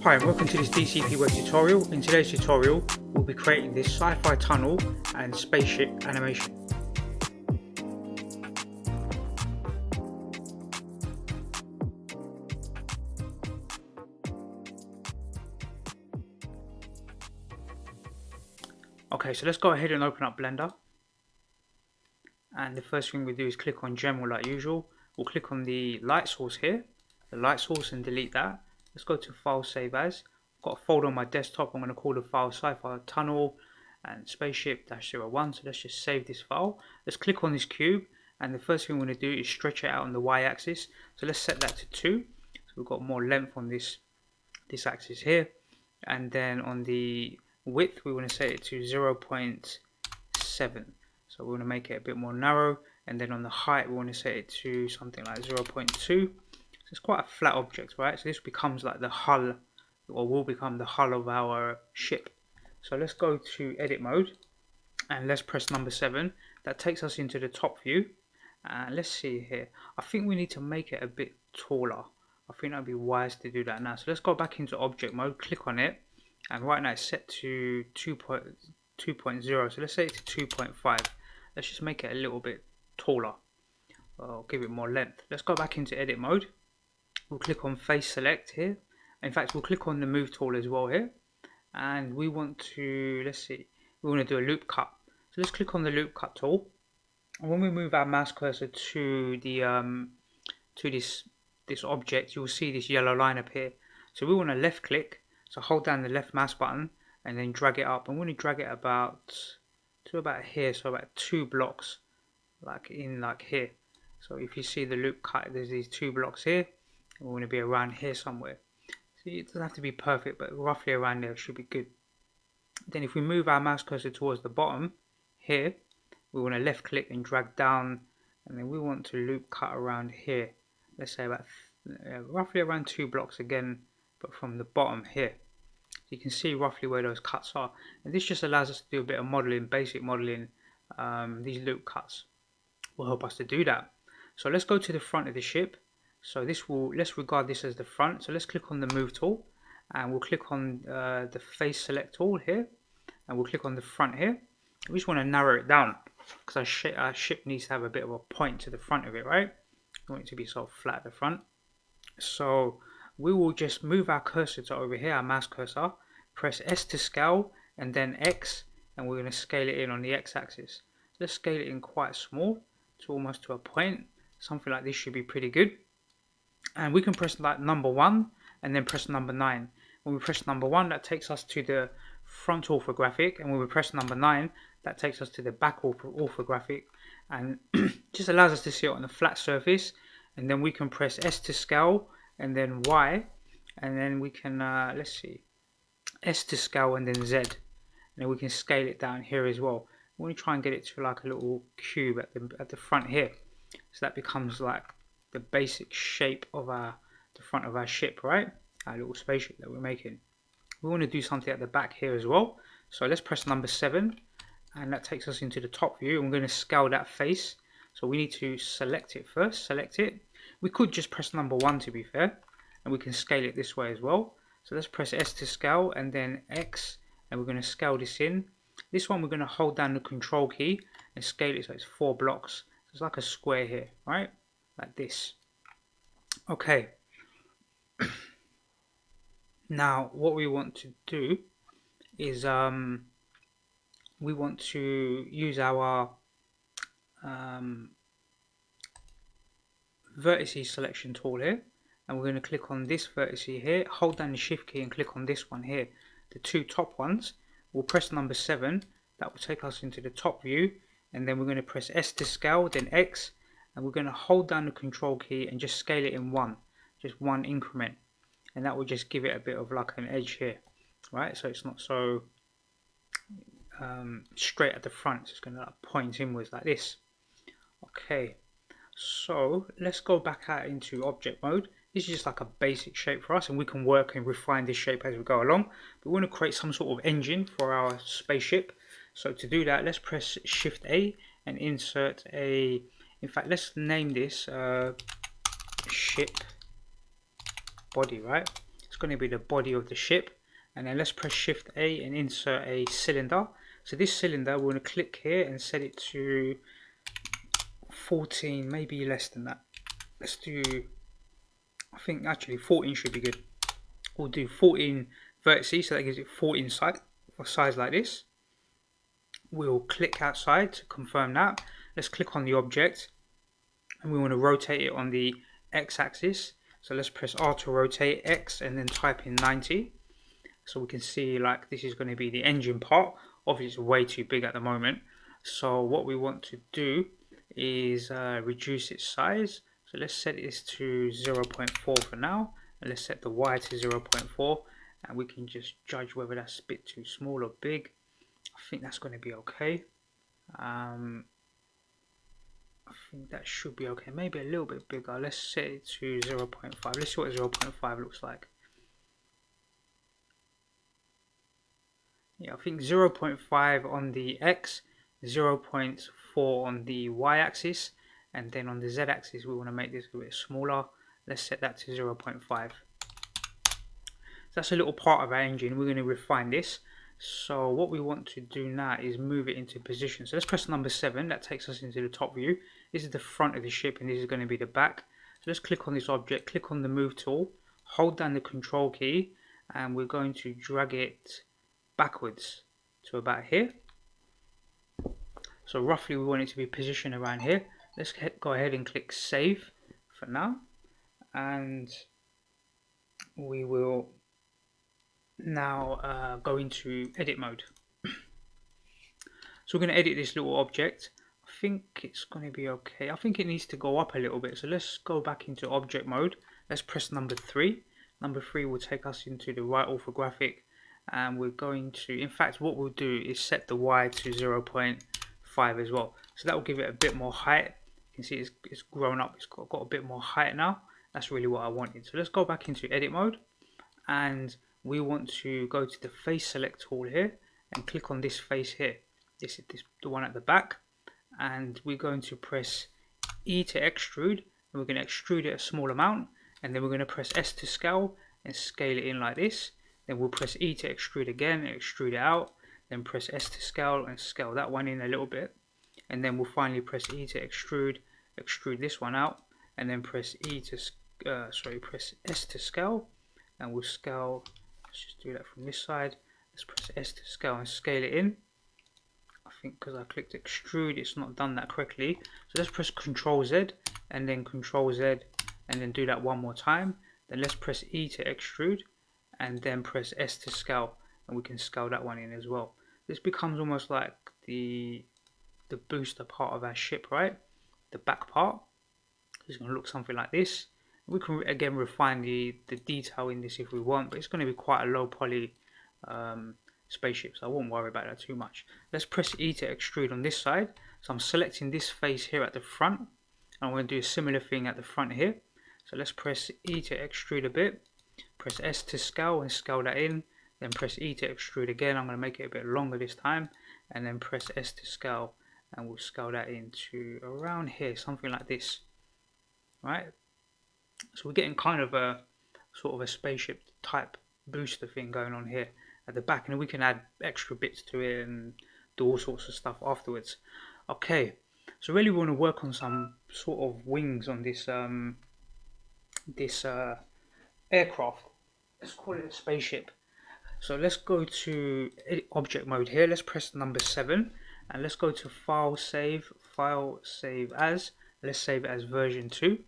Hi and welcome to this DCP web tutorial. In today's tutorial we'll be creating this sci-fi tunnel and spaceship animation. Okay, so let's go ahead and open up Blender, and the first thing we do is click on General like usual. We'll click on the light source here, the light source, and delete that. Let's go to File, Save As. I've got a folder on my desktop. I'm going to call the file Sci-Fi Tunnel and Spaceship-01. So let's just save this file. Let's click on this cube, and the first thing we're going to do is stretch it out on the y-axis. So let's set that to 2. So we've got more length on this axis here, and then on the width we want to set it to 0.7. So we want to make it a bit more narrow, and then on the height we want to set it to something like 0.2. So it's quite a flat object, right? So this becomes like the hull, or will become the hull of our ship. So let's go to edit mode and let's press number 7. That takes us into the top view, and let's see here. I think we need to make it a bit taller. I think that'd be wise to do that now. So let's go back into object mode, click on it, and right now it's set to 2.0. So let's set it to 2.5. Let's just make it a little bit taller. I'll give it more length. Let's go back into edit mode. We'll click on face select here. In fact, we'll click on the move tool as well here, and we want to, let's see, we want to do a loop cut. So let's click on the loop cut tool, and when we move our mouse cursor to the this object, you'll see this yellow line appear. So we want to left click, so hold down the left mouse button and then drag it up. I'm going to drag it to about here, so about 2 blocks, like here. So if you see the loop cut, there's these 2 blocks here. We want to be around here somewhere. See, it doesn't have to be perfect, but roughly around there should be good. Then if we move our mouse cursor towards the bottom here, we want to left click and drag down, and then we want to loop cut around here. Let's say about roughly around 2 blocks again, but from the bottom here. So you can see roughly where those cuts are, and this just allows us to do a bit of modeling, basic modeling. These loop cuts will help us to do that. So let's go to the front of the ship. So let's regard this as the front. So let's click on the move tool, and we'll click on the face select tool here, and we'll click on the front here. We just want to narrow it down because our ship needs to have a bit of a point to the front of it, right? We want it to be sort of flat at the front. So we will just move our cursor to over here, our mouse cursor, press S to scale, and then X, and we're going to scale it in on the X axis. Let's scale it in quite small, to almost to a point. Something like this should be pretty good. And we can press like number 1 and then press number 9. When we press number 1, that takes us to the front orthographic, and when we press number 9, that takes us to the back orthographic, and just allows us to see it on a flat surface. And then we can press S to scale and then Y, and then we can let's see, S to scale and then Z, and then we can scale it down here as well. We want to try and get it to like a little cube at the front here, so that becomes like the basic shape of the front of our ship, right? Our little spaceship that we're making. We want to do something at the back here as well. So let's press number 7, and that takes us into the top view, and we're going to scale that face. So we need to select it first, select it. We could just press number 1 to be fair, and we can scale it this way as well. So let's press S to scale and then X, and we're going to scale this in. This one we're going to hold down the control key and scale it so it's 4 blocks. So it's like a square here, right? Like this. Okay. Now what we want to do is we want to use our vertices selection tool here, and we're going to click on this vertex here, hold down the shift key and click on this one here, the 2 top ones. We'll press number 7, that will take us into the top view, and then we're going to press S to scale, then X, and we're going to hold down the control key and just scale it in just one increment, and that will just give it a bit of like an edge here, right? So it's not so straight at the front, so it's going to like point inwards like this. Okay, so let's go back out into object mode. This is just like a basic shape for us, and we can work and refine this shape as we go along. But we want to create some sort of engine for our spaceship. So to do that, let's press Shift A and insert a, in fact let's name this ship body, right? It's going to be the body of the ship. And then let's press Shift A and insert a cylinder. So this cylinder, we're going to click here and set it to 14, maybe less than that. Let's do, I think actually 14 should be good. We'll do 14 vertices, so that gives it 14 size like this. We'll click outside to confirm that. Let's click on the object and we want to rotate it on the x-axis. So let's press R to rotate X and then type in 90. So we can see like this is going to be the engine part. Obviously it's way too big at the moment. So what we want to do is reduce its size. So let's set this to 0.4 for now. And let's set the Y to 0.4. And we can just judge whether that's a bit too small or big. I think that's going to be okay. I think that should be okay. Maybe a little bit bigger. Let's set it to 0.5. Let's see what 0.5 looks like. Yeah, I think 0.5 on the X, 0.4 on the Y axis, and then on the Z axis we want to make this a bit smaller. Let's set that to 0.5. So that's a little part of our engine. We're going to refine this. So what we want to do now is move it into position. So let's press number 7. That takes us into the top view. This is the front of the ship and this is going to be the back. So let's click on this object, click on the move tool, hold down the control key, and we're going to drag it backwards to about here. So roughly we want it to be positioned around here. Let's go ahead and click save for now, and we will now go into edit mode. So we're going to edit this little object. I think it's going to be okay. I think it needs to go up a little bit, so let's go back into object mode. Let's press number 3. Number 3 will take us into the right orthographic, and we're going to, in fact what we'll do is set the Y to 0.5 as well, so that will give it a bit more height. You can see it's grown up, it's got a bit more height now. That's really what I wanted. So let's go back into edit mode, and we want to go to the face select tool here and click on this face here. This is the one at the back, and we're going to press E to extrude, and we're going to extrude it a small amount, and then we're going to press S to scale and scale it in like this. Then we'll press E to extrude again, extrude it out, then press S to scale and scale that one in a little bit, and then we'll finally press E to extrude, extrude this one out, and then press press S to scale, and we'll scale. Let's just do that from this side. Let's press S to scale and scale it in. I think because I clicked extrude, it's not done that correctly. So let's press Control Z and then Control Z and then do that one more time. Then let's press E to extrude and then press S to scale, and we can scale that one in as well. This becomes almost like the booster part of our ship, right? The back part. It's going to look something like this. We can again refine the detail in this if we want, but it's going to be quite a low poly spaceship, so I won't worry about that too much. Let's press E to extrude on this side. So I'm selecting this face here at the front, and I'm going to do a similar thing at the front here. So let's press E to extrude a bit, press S to scale and scale that in, then press E to extrude again. I'm going to make it a bit longer this time, and then press S to scale, and we'll scale that into around here, something like this, right? So we're getting kind of a sort of a spaceship type booster thing going on here at the back, and we can add extra bits to it and do all sorts of stuff afterwards. Okay, so really we want to work on some sort of wings on this aircraft. Let's call it a spaceship. So let's go to object mode here. Let's press number 7 and let's go to file save as. Let's save it as version 2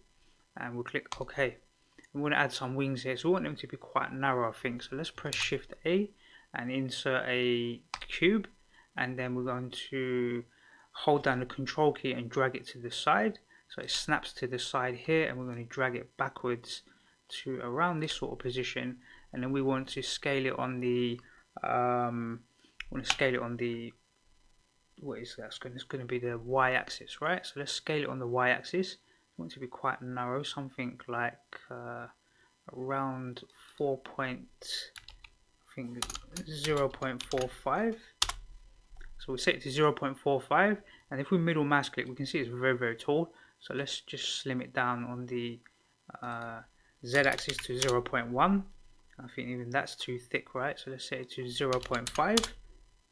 and we'll click OK. We want to add some wings here, so we want them to be quite narrow, I think. So let's press Shift A and insert a cube, and then we're going to hold down the control key and drag it to the side, so it snaps to the side here, and we're going to drag it backwards to around this sort of position, and then we want to scale it on the what is that? It's going to be the y-axis, right? So let's scale it on the y-axis. I want it to be quite narrow, something like around 0.45. So we set it to 0.45, and if we middle mouse click, we can see it's very tall. So let's just slim it down on the z-axis to 0.1, I think even that's too thick, right? So let's set it to 0 0.5,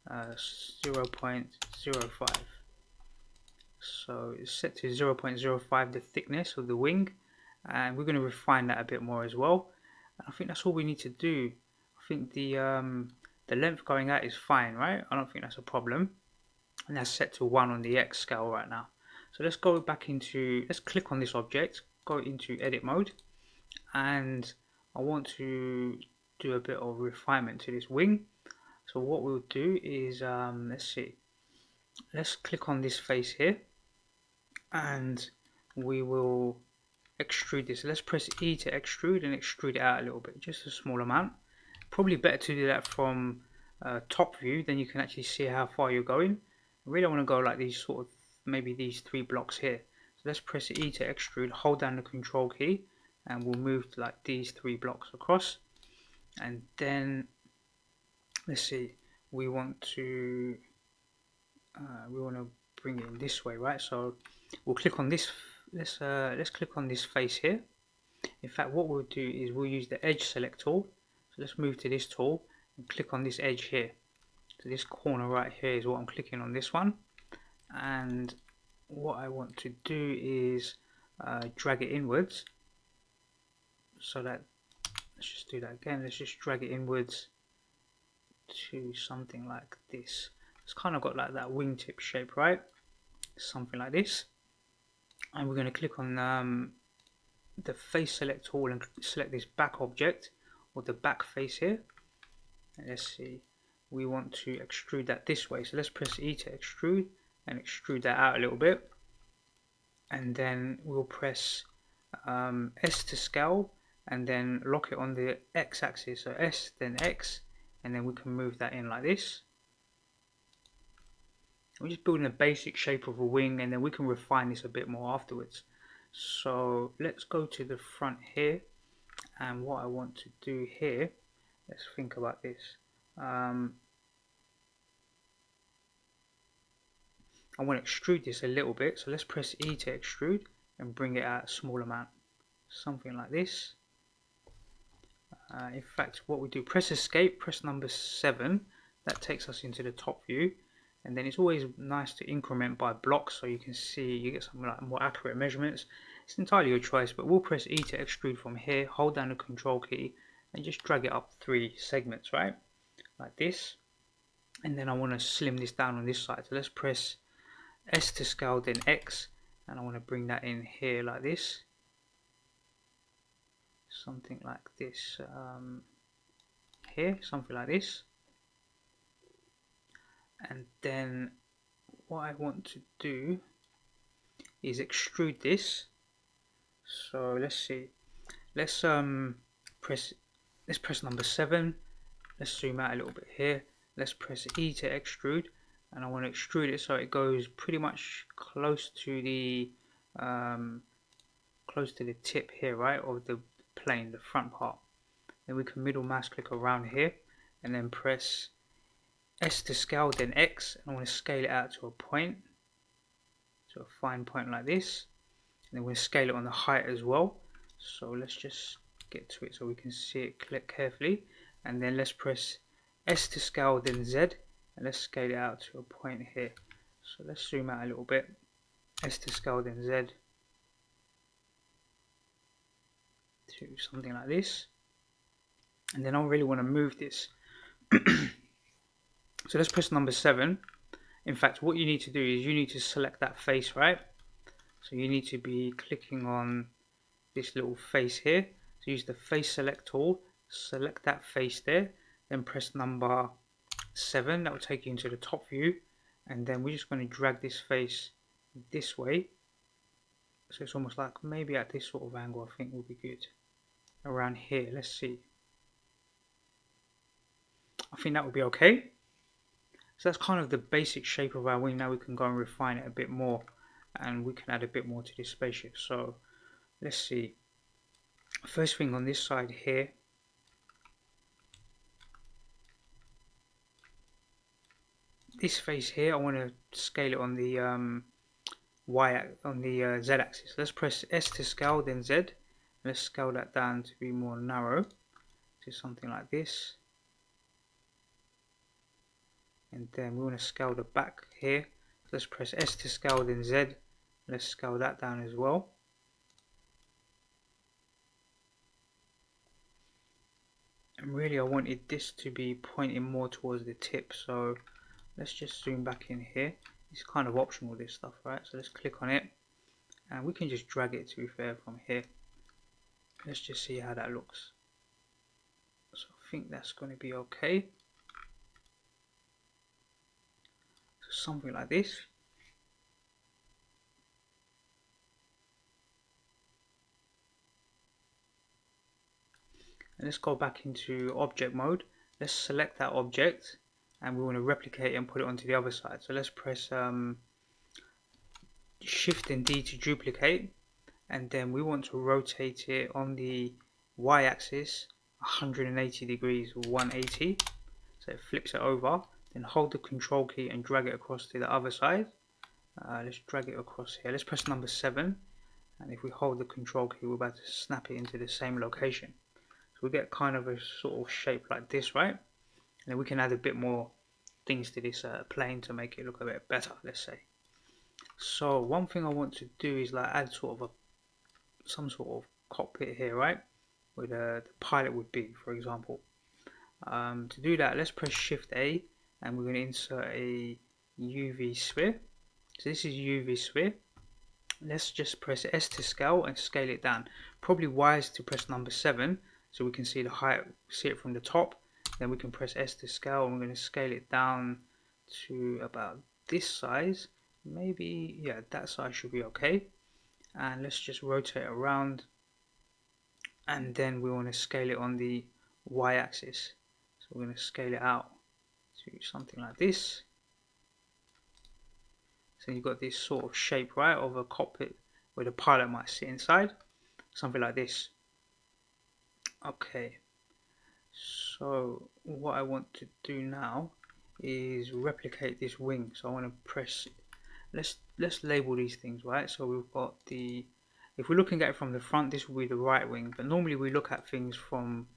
0.05. So it's set to 0.05, the thickness of the wing, and we're going to refine that a bit more as well. And I think that's all we need to do. I think the length going out is fine, right? I don't think that's a problem. And that's set to 1 on the X scale right now. So let's go back into, let's click on this object, go into edit mode, and I want to do a bit of refinement to this wing. So what we'll do is, let's see, let's click on this face here, and we will extrude this. Let's press E to extrude and extrude it out a little bit, just a small amount. Probably better to do that from top view, then you can actually see how far you're going. I really want to go like these sort of, maybe these 3 blocks here. So let's press E to extrude, hold down the control key, and we'll move to like these 3 blocks across. And then let's see, we want to bring it in this way, right? So we'll click on this. Let's click on this face here. In fact, what we'll do is we'll use the edge select tool. So let's move to this tool and click on this edge here. So this corner right here is what I'm clicking on, this one. And what I want to do is drag it inwards. So that, let's just do that again. Let's just drag it inwards to something like this. It's kind of got like that wingtip shape, right? Something like this. And we're going to click on the face select tool and select this back object, or the back face here. And let's see, we want to extrude that this way. So let's press E to extrude and extrude that out a little bit. And then we'll press S to scale and then lock it on the X axis. So S, then X, and then we can move that in like this. We're just building a basic shape of a wing, and then we can refine this a bit more afterwards. So let's go to the front here, and what I want to do here, let's think about this. I want to extrude this a little bit, so let's press E to extrude and bring it out a small amount, something like this. In fact, what we do, press escape, press number 7, that takes us into the top view. And then it's always nice to increment by blocks, so you can see, you get some like more accurate measurements. It's entirely your choice, but we'll press E to extrude from here, hold down the control key, and just drag it up 3 segments, right? Like this. And then I want to slim this down on this side. So let's press S to scale, then X, and I want to bring that in here like this. Something like this. Here, something like this. And then what I want to do is extrude this. So let's see, let's press number 7, let's zoom out a little bit here, let's press E to extrude, and I want to extrude it so it goes pretty much close to the tip here, right, of the plane, the front part. Then we can middle mouse click around here and then press S to scale, then X, and I want to scale it out to a point, to a fine point like this. And then we'll scale it on the height as well. So let's just get to it so we can see it click carefully. And then let's press S to scale, then Z, and let's scale it out to a point here. So let's zoom out a little bit. S to scale, then Z, to something like this. And then I really want to move this. So let's press number 7. In fact, what you need to do is you need to select that face, right? So you need to be clicking on this little face here. So use the face select tool, select that face there, then press number 7. That will take you into the top view. And then we're just going to drag this face this way. So it's almost like maybe at this sort of angle, I think will be good. Around here, let's see. I think that would be okay. So that's kind of the basic shape of our wing. Now we can go and refine it a bit more, and we can add a bit more to this spaceship. So let's see. First thing on this side here, this face here, I want to scale it on the Z axis. Let's press S to scale, then Z. Let's scale that down to be more narrow, to something like this. And then we want to scale the back here. Let's press S to scale, then Z. Let's scale that down as well. And really I wanted this to be pointing more towards the tip, so let's just zoom back in here. It's kind of optional, this stuff, right? So let's click on it and we can just drag it, to be fair, from here. Let's just see how that looks. So I think that's going to be okay. So something like this. And let's go back into object mode. Let's select that object and we want to replicate it and put it onto the other side. So let's press Shift and D to duplicate, and then we want to rotate it on the y-axis 180 degrees, 180. So it flips it over, then hold the control key and drag it across to the other side. Let's drag it across here. Let's press number 7, and if we hold the control key, we're about to snap it into the same location. So we get kind of a sort of shape like this, right? And then we can add a bit more things to this plane to make it look a bit better, let's say. So one thing I want to do is like add sort of some sort of cockpit here, right? Where the pilot would be, for example. To do that, let's press Shift A, and we're going to insert a UV sphere. So this is UV sphere. Let's just press S to scale and scale it down. Probably wise to press number 7 so we can see the height, see it from the top. Then we can press S to scale, and we're going to scale it down to about this size. Maybe, yeah, that size should be okay. And let's just rotate it around, and then we want to scale it on the y-axis. So we're going to scale it out to something like this. So you've got this sort of shape, right, of a cockpit where the pilot might sit inside, something like this. Okay, so what I want to do now is replicate this wing. So I want to press, let's label these things, right? So we've got the, if we're looking at it from the front, this will be the right wing, but normally we look at things from,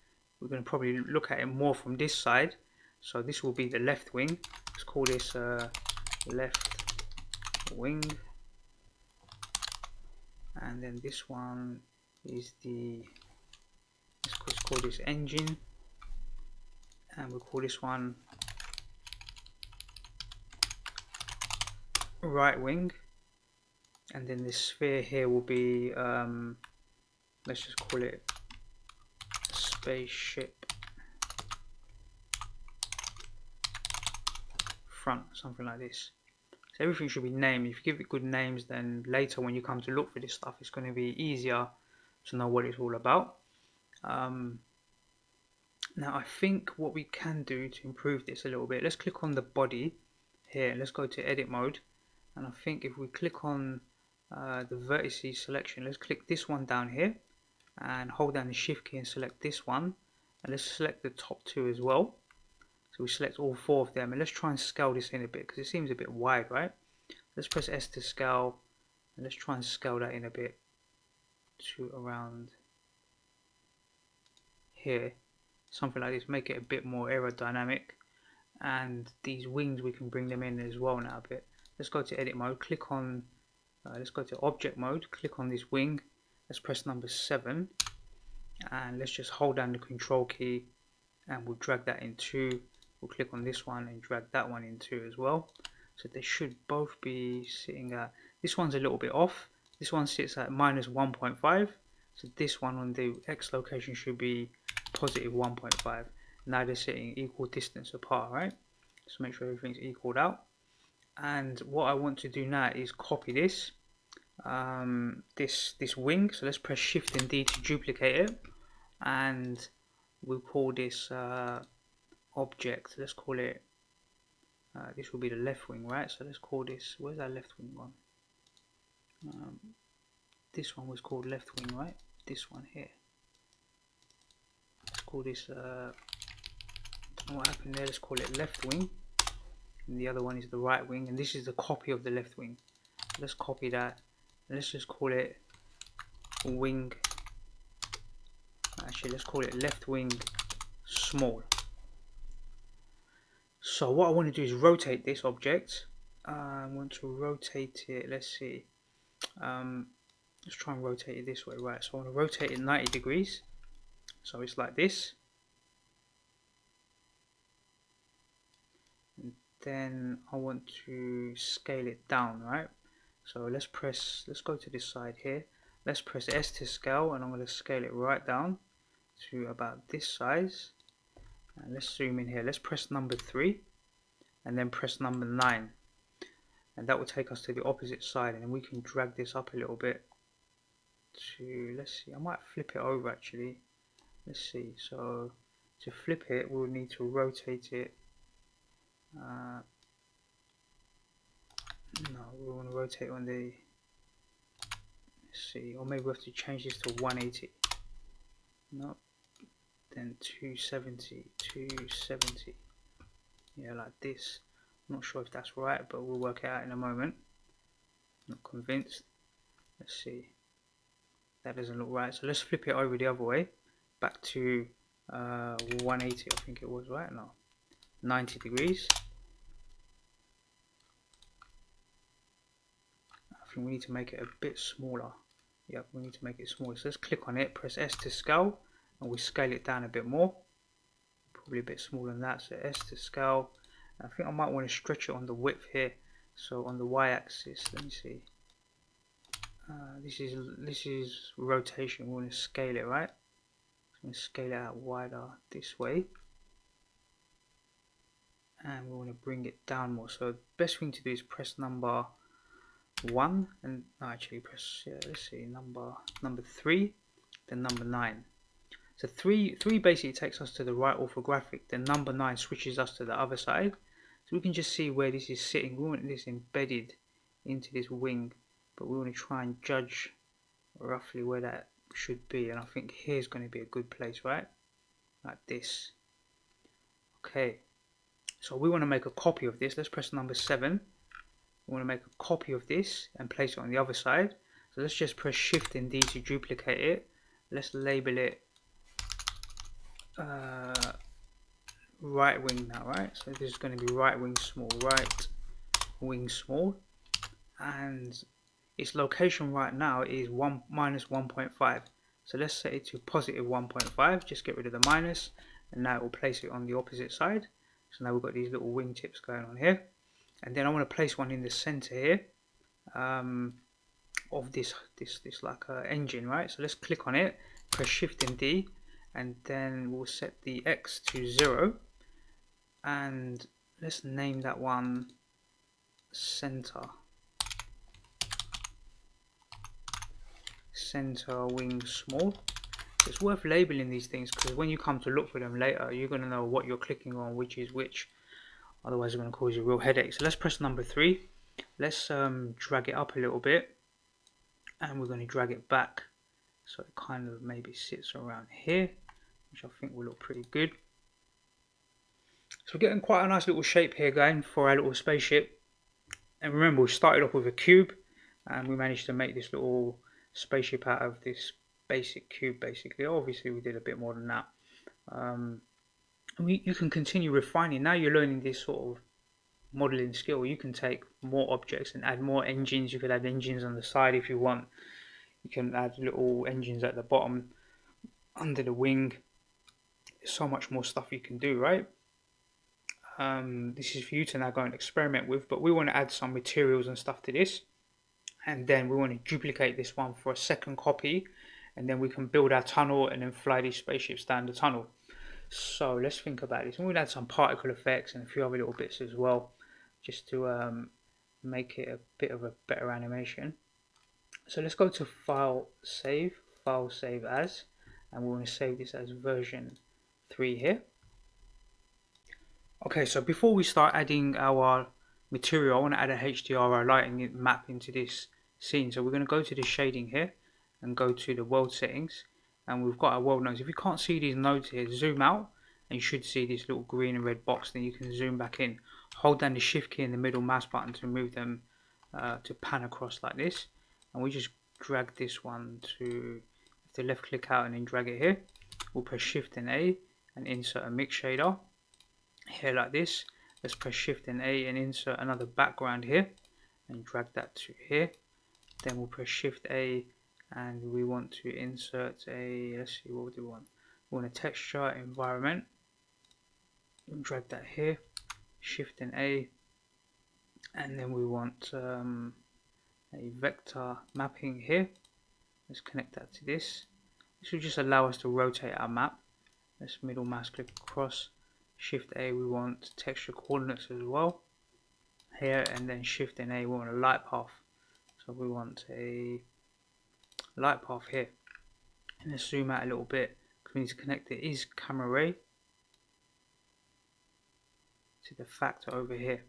we're going to probably look at it more from this side. So this will be the left wing. Let's call this left wing, and then this one is the, let's call this engine, and we'll call this one right wing, and then this sphere here will be let's just call it spaceship front, something like this. So everything should be named. If you give it good names, then later when you come to look for this stuff, it's going to be easier to know what it's all about. Now I think what we can do to improve this a little bit, let's click on the body here, let's go to edit mode, and I think if we click on the vertices selection, let's click this one down here and hold down the shift key and select this one, and let's select the top two as well. So we select all 4 of them, and let's try and scale this in a bit because it seems a bit wide, right? Let's press S to scale, and let's try and scale that in a bit to around here, something like this. Make it a bit more aerodynamic, and these wings we can bring them in as well now a bit. Let's go to edit mode, click on let's go to object mode, click on this wing, let's press number 7, and let's just hold down the control key and we'll drag that in 2. We'll click on this one and drag that one in 2 as well. So they should both be sitting at, this one's a little bit off, this one sits at -1.5, so this one on the X location should be +1.5. Now they're sitting equal distance apart, right? So make sure everything's equaled out. And what I want to do now is copy this this wing. So let's press Shift and D to duplicate it, and we'll call this object, let's call it this will be the left wing, right? So let's call this, where's that left wing one? This one was called left wing, right? This one here, let's call this what happened there, let's call it left wing, and the other one is the right wing, and this is the copy of the left wing. Let's copy that, let's just call it wing, actually let's call it left wing small. So what I want to do is rotate this object. I want to rotate it, let's see, let's try and rotate it this way, right? So I want to rotate it 90 degrees, so it's like this. And then I want to scale it down, right? So let's go to this side here, let's press S to scale, and I'm going to scale it right down to about this size. And let's zoom in here, let's press number 3 and then press number 9, and that will take us to the opposite side, and then we can drag this up a little bit to, let's see, I might flip it over actually, let's see. So to flip it we'll need to rotate it, no, we want to rotate on the, let's see, or maybe we have to change this to 180, no, then 270, yeah, like this. I'm not sure if that's right, but we'll work it out in a moment. Not convinced. Let's see, that doesn't look right, so let's flip it over the other way, back to 180, I think it was, right? No, 90 degrees. I think we need to make it a bit smaller. Yep, we need to make it smaller. So let's click on it, press S to scale, and we scale it down a bit more. Probably a bit smaller than that, so S to scale. I think I might want to stretch it on the width here. So on the y-axis, let me see. This is rotation. We want to scale it, right? So I'm going to scale it out wider this way, and we want to bring it down more. So the best thing to do is press number 1, and actually press, yeah, let's see, number 3, then number 9. So 3 basically takes us to the right orthographic. Then number 9 switches us to the other side. So we can just see where this is sitting. We want this embedded into this wing, but we want to try and judge roughly where that should be. And I think here's going to be a good place, right? Like this. Okay. So we want to make a copy of this. Let's press number 7. We want to make a copy of this and place it on the other side. So let's just press Shift and D to duplicate it. Let's label it right wing now, right? So this is going to be right wing small, and its location right now is minus 1.5. So let's set it to positive 1.5, just get rid of the minus, and now it will place it on the opposite side. So now we've got these little wing tips going on here, and then I want to place one in the center here of this like engine, right? So let's click on it, press Shift and D, and then we'll set the X to 0, and let's name that one center wing small. It's worth labeling these things, because when you come to look for them later, you're going to know what you're clicking on, which is which. Otherwise it's going to cause you a real headache. So let's press number 3, let's drag it up a little bit, and we're going to drag it back so it kind of maybe sits around here, which I think will look pretty good. So we're getting quite a nice little shape here going for our little spaceship. And remember, we started off with a cube, and we managed to make this little spaceship out of this basic cube basically. Obviously we did a bit more than that. You can continue refining. Now you're learning this sort of modeling skill, you can take more objects and add more engines. You could add engines on the side if you want. You can add little engines at the bottom, under the wing. There's so much more stuff you can do, right? This is for you to now go and experiment with, but we want to add some materials and stuff to this, and then we want to duplicate this one for a second copy, and then we can build our tunnel and then fly these spaceships down the tunnel. So let's think about this. And we'll add some particle effects and a few other little bits as well, just to make it a bit of a better animation. So let's go to File, Save As, and we want to save this as version 3 here. Okay, so before we start adding our material, I want to add a HDRI lighting map into this scene. So we're going to go to the shading here and go to the world settings, and we've got our world nodes. If you can't see these nodes here, zoom out and you should see this little green and red box. Then you can zoom back in. Hold down the Shift key and the middle mouse button to move them to pan across like this, and we just drag this one to left click out and then drag it here. We'll press Shift and A, and insert a mix shader here like this. Let's press Shift and A and insert another background here and drag that to here. Then we'll press Shift A and we want to insert a, let's see, what do we want? We want a texture environment and drag that here. Shift and A, and then we want a vector mapping here. Let's connect that to this. This will just allow us to rotate our map. Let's middle mouse click across. Shift A, we want texture coordinates as well here, and then Shift and A, we want a light path. So we want a light path here. And let's zoom out a little bit because we need to connect the is camera ray to the factor over here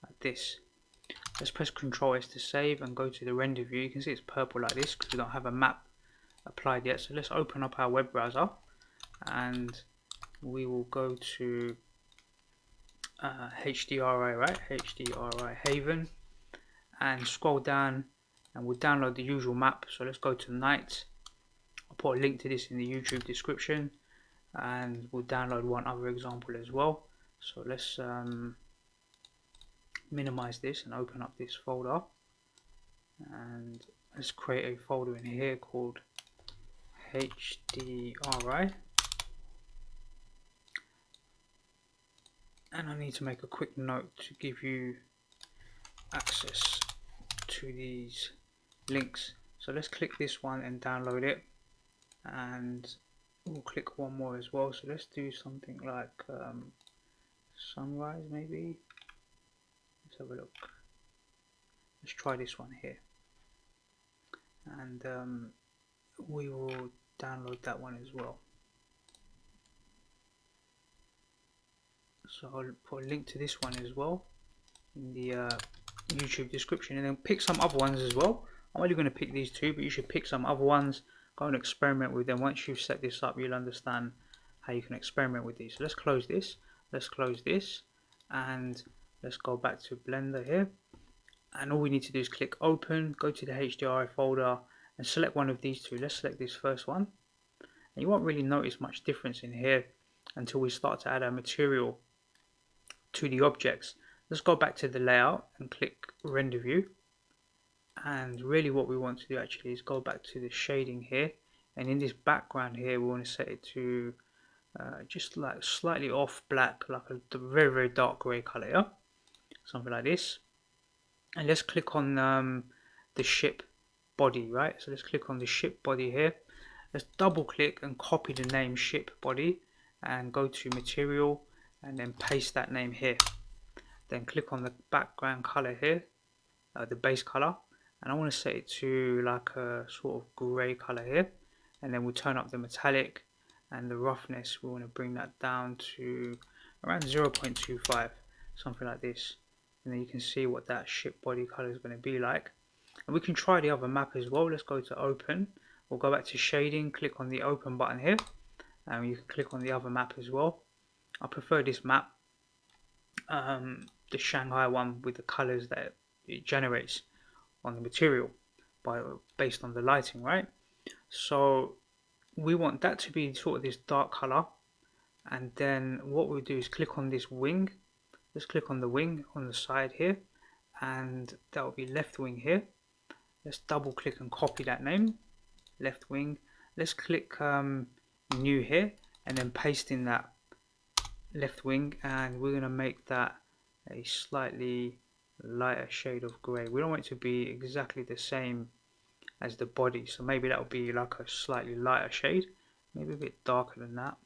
like this. Let's press Ctrl S to save and go to the render view. You can see it's purple like this because we don't have a map applied yet. So let's open up our web browser and we will go to HDRI, right? HDRI Haven, and scroll down and we'll download the usual map. So let's go to night. I'll put a link to this in the YouTube description, and we'll download one other example as well. So let's minimize this and open up this folder, and let's create a folder in here called HDRI. And I need to make a quick note to give you access to these links. So let's click this one and download it, and we'll click one more as well. So let's do something like sunrise maybe. Let's have a look. Let's try this one here, and we will download that one as well. So I'll put a link to this one as well in the YouTube description, and then pick some other ones as well. I'm only going to pick these two, but you should pick some other ones, go and experiment with them. Once you've set this up, you'll understand how you can experiment with these. So let's close this, and let's go back to Blender here, and all we need to do is click open, go to the HDRI folder and select one of these two. Let's select this first one, and you won't really notice much difference in here until we start to add our material to the objects. Let's go back to the layout and click render view, and really what we want to do actually is go back to the shading here, and in this background here we want to set it to just like slightly off black, like a very dark grey colour, yeah? Something like this. And let's click on the ship body, right? So let's click on the ship body here. Let's double click and copy the name ship body and go to material and then paste that name here. Then click on the background color here, the base color, and I want to set it to like a sort of grey color here, and then we'll turn up the metallic and the roughness. We want to bring that down to around 0.25, something like this, and then you can see what that ship body color is going to be like. And we can try the other map as well. Let's go to open, we'll go back to shading, click on the open button here, and you can click on the other map as well. I prefer this map, the Shanghai one, with the colors that it generates on the material based on the lighting, right? So we want that to be sort of this dark color, and then what we'll do is click on this wing. Let's click on the wing on the side here, and that will be left wing here. Let's double click and copy that name, left wing. Let's click new here and then paste in that left wing, and we're going to make that a slightly lighter shade of grey. We don't want it to be exactly the same as the body, so maybe that will be like a slightly lighter shade, maybe a bit darker than that.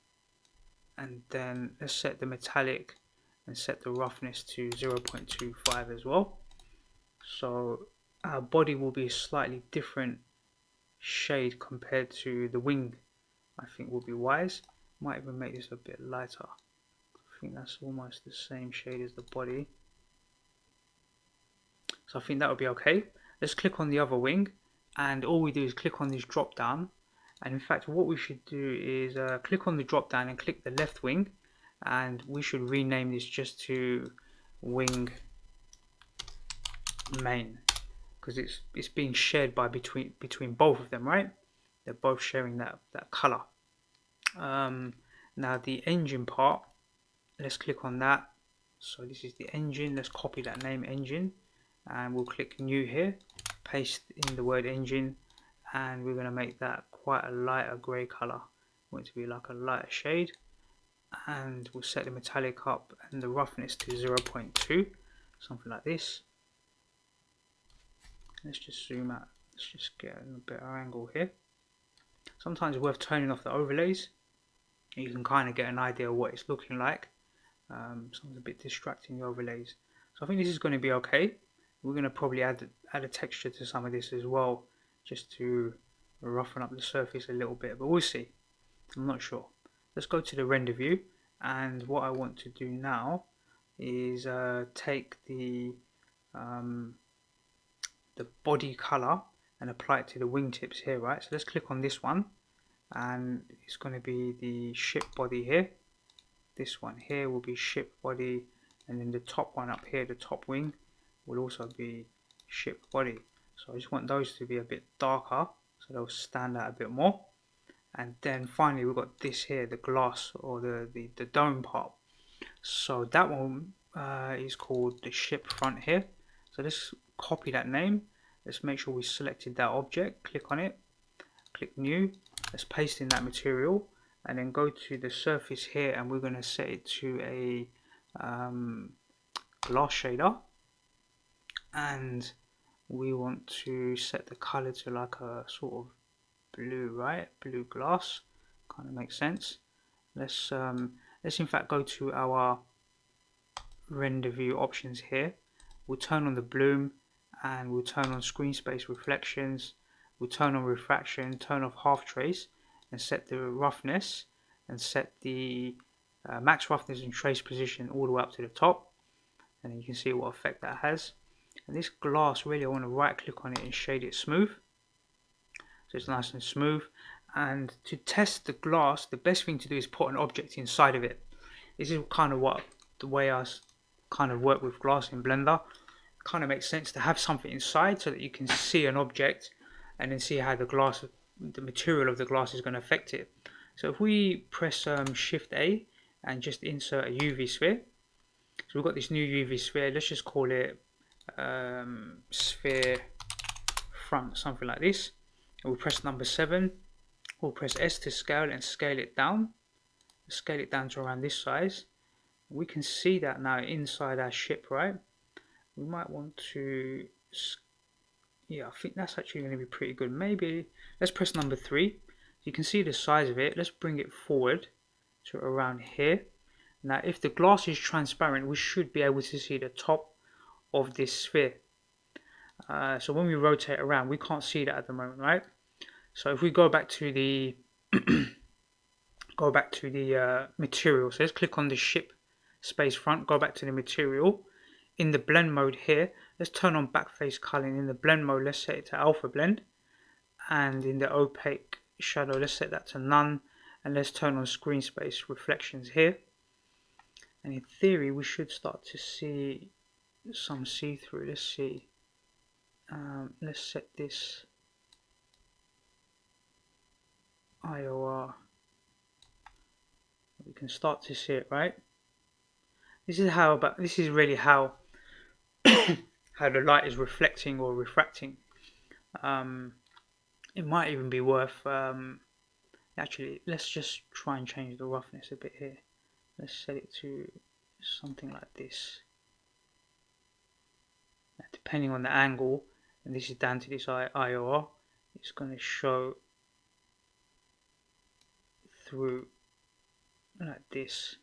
And then let's set the metallic and set the roughness to 0.25 as well. So our body will be a slightly different shade compared to the wing. I think will be wise. Might even make this a bit lighter. I think that's almost the same shade as the body. So I think that would be okay. Let's click on the other wing, and all we do is click on this drop down. And in fact what we should do is click on the drop down and click the left wing, and we should rename this just to wing main, because it's being shared by between both of them, right? They're both sharing that color. Now the engine part, let's click on that. So this is the engine. Let's copy that name, engine, and we'll click new here, paste in the word engine, and we're going to make that quite a lighter grey color. We want it to be like a lighter shade, and we'll set the metallic up and the roughness to 0.2, something like this. Let's just zoom out. Let's just get a better angle here. Sometimes it's worth turning off the overlays. You can kind of get an idea of what it's looking like. Something's a bit distracting, the overlays. So I think this is going to be okay. We're going to probably add a texture to some of this as well, just to roughen up the surface a little bit, but we'll see. I'm not sure. Let's go to the render view, and what I want to do now is take the body color and apply it to the wingtips here, right? So let's click on this one, and it's going to be the ship body here. This one here will be ship body, and then the top one up here, the top wing, will also be ship body. So I just want those to be a bit darker, so they'll stand out a bit more. And then finally we've got this here, the glass, or the dome part. So that one is called the ship front here. So let's copy that name. Let's make sure we selected that object, click on it, click new, let's paste in that material, and then go to the surface here, and we're going to set it to a glass shader, and we want to set the color to like a sort of blue, right? Blue glass, kind of makes sense. Let's in fact go to our render view options here. We'll turn on the bloom, and we'll turn on screen space reflections, we'll turn on refraction, turn off half trace, and set the roughness, and set the max roughness and trace position all the way up to the top, and you can see what effect that has. And this glass, really I want to right click on it and shade it smooth, so it's nice and smooth. And to test the glass, the best thing to do is put an object inside of it. This is kind of what the way I kind of work with glass in Blender. It kind of makes sense to have something inside so that you can see an object and then see how the glass, the material of the glass is going to affect it. So if we press Shift A and just insert a UV sphere, so we've got this new UV sphere. Let's just call it sphere front, something like this. And we'll press number 7. We'll press S to scale and scale it down. Scale it down to around this size. We can see that now inside our ship, right? We might want to, yeah, I think that's actually going to be pretty good. Maybe let's press number 3. You can see the size of it. Let's bring it forward to around here. Now if the glass is transparent, we should be able to see the top of this sphere. So when we rotate around, we can't see that at the moment, right? So if we go back to the material, so let's click on the ship space front, go back to the material. In the blend mode here, let's turn on backface culling. In the blend mode, let's set it to alpha blend, and in the opaque shadow, let's set that to none, and let's turn on screen space reflections here. And in theory, we should start to see some see-through. Let's see. Let's set this IOR. We can start to see it, right? This is how, but this is really how how the light is reflecting or refracting. It might even be worth actually, let's just try and change the roughness a bit here. Let's set it to something like this. Now, depending on the angle, and this is down to this IOR, it's going to show through like this.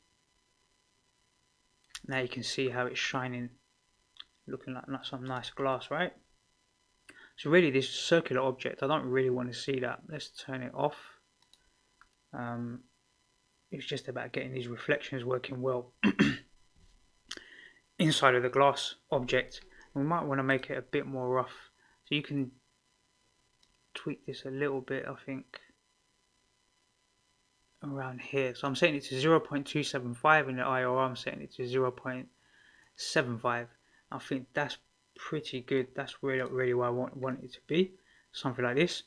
Now you can see how it's shining, looking like some nice glass, right? So really this circular object, I don't really want to see that. Let's turn it off. It's just about getting these reflections working well inside of the glass object. We might want to make it a bit more rough, so you can tweak this a little bit, I think, around here. So I'm setting it to 0.275 in the IOR, I'm setting it to 0.75. I think that's pretty good. That's really what I want it to be, something like this.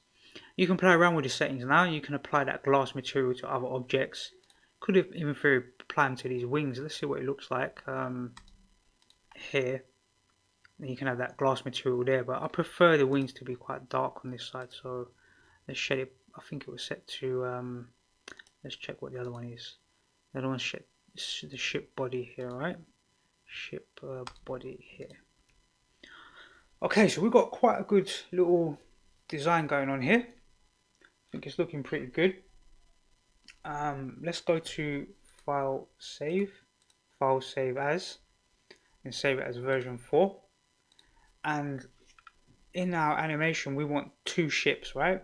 You can play around with the settings now. You can apply that glass material to other objects. Could have even apply them to these wings. Let's see what it looks like here. And you can have that glass material there, but I prefer the wings to be quite dark on this side. So let's shed it. I think it was set to. Let's check what the other one is. The other one's the ship body here, right? Ship body here. Okay, so we've got quite a good little design going on here. I think it's looking pretty good. Let's go to file save as, and save it as version 4. And in our animation we want two ships, right?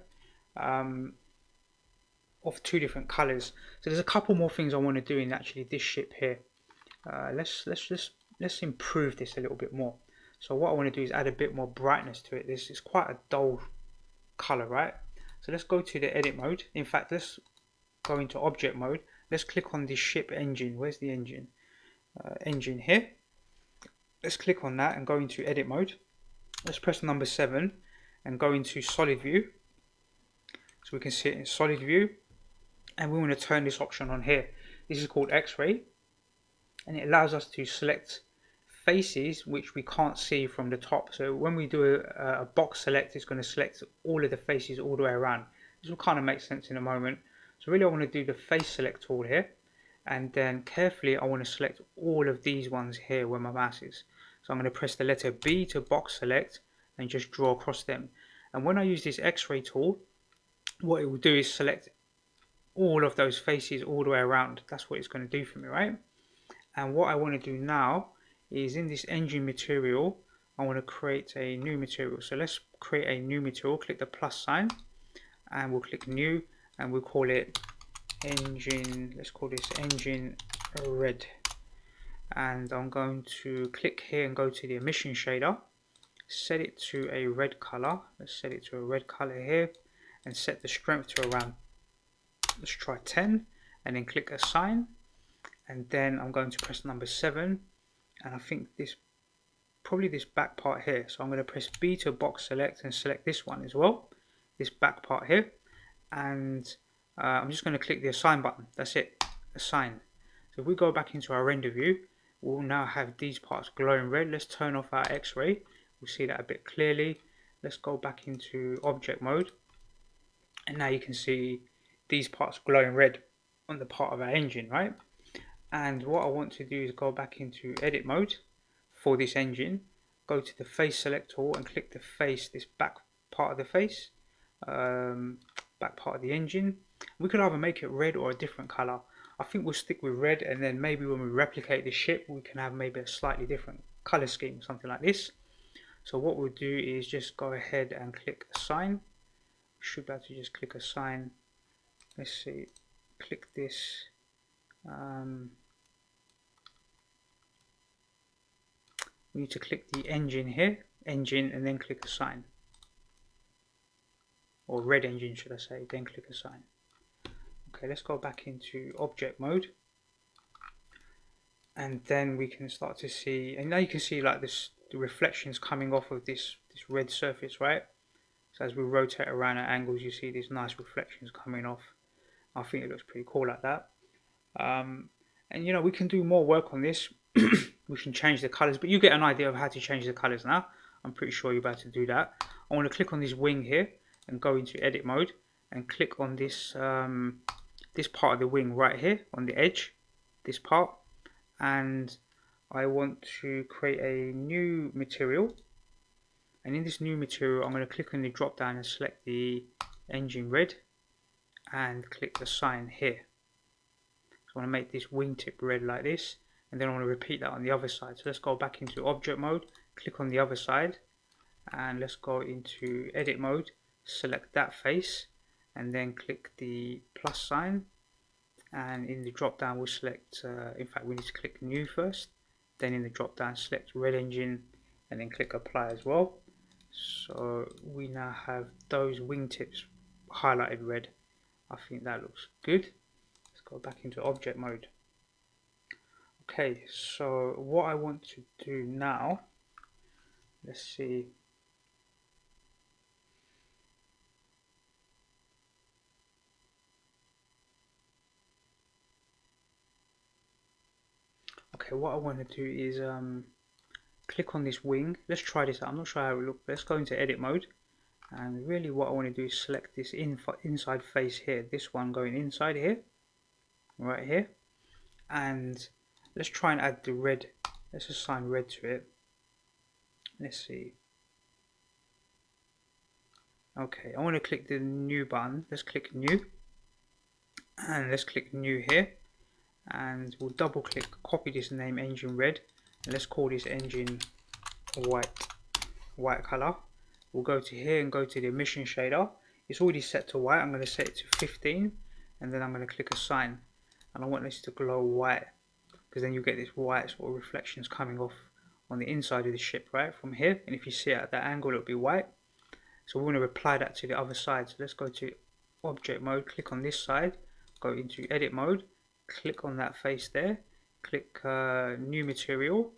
Of two different colors. So there's a couple more things I want to do in actually this ship here. Let's improve this a little bit more. So what I want to do is add a bit more brightness to it. This is quite a dull color, right? So let's go to the edit mode. In fact, let's go into object mode. Let's click on the ship engine. Where's the engine? Engine here. Let's click on that and go into edit mode. Let's press number 7 and go into solid view. So we can see it in solid view, and we want to turn this option on here. This is called X-ray, and it allows us to select faces which we can't see from the top. So when we do a box select, it's going to select all of the faces all the way around. This will kind of make sense in a moment. So really I want to do the face select tool here, and then carefully I want to select all of these ones here where my mouse is. So I'm going to press the letter B to box select and just draw across them. And when I use this X-ray tool, what it will do is select all of those faces all the way around. That's what it's going to do for me, right? And what I want to do now is in this engine material, I want to create a new material. So let's create a new material. Click the plus sign and we'll click new, and we'll call it engine. Let's call this engine red. And I'm going to click here and go to the emission shader, set it to a red color. Let's set it to a red color here and set the strength to around, let's try 10, and then click assign. And then I'm going to press number 7, and I think this probably this back part here. So I'm going to press B to box select and select this one as well, this back part here. And I'm just going to click the assign button. That's it, assign. So if we go back into our render view, we'll now have these parts glowing red. Let's turn off our X-ray. We'll see that a bit clearly. Let's go back into object mode, and now you can see these parts glowing red on the part of our engine, right? And what I want to do is go back into edit mode for this engine, go to the face select tool and click the face, this back part of the face, back part of the engine. We could either make it red or a different color. I think we'll stick with red, and then maybe when we replicate the ship we can have maybe a slightly different color scheme, something like this. So what we'll do is just go ahead and click assign. Should be able to just click assign. Let's see, click this. We need to click the engine here, engine, and then click assign. Or red engine should I say, then click assign. Okay, let's go back into object mode. And then we can start to see, and now you can see like this, the reflections coming off of this red surface, right? So as we rotate around at angles, you see these nice reflections coming off. I think it looks pretty cool like that. And you know, we can do more work on this. We can change the colors, but you get an idea of how to change the colors now. I'm pretty sure you're about to do that. I want to click on this wing here and go into edit mode and click on this this part of the wing right here on the edge, this part, and I want to create a new material. And in this new material I'm going to click on the drop down and select the engine red and click assign here. So I want to make this wingtip red like this, and then I want to repeat that on the other side. So let's go back into object mode, click on the other side, and let's go into edit mode, select that face, and then click the plus sign, and in the drop down we'll select, in fact we need to click new first, then in the drop down select red engine and then click apply as well. So we now have those wingtips highlighted red. I think that looks good. Let's go back into object mode. Okay, so what I want to do now, let's see. Okay, what I want to do is click on this wing. Let's try this out. I'm not sure how it looks. Let's go into edit mode. And really what I want to do is select this inside face here. This one going inside here. Right here. And let's try and add the red. Let's assign red to it. Let's see. Okay, I want to click the new button. Let's click new. And let's click new here. And we'll double click, copy this name engine red. And let's call this engine white color. We'll go to here and go to the emission shader. It's already set to white. I'm going to set it to 15 and then I'm going to click assign, and I want this to glow white because then you get this white sort of reflections coming off on the inside of the ship right from here, and if you see it at that angle it'll be white. So we want to apply that to the other side. So let's go to object mode, click on this side, go into edit mode, click on that face there, click new material,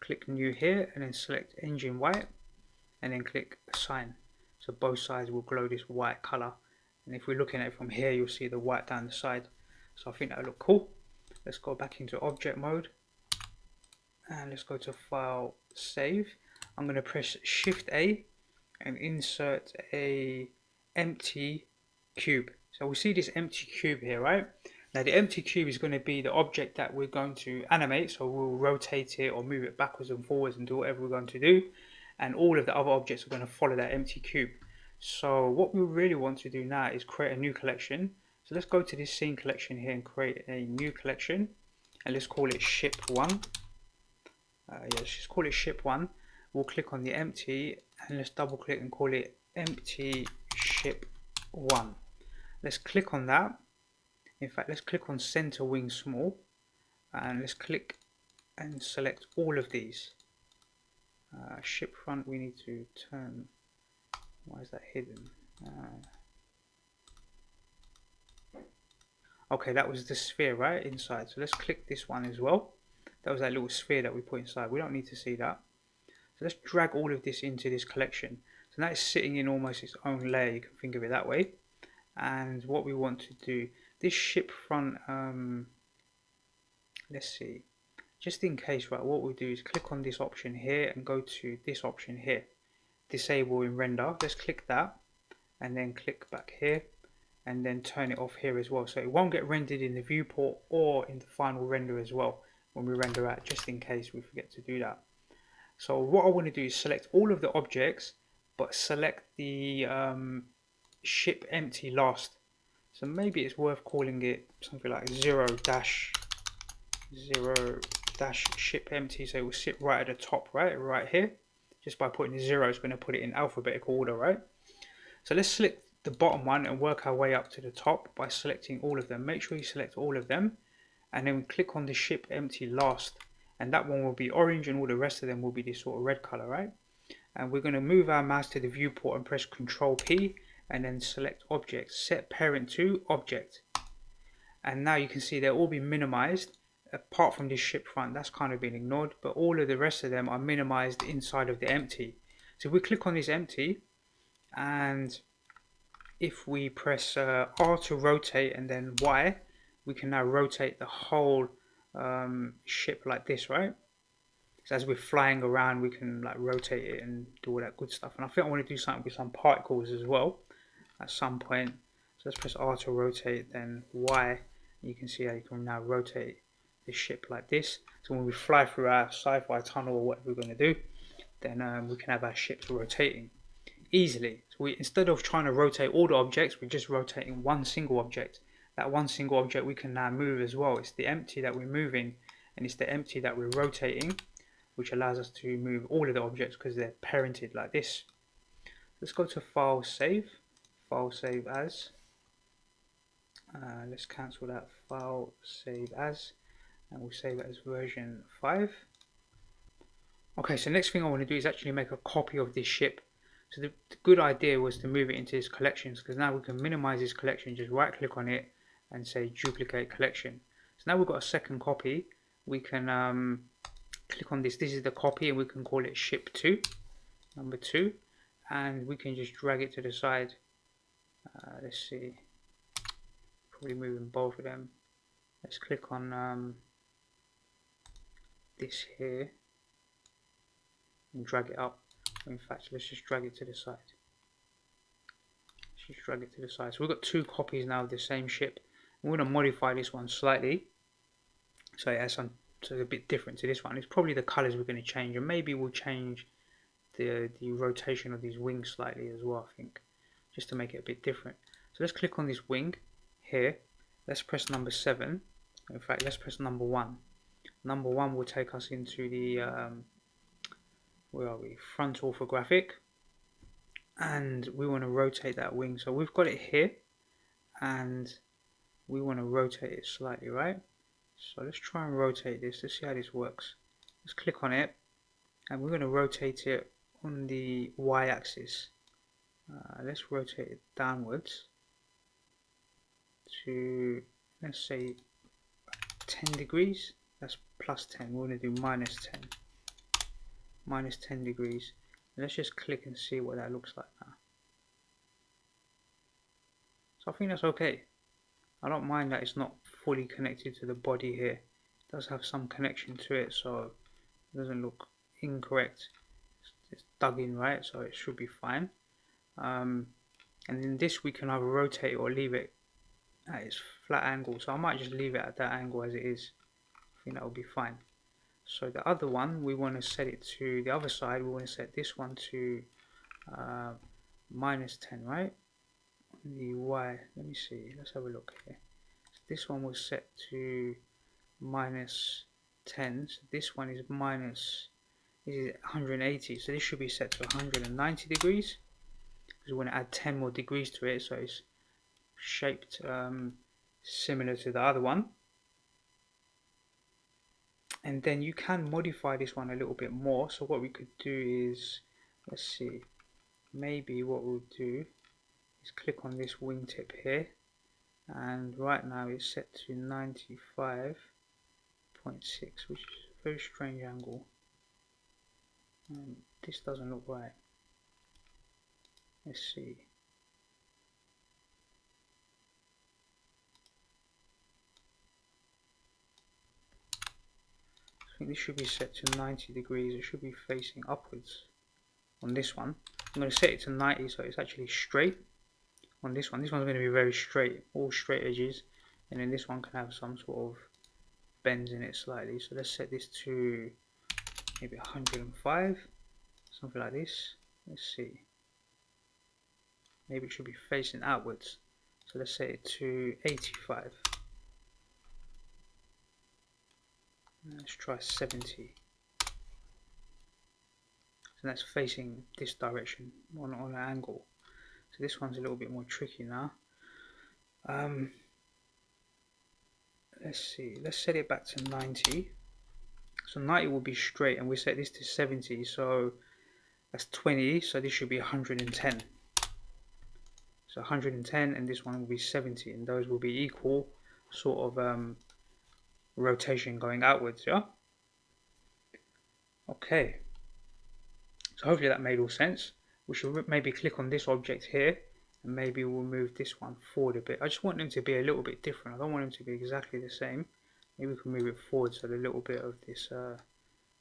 click new here and then select engine white and then click assign. So both sides will glow this white color, and if we're looking at it from here you'll see the white down the side. So I think that'll look cool. Let's go back into object mode and let's go to file, save. I'm going to press shift A and insert a empty cube. So we see this empty cube here, right? Now the empty cube is going to be the object that we're going to animate, so we'll rotate it or move it backwards and forwards and do whatever we're going to do, and all of the other objects are going to follow that empty cube. So what we really want to do now is create a new collection. So let's go to this scene collection here and create a new collection, and let's call it ship 1. Let's just call it ship 1. We'll click on the empty and let's double click and call it empty ship 1. Let's click on that. In fact, let's click on center wing small and let's click and select all of these. Ship front we need to turn. Why is that hidden? Okay, that was the sphere right inside, so let's click this one as well. That was that little sphere that we put inside. We don't need to see that. So let's drag all of this into this collection. So now it's sitting in almost its own layer, you can think of it that way. And what we want to do, this ship front, let's see, just in case, right, what we'll do is click on this option here and go to this option here, disable in render. Let's click that and then click back here and then turn it off here as well, so it won't get rendered in the viewport or in the final render as well when we render out, just in case we forget to do that. So what I want to do is select all of the objects but select the ship empty last. So maybe it's worth calling it something like 0 dash ship empty, so it will sit right at the top, right here. Just by putting the 0 it's going to put it in alphabetical order, right? So let's select the bottom one and work our way up to the top by selecting all of them. Make sure you select all of them and then click on the ship empty last, and that one will be orange and all the rest of them will be this sort of red color, right? And we're going to move our mouse to the viewport and press Ctrl P and then select object, set parent to object, and now you can see they'll all be minimized apart from this ship front. That's kind of been ignored, but all of the rest of them are minimized inside of the empty. So if we click on this empty and if we press R to rotate and then Y, we can now rotate the whole ship like this, right? So as we're flying around we can like rotate it and do all that good stuff. And I think I want to do something with some particles as well at some point. So let's press R to rotate, then Y. You can see how you can now rotate the ship like this. So when we fly through our sci-fi tunnel or whatever we're going to do, then we can have our ships rotating easily. So instead of trying to rotate all the objects, we're just rotating one single object. That one single object we can now move as well. It's the empty that we're moving and it's the empty that we're rotating, which allows us to move all of the objects because they're parented like this. Let's go to file, save as. Let's cancel that, file, save as, and we'll save it as version 5. Okay, so next thing I want to do is actually make a copy of this ship. So the good idea was to move it into this collections, because now we can minimize this collection, just right click on it and say duplicate collection. So now we've got a second copy. We can click on this, this is the copy, and we can call it ship 2, number 2, and we can just drag it to the side. Let's see, probably moving both of them. Let's click on this here and drag it up. In fact, let's just drag it to the side. Let's just drag it to the side. So we've got two copies now of the same ship. We're going to modify this one slightly, so it has some, so it's a bit different to this one. It's probably the colours we're going to change, and maybe we'll change the rotation of these wings slightly as well, I think, just to make it a bit different. So let's click on this wing here. Let's press number 7. In fact, let's press number 1. Number 1 will take us into the where are we? Front orthographic, and we want to rotate that wing. So we've got it here, and we want to rotate it slightly, right? So let's try and rotate this. Let's see how this works. Let's click on it, and we're going to rotate it on the y-axis. Let's rotate it downwards to, let's say, 10 degrees. That's plus 10. We're going to do minus 10. Minus 10 degrees. And let's just click and see what that looks like now. So I think that's okay. I don't mind that it's not fully connected to the body here. It does have some connection to it, so it doesn't look incorrect. It's dug in right, so it should be fine. And then this we can either rotate or leave it at its flat angle. So I might just leave it at that angle as it is. I think that will be fine. So the other one, we want to set it to the other side. We want to set this one to minus 10, right? The Y, let me see, let's have a look here. So this one was set to minus 10, so this one is minus, this is 180, so this should be set to 190 degrees, because we want to add 10 more degrees to it, so it's shaped similar to the other one. And then you can modify this one a little bit more. So what we could do is, let's see, maybe what we'll do is click on this wingtip here, and right now it's set to 95.6, which is a very strange angle, and this doesn't look right. Let's see. I think this should be set to 90 degrees. It should be facing upwards on this one. I'm going to set it to 90 so it's actually straight. On this one, going to be very straight, all straight edges, and then this one can have some sort of bends in it slightly. So let's set this to maybe 105, something like this. Let's see, maybe it should be facing outwards, so let's set it to 85. Let's try 70. So that's facing this direction on an angle. So this one's a little bit more tricky now. Let's see, let's set it back to 90. So 90 will be straight, and we set this to 70, so that's 20, so this should be 110. So 110, and this one will be 70, and those will be equal sort of rotation going outwards, yeah? Okay. So hopefully that made all sense. We should maybe click on this object here, and maybe we'll move this one forward a bit. I just want them to be a little bit different. I don't want them to be exactly the same. Maybe we can move it forward so a little bit of this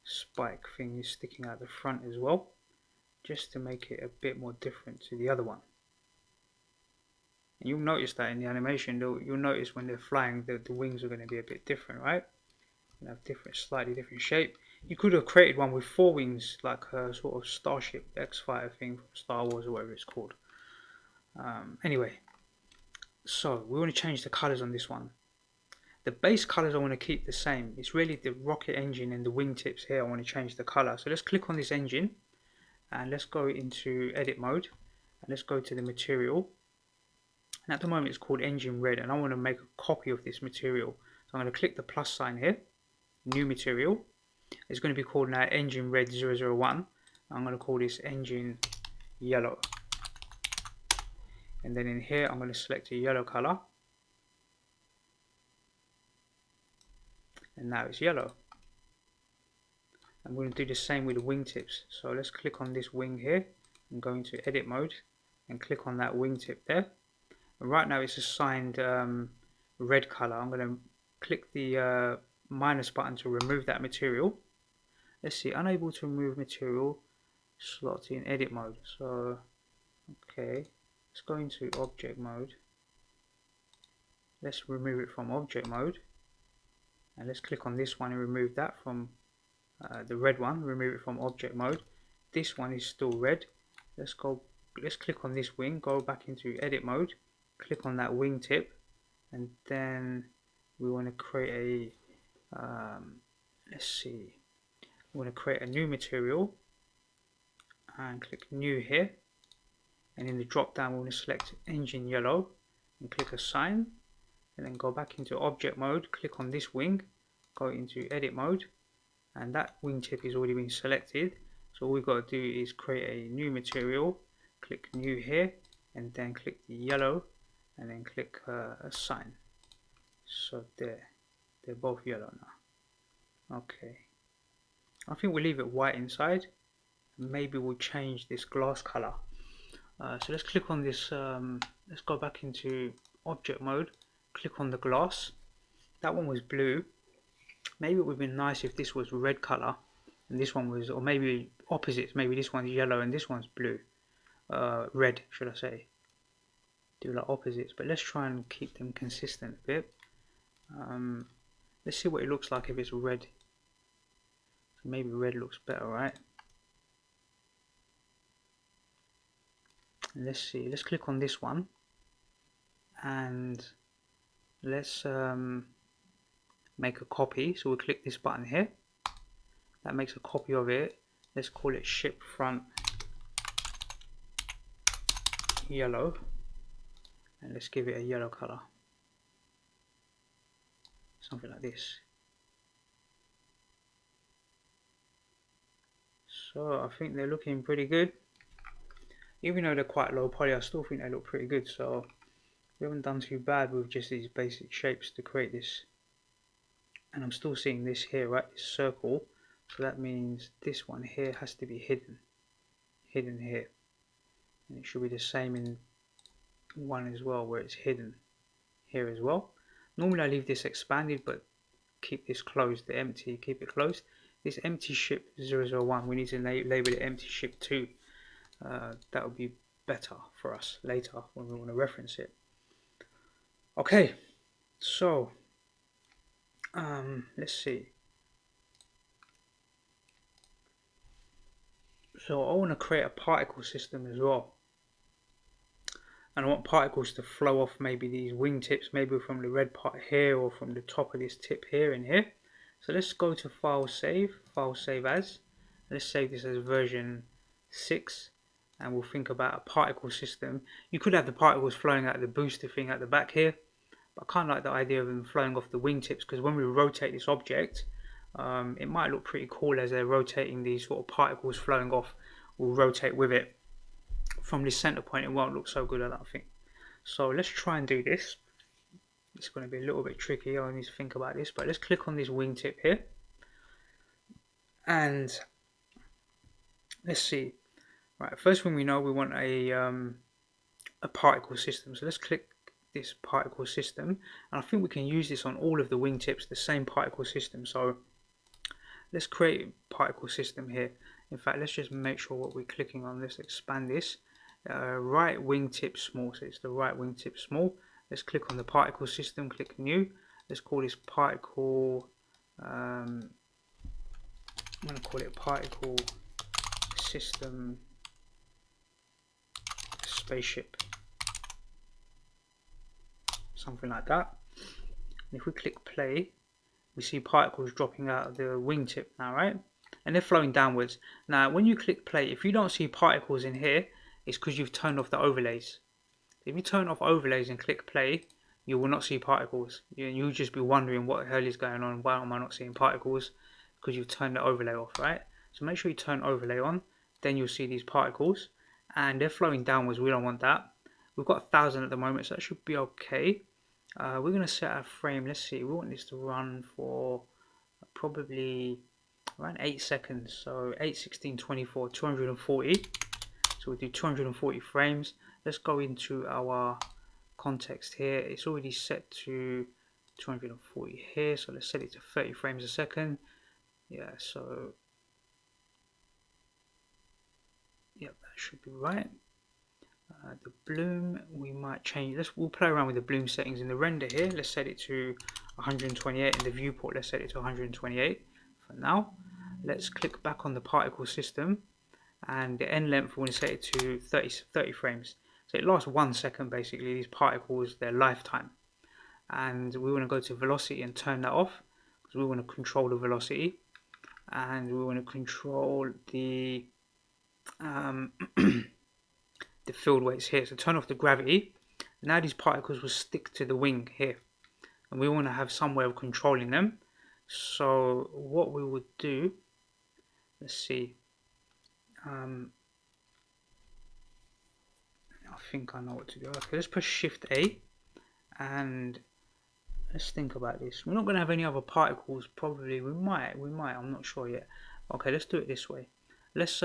spike thing is sticking out the front as well, just to make it a bit more different to the other one. And you'll notice that in the animation, you'll notice when they're flying, the wings are going to be a bit different, right? They have different, slightly different shape. You could have created one with 4 wings, like a sort of Starship X-Fighter thing from Star Wars or whatever it's called. Anyway, so we want to change the colors on this one. The base colors I want to keep the same. It's really the rocket engine and the wingtips here I want to change the color. So let's click on this engine, and let's go into edit mode, and let's go to the material. And at the moment it's called engine red, and I want to make a copy of this material. So I'm going to click the plus sign here, new material. It's going to be called now engine red 001. I'm going to call this engine yellow, and then in here I'm going to select a yellow color, and now it's yellow. I'm going to do the same with the wingtips. So let's click on this wing here and go into edit mode and click on that wingtip there. And right now it's assigned red color. I'm going to click the minus button to remove that material, let's see, unable to remove material, slot in edit mode. So okay, let's go into object mode. Let's remove it from object mode, and let's click on this one and remove that from the red one. Remove it from object mode. This one is still red. Let's click on this wing, go back into edit mode, click on that wing tip, and then we want to create a let's see, we want to create a new material and click new here, and in the drop down we want to select engine yellow and click assign, and then go back into object mode, click on this wing, go into edit mode, and that wingtip is already been selected. So all we've got to do is create a new material, click new here, and then click the yellow, and then click assign. So they're both yellow now. Okay, I think we'll leave it white inside. Maybe we'll change this glass color. So let's click on this. Let's go back into object mode, click on the glass. That one was blue. Maybe it would have been nice if this was red color and this one was, or maybe opposites. Maybe this one's yellow and this one's blue. Red, should I say? Do like opposites, but let's try and keep them consistent a bit. Let's see what it looks like if it's red. So maybe red looks better, right? And let's see. Let's click on this one, and let's make a copy. So we'll click this button here. That makes a copy of it. Let's call it ship front yellow, and let's give it a yellow color, something like this. So I think they're looking pretty good. Even though they're quite low poly, I still think they look pretty good. So we haven't done too bad with just these basic shapes to create this. And I'm still seeing this here, right? This circle. So that means this one here has to be hidden here. And it should be the same in one as well, where it's hidden here as well. Normally I leave this expanded, but keep this closed, the empty, keep it closed. This empty ship 001, we need to label it empty ship 2. That would be better for us later when we want to reference it. Okay, so let's see. So I want to create a particle system as well, and I want particles to flow off maybe these wingtips, maybe from the red part here or from the top of this tip here and here. So let's go to file save as. Let's save this as version 6, and we'll think about a particle system. You could have the particles flowing out the booster thing at the back here, but I kind of like the idea of them flowing off the wingtips, because when we rotate this object, it might look pretty cool as they're rotating. These sort of particles flowing off will rotate with it. From this center point it won't look so good, I don't think. So let's try and do this. It's going to be a little bit tricky, I need to think about this, but let's click on this wingtip here, and let's see. Right, first thing we know, we want a particle system. So let's click this particle system, and I think we can use this on all of the wingtips, the same particle system. So let's create a particle system here. In fact, let's just make sure what we're clicking on. Let's expand this. Right wingtip small, so it's the right wingtip small. Let's click on the particle system, click new. Let's call this particle, I'm going to call it particle system spaceship, something like that. And if we click play, we see particles dropping out of the wingtip now, right? And they're flowing downwards. Now when you click play, if you don't see particles in here, it's because you've turned off the overlays. If you turn off overlays and click play, you will not see particles. You'll just be wondering what the hell is going on, why am I not seeing particles? Because you've turned the overlay off, right? So make sure you turn overlay on, then you'll see these particles, and they're flowing downwards. We don't want that. We've got 1,000 at the moment, so that should be okay. We're going to set a frame. Let's see, we want this to run for probably around 8 seconds. So 8, 16, 24, 240. So we'll do 240 frames. Let's go into our context here. It's already set to 240 here, so let's set it to 30 frames a second. Yeah, so Yep, that should be right. The bloom, we might change. We'll play around with the bloom settings in the render here. Let's set it to 128. In the viewport, let's set it to 128 for now. Let's click back on the particle system, and the end length we're going to set it to 30 frames. So it lasts 1 second basically. These particles, their lifetime, and we want to go to velocity and turn that off because we want to control the velocity, and we want to control the the field weights here. So turn off the gravity. Now these particles will stick to the wing here, and we want to have some way of controlling them. So what we would do, let's see, I think I know what to do. Okay, let's press Shift A, and let's think about this. We're not going to have any other particles, probably. We might, I'm not sure yet. Okay, let's do it this way. Let's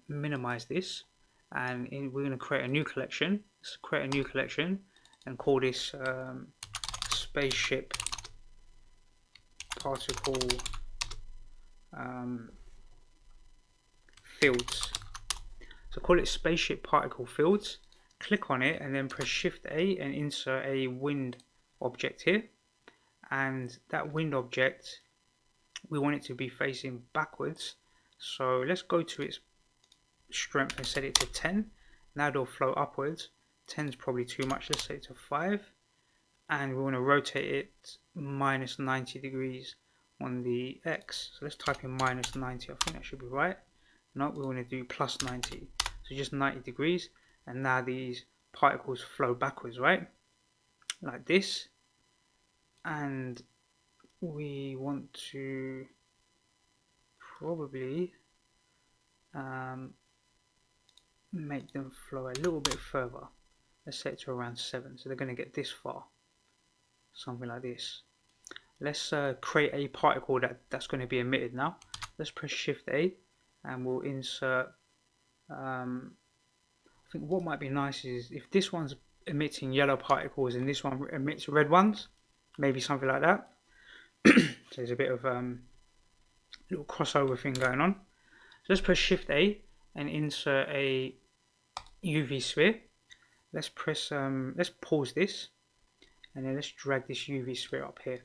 minimize this, and we're going to create a new collection. Let's create a new collection and call this Spaceship Particle Fields. So call it Spaceship Particle Fields. Click on it and then press Shift A and insert a wind object here. And that wind object, we want it to be facing backwards. So let's go to its strength and set it to 10. Now it'll flow upwards. 10 is probably too much. Let's set it to 5. And we want to rotate it minus 90 degrees on the X. So let's type in minus 90. I think that should be right. No, we want to do plus 90. So just 90 degrees. And now these particles flow backwards, right? Like this. And we want to probably make them flow a little bit further. Let's set it to around 7, so they're going to get this far, something like this. Let's create a particle that's going to be emitted now. Let's press Shift A and we'll insert I think what might be nice is if this one's emitting yellow particles and this one emits red ones, maybe something like that. So there's a bit of little crossover thing going on. So let's press Shift A and insert a UV sphere. Let's press let's pause this and then let's drag this UV sphere up here.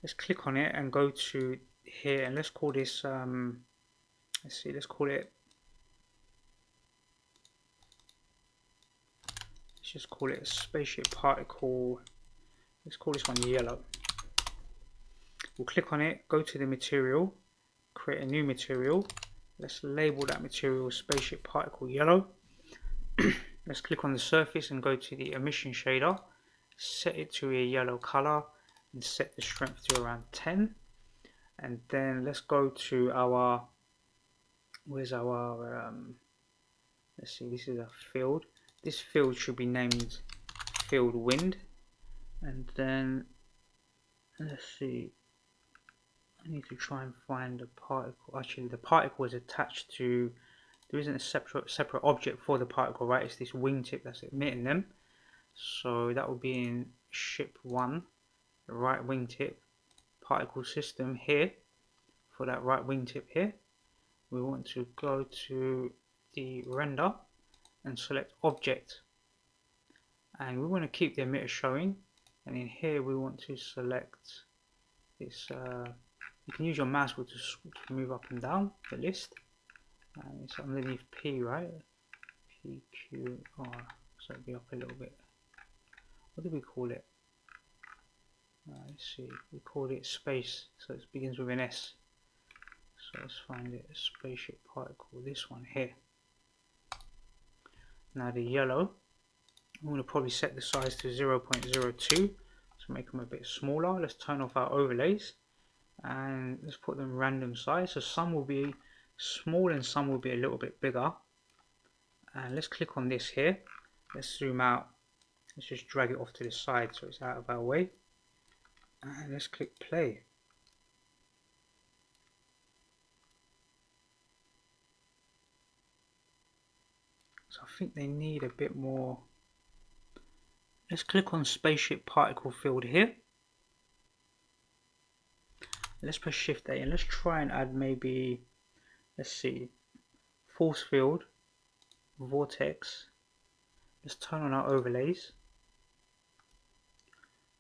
Let's click on it and go to here and let's call this let's call it, let's just call it a spaceship particle. Let's call this one yellow. We'll click on it, go to the material, create a new material. Let's label that material spaceship particle yellow. Let's click on the surface and go to the emission shader, set it to a yellow color and set the strength to around 10. And then let's go to our, where's our let's see, this is a field. This field should be named field wind. And then let's see, I need to try and find the particle. Actually, the particle is attached to, there isn't a separate object for the particle, right? It's this wingtip that's emitting them. So that will be in ship 1, the right wingtip particle system here. For that right wingtip here, we want to go to the render and select object, and we want to keep the emitter showing, and in here we want to select this you can use your mouse wheel to move up and down the list, and it's underneath P, right? P, Q, R, so it'll be up a little bit. What do we call it? Let's see, we called it space, so it begins with an S. So let's find it, spaceship particle, this one here. Now the yellow, I'm going to probably set the size to 0.02 to make them a bit smaller. Let's turn off our overlays and let's put them random size. So some will be small and some will be a little bit bigger. And let's click on this here. Let's zoom out. Let's just drag it off to the side so it's out of our way. And let's click play. So I think they need a bit more. Let's click on spaceship particle field here. Let's press Shift A and let's try and add maybe, let's see, force field vortex. Let's turn on our overlays.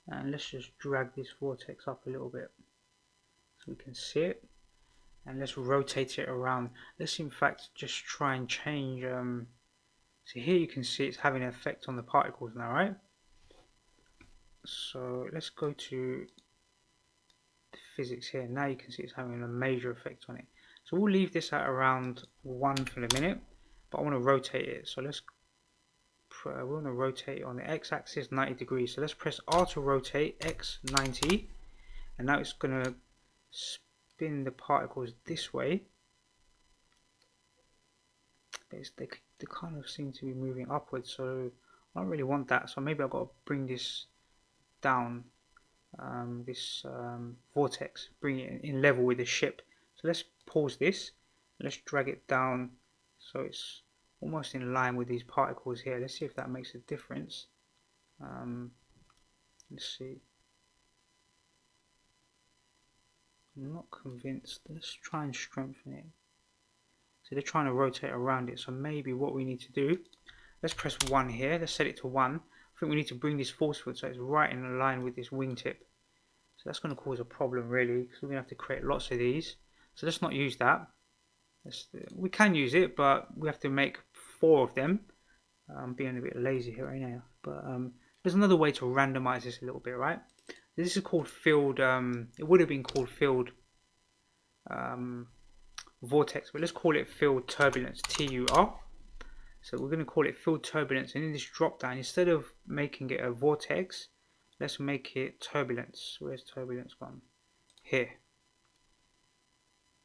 And let's just drag this vortex up a little bit so we can see it. And let's rotate it around. Let's in fact just try and change. So here you can see it's having an effect on the particles now, right? So let's go to the physics here. Now you can see it's having a major effect on it. So we'll leave this at around 1 for the minute, but I want to rotate it. So we want to rotate on the x-axis 90 degrees. So let's press R to rotate, X 90, and now it's going to spin the particles this way. They kind of seem to be moving upwards, so I don't really want that. So maybe I've got to bring this down, this vortex, bring it in level with the ship. So let's pause this. Let's drag it down so it's almost in line with these particles here. Let's see if that makes a difference. Let's see. I'm not convinced. Let's try and strengthen it. So they're trying to rotate around it. So maybe what we need to do, let's press 1 here. Let's set it to 1. I think we need to bring this force field so it's right in line with this wingtip. So that's going to cause a problem really, because we're going to have to create lots of these. So let's not use that. We can use it, but we have to make 4 of them. I'm being a bit lazy here right now. But there's another way to randomize this a little bit, right? This is called field. It would have been called field vortex, but let's call it field turbulence, TUR. So we're going to call it field turbulence, and in this drop down, instead of making it a vortex, let's make it turbulence. Where's turbulence gone? Here.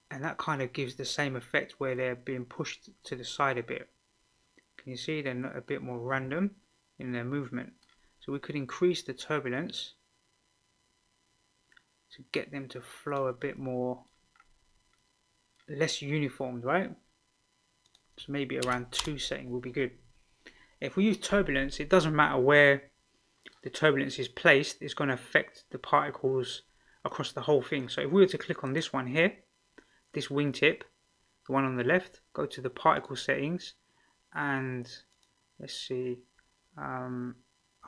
And that kind of gives the same effect where they're being pushed to the side a bit. Can you see they're not a bit more random in their movement? So we could increase the turbulence to get them to flow a bit more, less uniformed, right? So maybe around 2 setting will be good. If we use turbulence, it doesn't matter where the turbulence is placed, it's going to affect the particles across the whole thing. So if we were to click on this one here, this wingtip, the one on the left, go to the particle settings, and let's see, I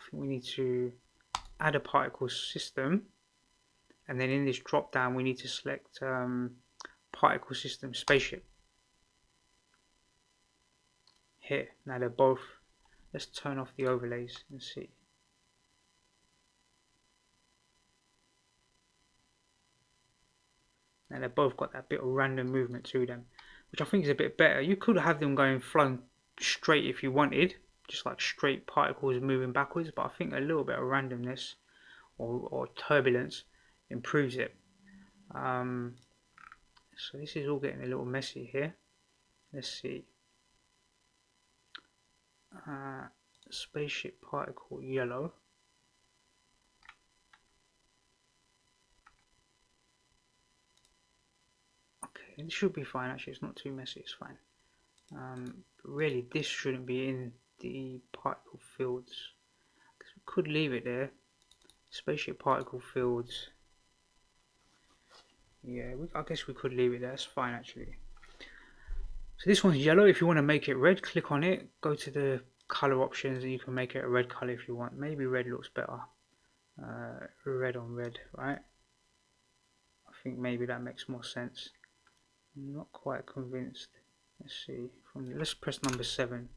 think we need to add a particle system, and then in this drop down we need to select particle system spaceship. Here, now they're both, let's turn off the overlays and see. Now they've both got that bit of random movement to them, which I think is a bit better. You could have them going flowing straight if you wanted, just like straight particles moving backwards, but I think a little bit of randomness or turbulence improves it. So this is all getting a little messy here. Let's see. Spaceship particle yellow. Okay, it should be fine actually, it's not too messy, it's fine. But really this shouldn't be in the particle fields, because we could leave it there. Spaceship particle fields, yeah, I guess we could leave it there, that's fine actually. So this one's yellow. If you want to make it red, click on it, go to the color options, and you can make it a red color if you want. Maybe red looks better. Red on red, right? I think maybe that makes more sense. I'm not quite convinced. Let's see. Let's press number 7.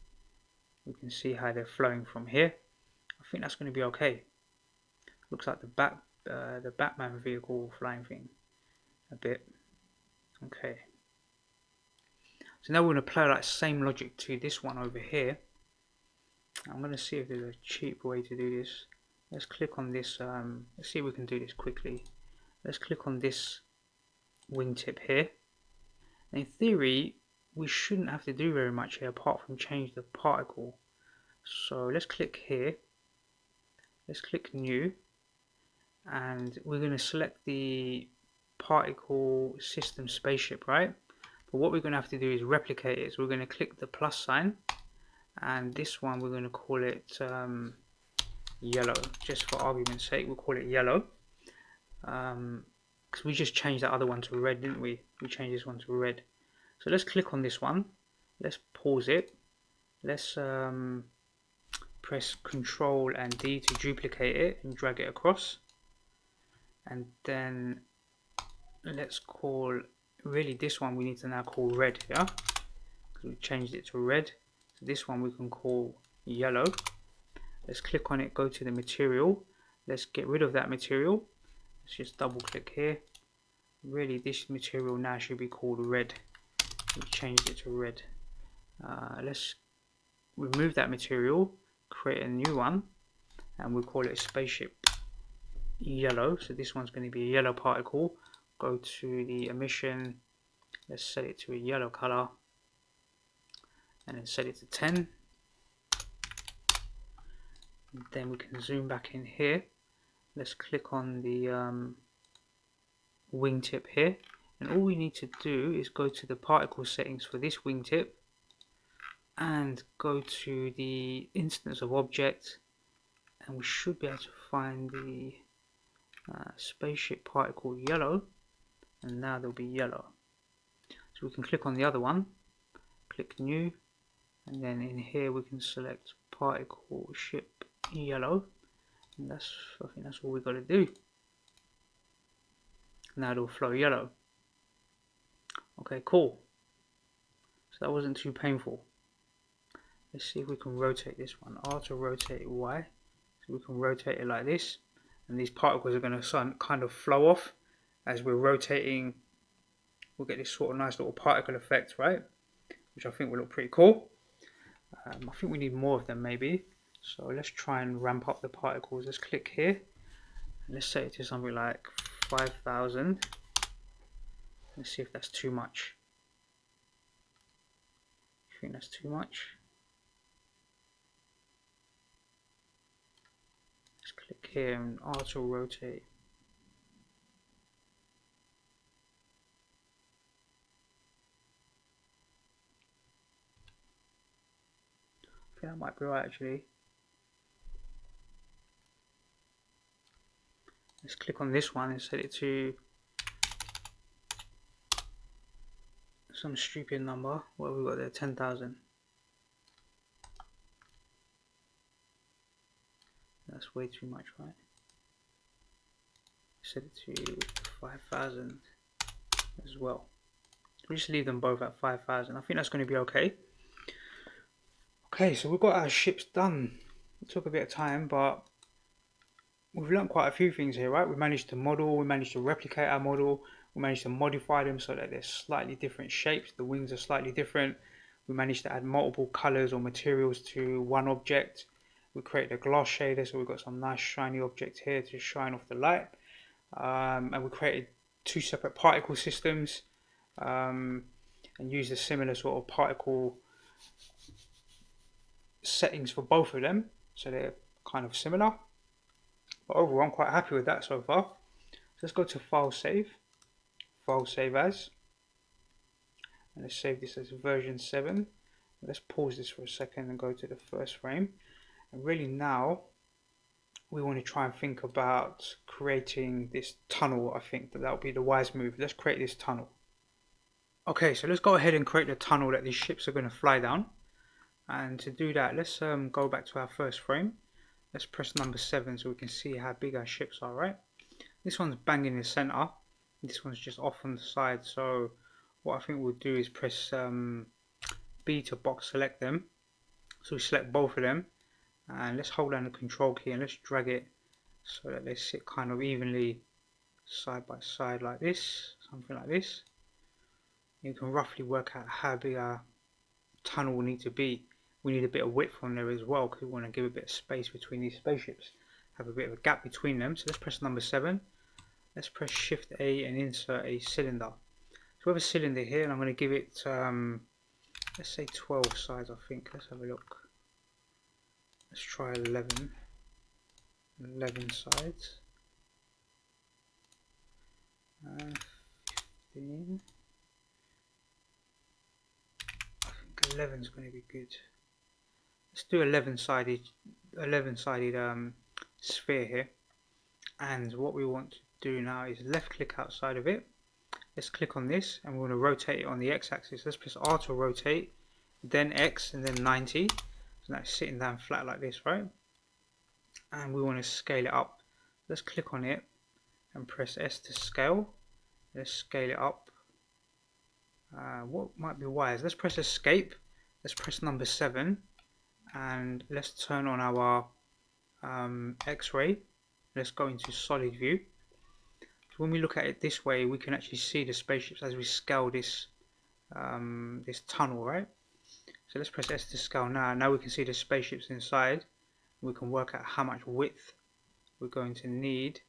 We can see how they're flowing from here. I think that's going to be okay. Looks like the Batman vehicle flying thing a bit. Okay. So now we're going to apply that same logic to this one over here. I'm going to see if there's a cheap way to do this. Let's click on this. Let's see if we can do this quickly. Let's click on this wingtip here. And in theory, we shouldn't have to do very much here apart from change the particle. So let's click here. Let's click new. And we're going to select the particle system spaceship, right? But what we're going to have to do is replicate it. So we're going to click the plus sign. And this one we're going to call it yellow. Just for argument's sake, we'll call it yellow. Because we just changed that other one to red, didn't we? We changed this one to red. So let's click on this one. Let's pause it. let's press Control and D to duplicate it and drag it across, and then let's call, really this one we need to now call red here, because we changed it to red. So this one we can call yellow. Let's click on it, go to the material, let's get rid of that material. Let's just double click here. Really this material now should be called red. We changed it to red. Let's remove that material, create a new one, and we'll call it Spaceship yellow. So this one's going to be a yellow particle. Go to the emission, let's set it to a yellow color, and then set it to 10. And then we can zoom back in here. Let's click on the wingtip here, and all we need to do is go to the particle settings for this wingtip and go to the instance of object, and we should be able to find the spaceship particle yellow, and now there'll be yellow. So we can click on the other one, click new, and then in here we can select particle ship yellow, and I think that's all we got to do. Now it'll flow yellow. Okay, cool. So that wasn't too painful. Let's see if we can rotate this one. R to rotate Y. So we can rotate it like this, and these particles are going to kind of flow off as we're rotating. We'll get this sort of nice little particle effect, right? Which I think will look pretty cool. I think we need more of them maybe. So let's try and ramp up the particles. Let's click here, and let's set it to something like 5,000. Let's see if that's too much. I think that's too much. Let's click here and auto rotate. I think that might be right actually. Let's click on this one and set it to some stupid number. What have we got there? 10,000. That's way too much, right? Set it to 5,000 as well. We just leave them both at 5,000. I think that's going to be okay. Okay, so we've got our ships done. It took a bit of time, but we've learned quite a few things here, right? We managed to model, we managed to replicate our model, we managed to modify them so that they're slightly different shapes. The wings are slightly different. We managed to add multiple colors or materials to one object. We created a gloss shader, so we've got some nice shiny object here to shine off the light. And we created two separate particle systems and used a similar sort of particle settings for both of them, so they're kind of similar. But overall, I'm quite happy with that so far. So let's go to File Save As, and let's save this as version 7. Let's pause this for a second and go to the first frame. And really now we want to try and think about creating this tunnel. I think that would be the wise move. Let's create this tunnel. Okay, so let's go ahead and create the tunnel that these ships are going to fly down. And to do that, let's go back to our first frame. Let's press number 7 so we can see how big our ships are, right? This one's bang in the center. This one's just off on the side. So what I think we'll do is press B to box select them. So we select both of them. And let's hold down the control key and let's drag it so that they sit kind of evenly side by side like this. Something like this. You can roughly work out how big our tunnel will need to be. We need a bit of width on there as well because we want to give a bit of space between these spaceships, have a bit of a gap between them. So let's press number 7. Let's press Shift A and insert a cylinder. So we have a cylinder here, and I'm going to give it let's say 12 sides. I think. Let's have a look. Let's try 11 sides. 15. I think 11 is going to be good. Let's do 11-sided sphere here. And what we want to do now is left click outside of it. Let's click on this and we want to rotate it on the x-axis. Let's press R to rotate then X, and then 90. So now it's sitting down flat like this, right? And we want to scale it up. Let's click on it and press S to scale. Let's scale it up. What might be wise? Let's press escape. Let's press number 7, and let's turn on our X-ray. Let's go into solid view. So when we look at it this way, we can actually see the spaceships as we scale this this tunnel, right? So let's press S to scale now. Now we can see the spaceships inside. We can work out how much width we're going to need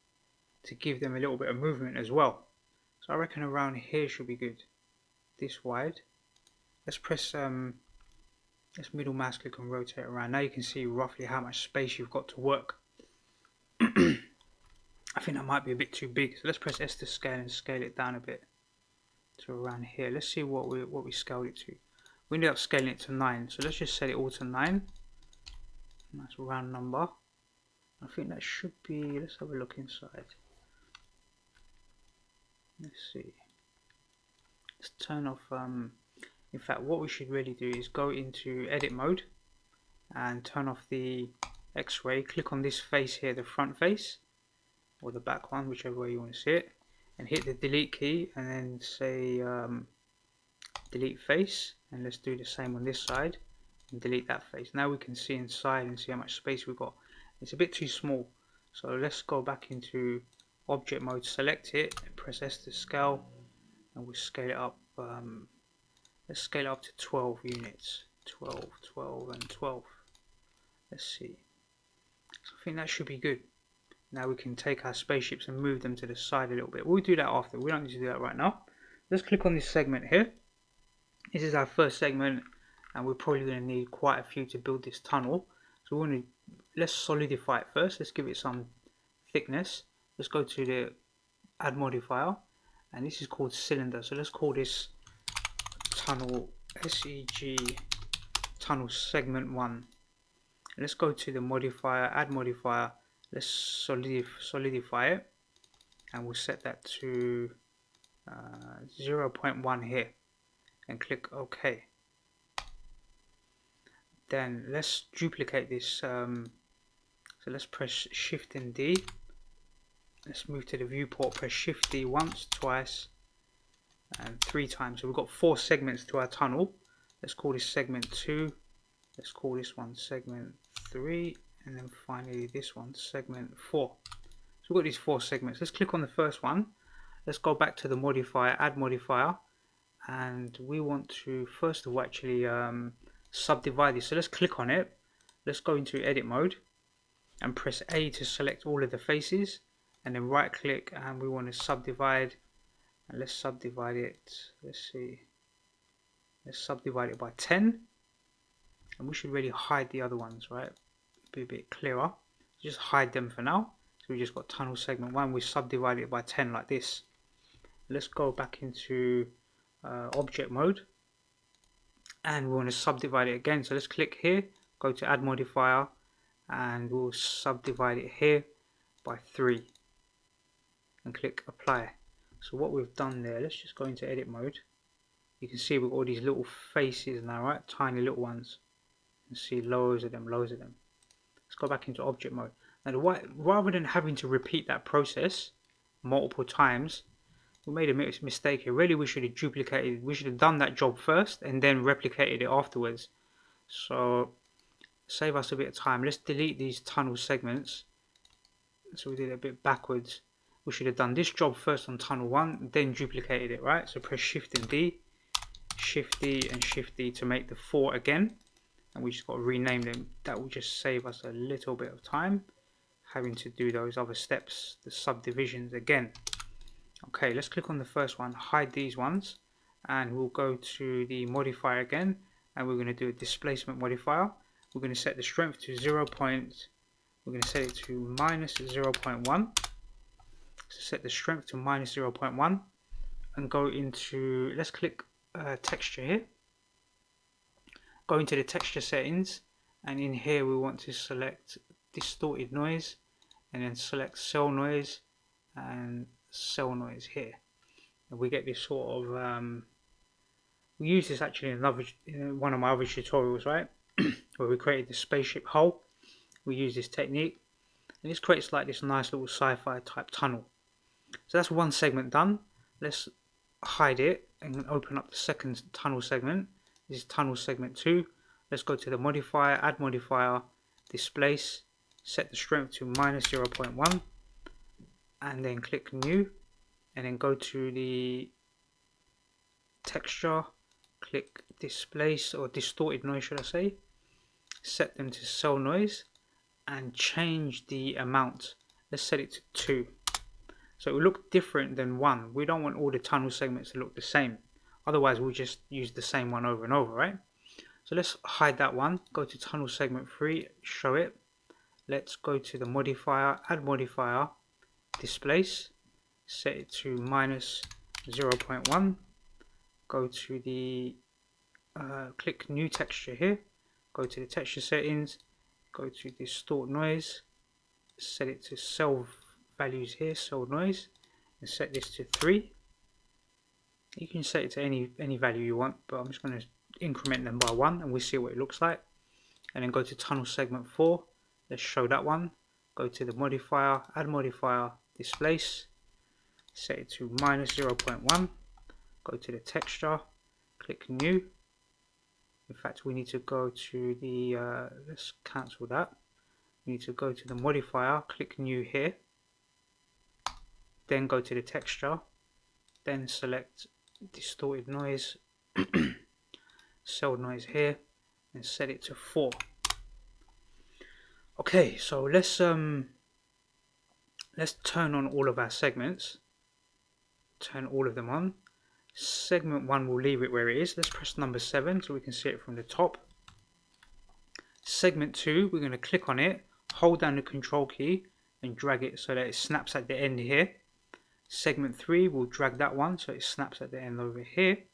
to give them a little bit of movement as well. So I reckon around here should be good. This wide. Let's press this middle mouse click and rotate around. Now you can see roughly how much space you've got to work. I think that might be a bit too big, so let's press S to scale and scale it down a bit to around here. Let's see what we scaled it to. We ended up scaling it to 9, so let's just set it all to 9. Nice round number. I think that should be. Let's have a look inside. Let's see. Let's turn off. In fact, what we should really do is go into edit mode and turn off the X-ray. Click on this face here, the front face or the back one, whichever way you want to see it, and hit the delete key and then say delete face, and let's do the same on this side and delete that face. Now we can see inside and see how much space we've got. It's a bit too small, so let's go back into object mode, select it and press S to scale, and we'll scale it up. Let's scale it up to 12 units. 12, 12 and 12. Let's see. So I think that should be good. Now we can take our spaceships and move them to the side a little bit. We'll do that after. We don't need to do that right now. Let's click on this segment here. This is our first segment, and we're probably going to need quite a few to build this tunnel. So we want to, let's solidify it first. Let's give it some thickness. Let's go to the add modifier, and this is called cylinder. So let's call this tunnel SEG tunnel segment 1. Let's go to the modifier, add modifier. Let's solidify it, and we'll set that to 0.1 here and click OK. Then let's duplicate this. So let's press Shift and D. Let's move to the viewport, press Shift D once, twice and 3 times. So we've got 4 segments to our tunnel. Let's call this segment 2. Let's call this one segment 3, and then finally this one segment 4. So we've got these 4 segments. Let's click on the first one. Let's go back to the modifier, add modifier, and we want to first of all actually subdivide this. So let's click on it. Let's go into edit mode and press A to select all of the faces, and then right click, and we want to subdivide, and let's subdivide it. Let's see, let's subdivide it by 10, and we should really hide the other ones, right? Be a bit clearer. Just hide them for now. So we just got tunnel segment 1. We subdivide it by 10 like this. Let's go back into object mode, and we want to subdivide it again. So let's click here, go to add modifier, and we'll subdivide it here by 3 and click apply. So what we've done there, let's just go into edit mode. You can see we've got all these little faces now, right? Tiny little ones. You can see loads of them, loads of them. Let's go back into object mode. Now, rather than having to repeat that process multiple times, we made a mistake here. Really, we should have duplicated. We should have done that job first and then replicated it afterwards. So, save us a bit of time. Let's delete these tunnel segments. So we did it a bit backwards. We should have done this job first on tunnel 1, then duplicated it, right? So press Shift and D, Shift D and Shift D to make the 4 again. And we just got to rename them. That will just save us a little bit of time having to do those other steps, the subdivisions again. Okay, let's click on the first one, hide these ones, and we'll go to the modifier again, and we're going to do a displacement modifier. We're going to set the strength to we're going to set it to minus 0.1. So set the strength to minus 0.1 and go into, let's click texture here. Go into the texture settings, and in here we want to select distorted noise, and then select cell noise and cell noise here, and we get this sort of We use this actually in one of my other tutorials, right? Where we created the spaceship hull. We use this technique, and this creates like this nice little sci-fi type tunnel. So that's one segment done. Let's hide it and open up the second tunnel segment. This is tunnel segment 2. Let's go to the modifier, add modifier, displace, set the strength to -0.1, and then click new, and then go to the texture, click displace or distorted noise should I say, set them to cell noise, and change the amount. Let's set it to 2. So it will look different than 1. We don't want all the tunnel segments to look the same. Otherwise we'll just use the same one over and over, right? So let's hide that one. Go to tunnel segment 3, show it. Let's go to the modifier, add modifier, displace, set it to -0.1. Go to the click new texture here. Go to the texture settings. Go to distort noise. Set it to cell values here, cell noise, and set this to 3. You can set it to any value you want, but I'm just going to increment them by 1 and we'll see what it looks like. And then go to tunnel segment 4. Let's show that one. Go to the modifier, add modifier, displace, set it to -0.1. Go to the texture, click new. In fact, we need to go to the let's cancel that. We need to go to the modifier, click new here, then go to the texture, then select distorted noise, cell noise here, and set it to 4. Okay, so let's turn on all of our segments. Turn all of them on. Segment 1 will leave it where it is. Let's press number 7 so we can see it from the top. Segment 2, we're going to click on it, hold down the control key and drag it so that it snaps at the end here. Segment 3, we'll drag that one so it snaps at the end over here.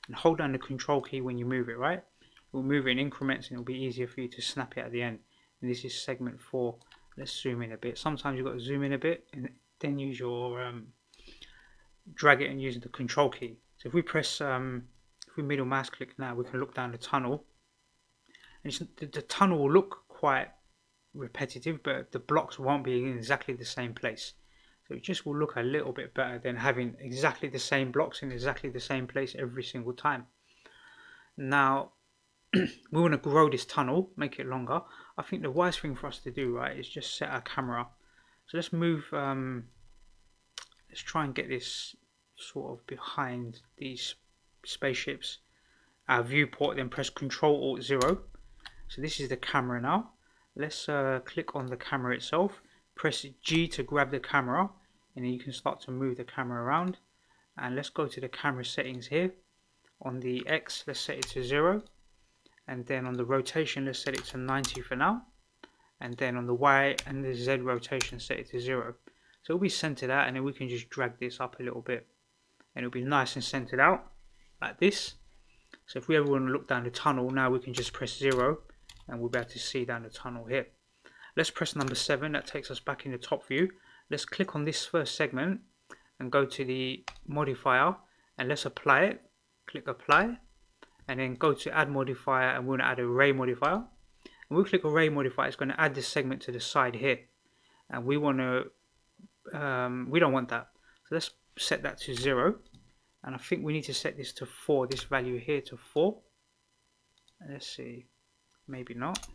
And hold down the control key when you move it, right? We'll move it in increments and it'll be easier for you to snap it at the end. And this is segment 4. Let's zoom in a bit. Sometimes you've got to zoom in a bit and then use your drag it and use the control key. So if we press if we middle mouse click now, we can look down the tunnel, and the tunnel will look quite repetitive, but the blocks won't be in exactly the same place. So it just will look a little bit better than having exactly the same blocks in exactly the same place every single time. Now we want to grow this tunnel, make it longer. I think the wise thing for us to do, right, is just set our camera. So let's move let's try and get this sort of behind these spaceships, our viewport, then press Ctrl-Alt-0. So this is the camera now. Let's click on the camera itself, press G to grab the camera, and then you can start to move the camera around. And let's go to the camera settings here. On the X, let's set it to 0, and then on the rotation, let's set it to 90 for now, and then on the Y and the Z rotation, set it to 0. So it'll be centered out, and then we can just drag this up a little bit and it'll be nice and centered out like this. So if we ever want to look down the tunnel, now we can just press 0 and we'll be able to see down the tunnel here. Let's press number 7. That takes us back in the top view. Let's click on this first segment and go to the modifier and let's apply it. Click apply and then go to add modifier, and we're going to add array modifier. And we'll click array modifier. It's going to add this segment to the side here, and we want to we don't want that, so let's set that to 0, and I think we need to set this to 4, this value here to 4. Let's see, maybe not.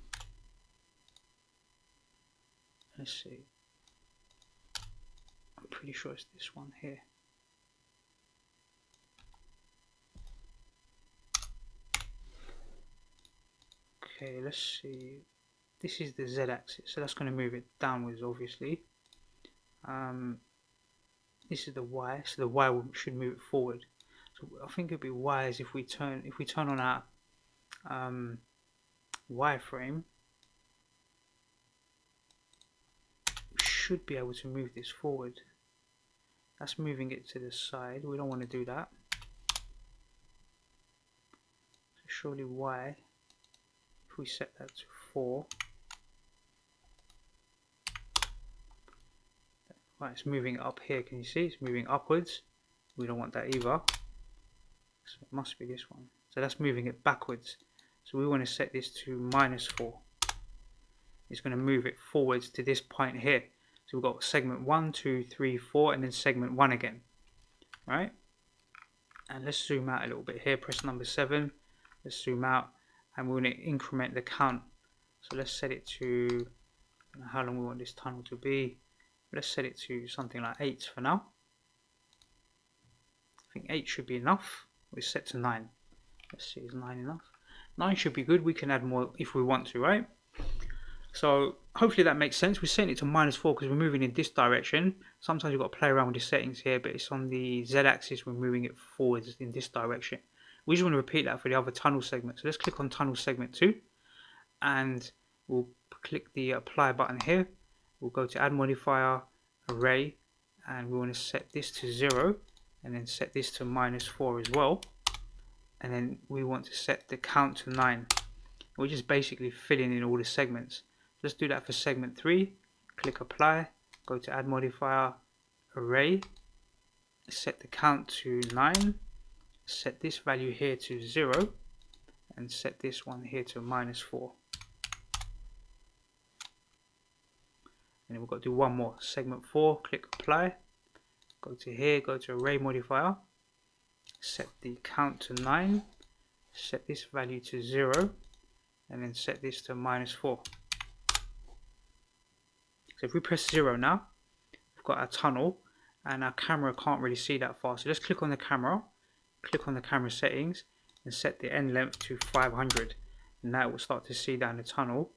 Let's see, I'm pretty sure it's this one here. Okay, let's see, this is the Z axis, so that's going to move it downwards obviously. This is the Y, so the Y should move it forward. So I think it'd be wise if we turn on our wireframe, we should be able to move this forward. That's moving it to the side. We don't want to do that. So surely Y, if we set that to 4. Right, it's moving up here, can you see? It's moving upwards. We don't want that either. So it must be this one. So that's moving it backwards. So we want to set this to -4. It's going to move it forwards to this point here. So we've got segment 1, 2, 3, 4, and then segment 1 again. Right? And let's zoom out a little bit here. Press number 7. Let's zoom out, and we're going to increment the count. So let's set it to, I don't know how long we want this tunnel to be. Let's set it to something like 8 for now. I think 8 should be enough. We're set to 9. Let's see, is 9 enough? 9 should be good. We can add more if we want to, right? So hopefully that makes sense. We're setting it to -4 because we're moving in this direction. Sometimes you've got to play around with the settings here, but it's on the Z-axis. We're moving it forwards in this direction. We just want to repeat that for the other tunnel segment. So let's click on tunnel segment 2, and we'll click the apply button here. We'll go to add modifier, array, and we want to set this to 0, and then set this to -4 as well. And then we want to set the count to 9. We're just basically filling in all the segments. Let's do that for segment 3. Click apply, go to add modifier, array, set the count to 9, set this value here to 0, and set this one here to -4. And then we've got to do one more. Segment 4, click apply, go to here, go to array modifier, set the count to 9, set this value to 0, and then set this to -4. So if we press 0 now, we've got our tunnel, and our camera can't really see that far. So let's click on the camera, click on the camera settings, and set the end length to 500. And now we'll start to see down the tunnel.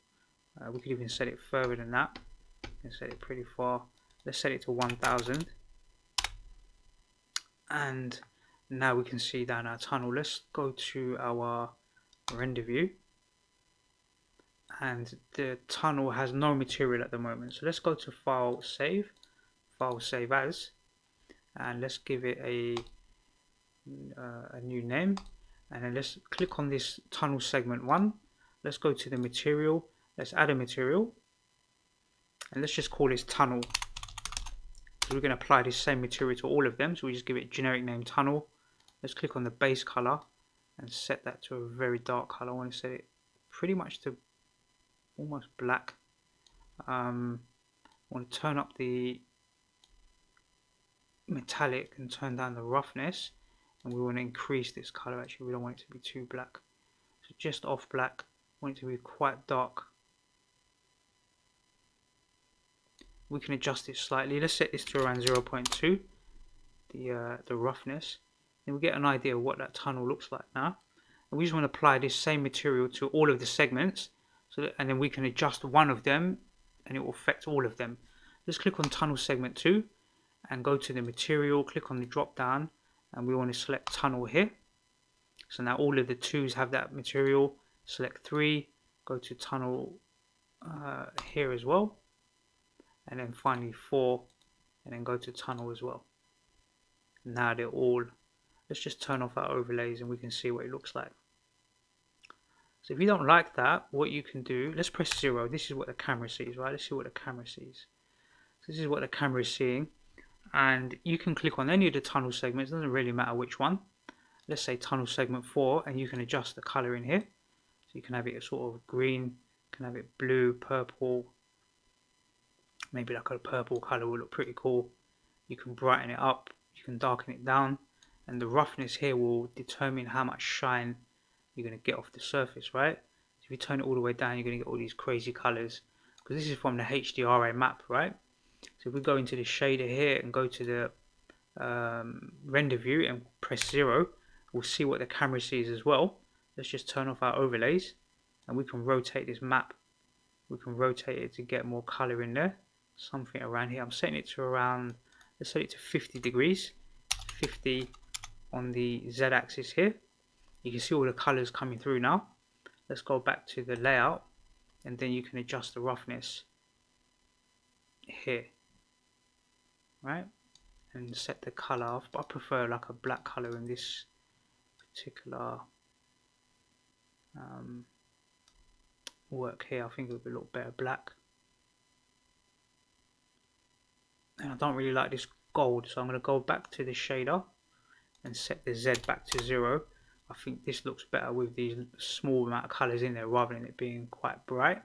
We could even set it further than that. And set it pretty far. Let's set it to 1000. And now we can see down our tunnel. Let's go to our render view. And the tunnel has no material at the moment. So let's go to file save as, and let's give it a new name, and then let's click on this tunnel segment 1. Let's go to the material, let's add a material, and let's just call this tunnel. So we're going to apply this same material to all of them, so we just give it generic name tunnel. Let's click on the base color and set that to a very dark color. I want to set it pretty much to almost black. I want to turn up the metallic and turn down the roughness, and we want to increase this color. Actually, we don't want it to be too black, so just off black. Want it to be quite dark. We can adjust it slightly. Let's set this to around 0.2, the roughness. Then we get an idea of what that tunnel looks like now, and we just want to apply this same material to all of the segments. So that, and then we can adjust one of them, and it will affect all of them. Let's click on tunnel segment 2 and go to the material, click on the drop down, and we want to select tunnel here. So now all of the 2s have that material. Select 3, go to tunnel here as well, and then finally 4, and then go to tunnel as well. Now they're all, let's just turn off our overlays and we can see what it looks like. So if you don't like that, what you can do, let's press 0. This is what the camera sees, right? Let's see what the camera sees. So this is what the camera is seeing. And you can click on any of the tunnel segments. It doesn't really matter which one. Let's say tunnel segment 4, and you can adjust the color in here. So you can have it a sort of green, you can have it blue, purple. Maybe like a purple color will look pretty cool. You can brighten it up, you can darken it down. And the roughness here will determine how much shine you're going to get off the surface, right? So if you turn it all the way down, you're going to get all these crazy colors, because this is from the HDRI map, right? So if we go into the shader here and go to the render view and press 0, we'll see what the camera sees as well. Let's just turn off our overlays, and we can rotate this map. We can rotate it to get more color in there, something around here. I'm setting it to around, let's set it to 50 degrees, 50 on the Z-axis here. You can see all the colors coming through now. Let's go back to the layout, and then you can adjust the roughness here, right, and set the color off. I prefer like a black color in this particular work here. I think it would be a little better black, and I don't really like this gold, so I'm going to go back to the shader and set the Z back to 0. I think this looks better with these small amount of colours in there rather than it being quite bright.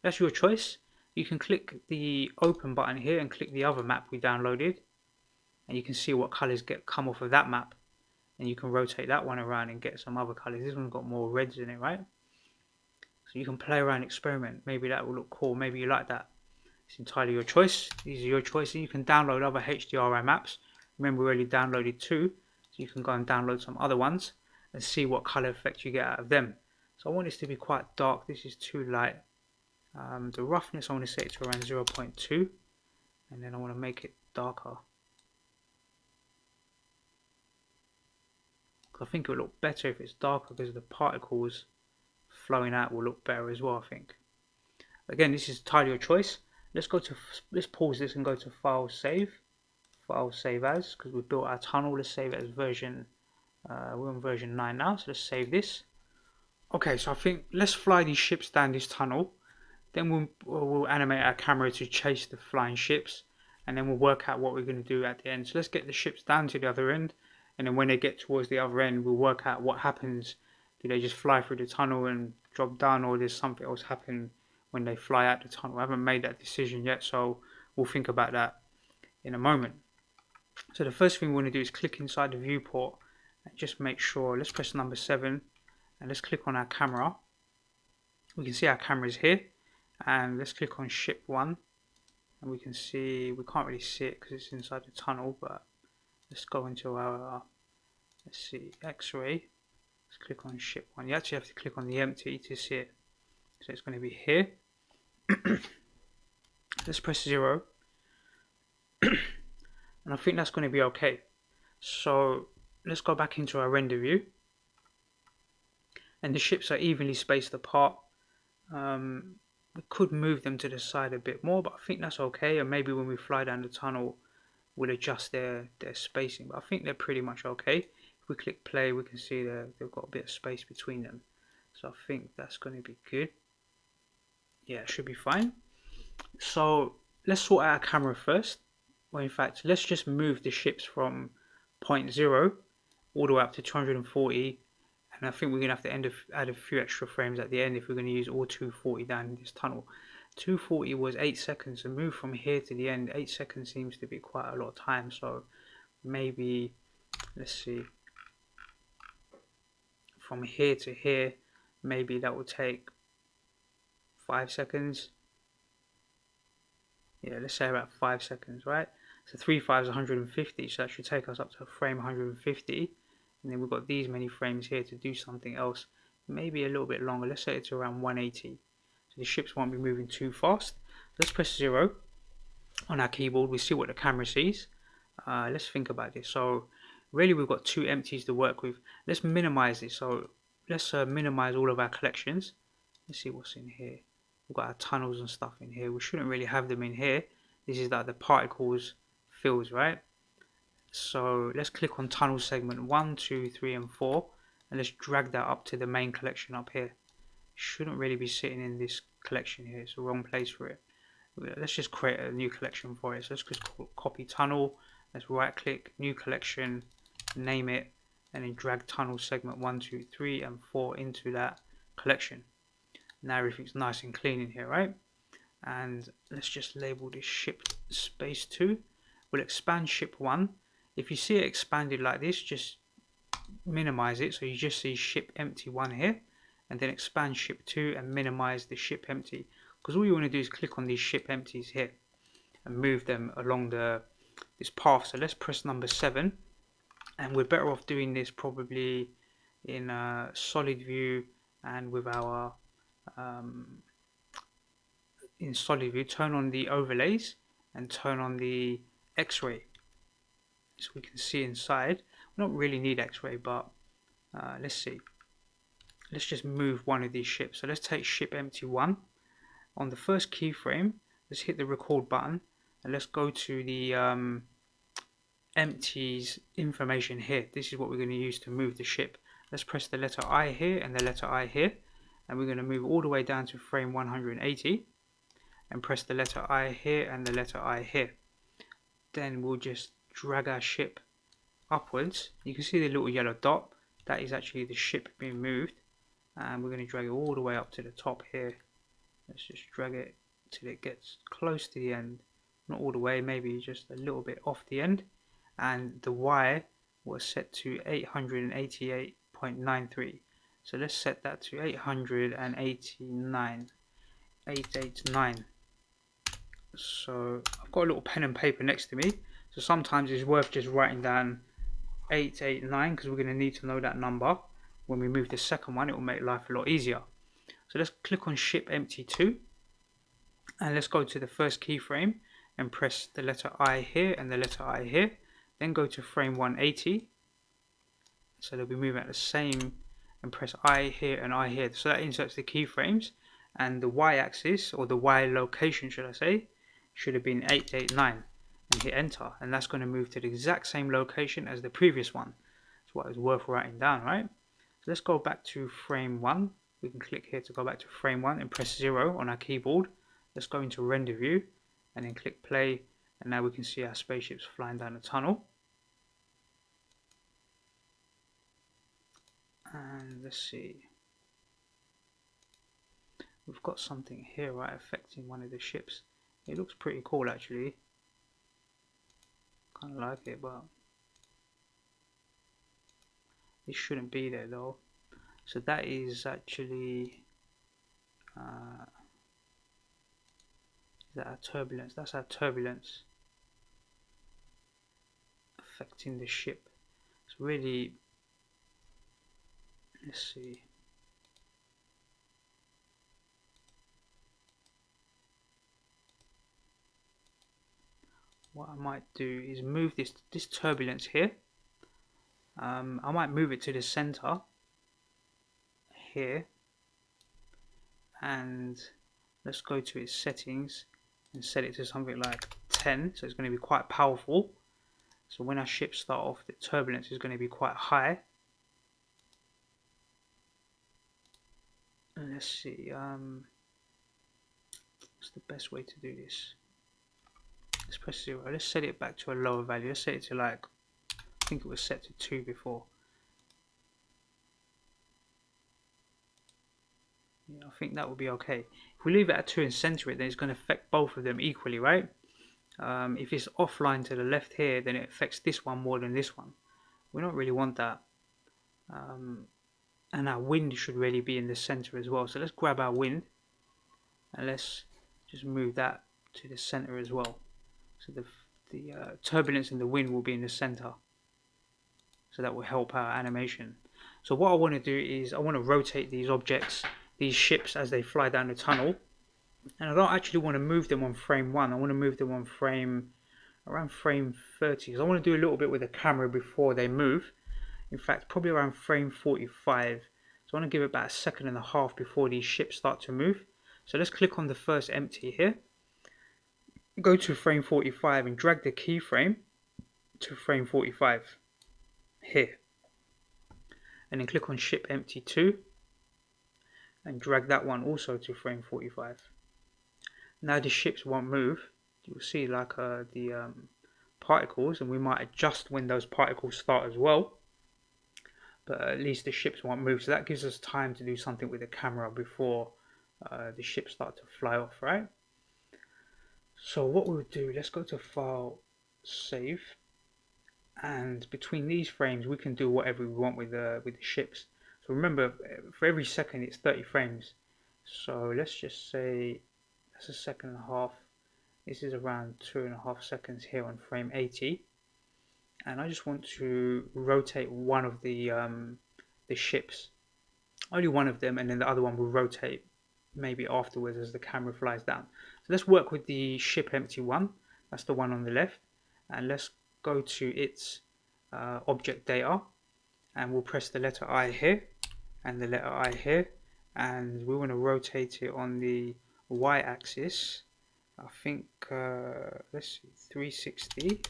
That's your choice. You can click the open button here and click the other map we downloaded, and you can see what colours come off of that map, and you can rotate that one around and get some other colours. This one's got more reds in it, right? So you can play around and experiment. Maybe that will look cool, maybe you like that. It's entirely your choice. These are your choices. You can download other HDRI maps. Remember, we already downloaded 2, so you can go and download some other ones and see what color effect you get out of them. So I want this to be quite dark. This is too light. The roughness, I want to set it to around 0.2, and then I want to make it darker. I think it will look better if it's darker because the particles flowing out will look better as well, I think. Again, this is entirely your choice. Let's pause this and go to File Save As, because we built our tunnel. Let's save it as version, we're on version 9 now, so let's save this. Okay, so I think let's fly these ships down this tunnel, then we'll animate our camera to chase the flying ships, and then we'll work out what we're going to do at the end. So let's get the ships down to the other end, and then when they get towards the other end, we'll work out what happens. Do they just fly through the tunnel and drop down, or does something else happen when they fly out the tunnel? I haven't made that decision yet, so we'll think about that in a moment. So the first thing we want to do is click inside the viewport and just make sure, let's press number 7 and let's click on our camera. We can see our camera is here, and let's click on ship 1, and we can see, we can't really see it because it's inside the tunnel, but let's go into our, let's see, X-ray. Let's click on ship 1. You actually have to click on the empty to see it. So it's going to be here. Let's press 0. And I think that's going to be okay. So let's go back into our render view. And the ships are evenly spaced apart. We could move them to the side a bit more, but I think that's okay. And maybe when we fly down the tunnel, we'll adjust their spacing. But I think they're pretty much okay. If we click play, we can see they've got a bit of space between them. So I think that's going to be good. Yeah, it should be fine. So let's sort out our camera first. Well, in fact, let's just move the ships from 0.0 all the way up to 240. And I think we're going to have to add a few extra frames at the end if we're going to use all 240 down in this tunnel. 240 was 8 seconds, and move from here to the end, 8 seconds seems to be quite a lot of time. So maybe, let's see, from here to here, maybe that will take 5 seconds. Yeah, let's say about 5 seconds, right? So 3 5 is 150, so that should take us up to frame 150. And then we've got these many frames here to do something else, maybe a little bit longer. Let's say it's around 180. So the ships won't be moving too fast. Let's press 0 on our keyboard. We see what the camera sees. Let's think about this. So really we've got 2 empties to work with. Let's minimize this. So let's minimize all of our collections. Let's see what's in here. We've got our tunnels and stuff in here. We shouldn't really have them in here. This is like the particles fills, right? So let's click on tunnel segment 1, 2, 3 and 4, and let's drag that up to the main collection up here. Shouldn't really be sitting in this collection here. It's the wrong place for it. Let's just create a new collection for it. So let's just copy tunnel. Let's right click, new collection, name it, and then drag tunnel segment 1, 2, 3 and 4 into that collection. Now everything's nice and clean in here, right? And let's just label this ship space 2. We'll expand ship 1. If you see it expanded like this, just minimize it so you just see ship empty 1 here, and then expand ship 2 and minimize the ship empty, because all you want to do is click on these ship empties here and move them along this path. So let's press number 7, and we're better off doing this probably in solid view and with our in solid view. Turn on the overlays and turn on the X-ray so we can see inside. We don't really need X-ray, but let's see. Let's just move one of these ships. So let's take ship empty 1. On the first keyframe, let's hit the record button and let's go to the empties information here. This is what we're going to use to move the ship. Let's press the letter I here and the letter I here, and we're going to move all the way down to frame 180 and press the letter I here and the letter I here. Then we'll just drag our ship upwards, you can see the little yellow dot. That is actually the ship being moved, and we're going to drag it all the way up to the top here. Let's just drag it till it gets close to the end, not all the way, maybe just a little bit off the end, and the Y was set to 888.93. so let's set that to 889. So I've got a little pen and paper next to me, so sometimes it's worth just writing down 889 because we're going to need to know that number. When we move the second one, it will make life a lot easier. So let's click on ship empty 2, and let's go to the first keyframe and press the letter I here and the letter I here. Then go to frame 180, so they'll be moving at the same, and press I here and I here. So that inserts the keyframes, and the Y axis, or the Y location should I say, should have been 889, and hit enter, and that's going to move to the exact same location as the previous one. That's what is worth writing down, right? So let's go back to frame 1. We can click here to go back to frame 1 and press 0 on our keyboard. Let's go into render view and then click play, and now we can see our spaceships flying down the tunnel. And let's see, we've got something here, right, affecting one of the ships. It looks pretty cool actually, kind of like it, but it shouldn't be there though. So that is actually is that our turbulence? That's our turbulence affecting the ship. It's really, let's see, what I might do is move this turbulence here. I might move it to the center here, and let's go to its settings and set it to something like 10, so it's going to be quite powerful. So when our ships start off, the turbulence is going to be quite high. And let's see, what's the best way to do this? Let's press 0. Let's set it back to a lower value. Let's set it to, like, I think it was set to 2 before. Yeah, I think that would be okay. If we leave it at 2 and center it, then it's going to affect both of them equally, right? If it's offline to the left here, then it affects this one more than this one. We don't really want that. And our wind should really be in the center as well. So let's grab our wind and let's just move that to the center as well. So the turbulence and the wind will be in the center. So that will help our animation. So what I want to do is I want to rotate these objects, these ships, as they fly down the tunnel. And I don't actually want to move them on frame 1. I want to move them on around frame 30. Because I want to do a little bit with the camera before they move. In fact, probably around frame 45. So I want to give it about a second and a half before these ships start to move. So let's click on the first empty here. Go to frame 45 and drag the keyframe to frame 45 here. And then click on ship empty 2 and drag that one also to frame 45. Now the ships won't move. You'll see like the particles, and we might adjust when those particles start as well. But at least the ships won't move. So that gives us time to do something with the camera before the ships start to fly off, right? So what we'll do, let's go to File, Save, and between these frames we can do whatever we want with the ships. So remember, for every second it's 30 frames. So let's just say that's a second and a half. This is around 2.5 seconds here on frame 80, and I just want to rotate one of the ships, only one of them, and then the other one will rotate maybe afterwards as the camera flies down. So let's work with the ship empty one. That's the one on the left, and let's go to its object data, and we'll press the letter I here and the letter I here, and we want to rotate it on the Y axis. I think let's see, 360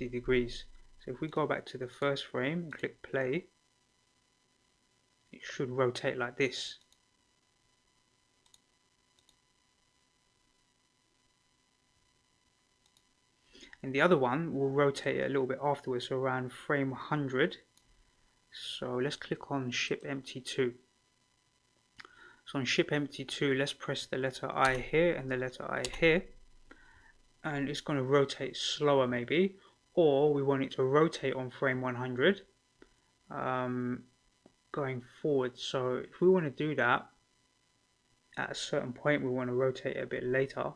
degrees. So if we go back to the first frame and click play, it should rotate like this. and the other one will rotate it a little bit afterwards, so around frame 100. So let's click on ship empty 2. So on ship empty 2, let's press the letter I here and the letter I here, and it's going to rotate slower maybe, or we want it to rotate on frame 100 going forward. So if we want to do that at a certain point, we want to rotate it a bit later.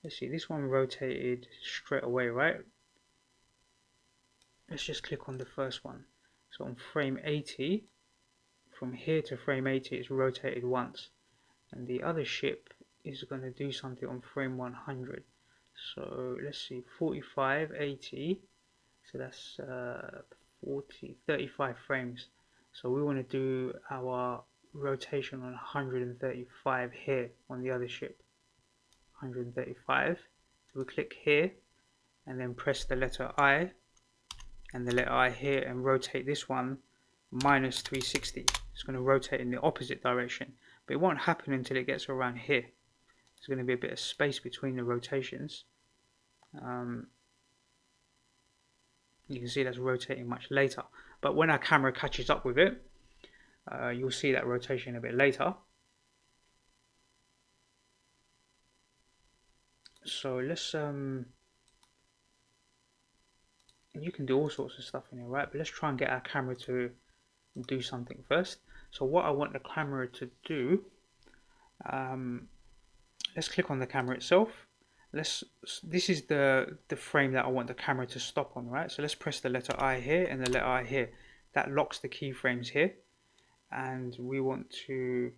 Let's see, this one rotated straight away, right? Let's just click on the first one. So on frame 80, from here to frame 80 it's rotated once, and the other ship is going to do something on frame 100. So let's see, 45, 80, so that's 35 frames. So we want to do our rotation on 135 here on the other ship. 135. So we click here and then press the letter I and the letter I here and rotate this one minus 360. It's going to rotate in the opposite direction, but it won't happen until it gets around here. There's going to be a bit of space between the rotations. You can see that's rotating much later, but when our camera catches up with it, you'll see that rotation a bit later. So let's you can do all sorts of stuff in here, right? But let's try and get our camera to do something first. So what I want the camera to do, let's click on the camera itself. This is the frame that I want the camera to stop on, right? So let's press the letter I here and the letter I here. That locks the keyframes here, and we want to,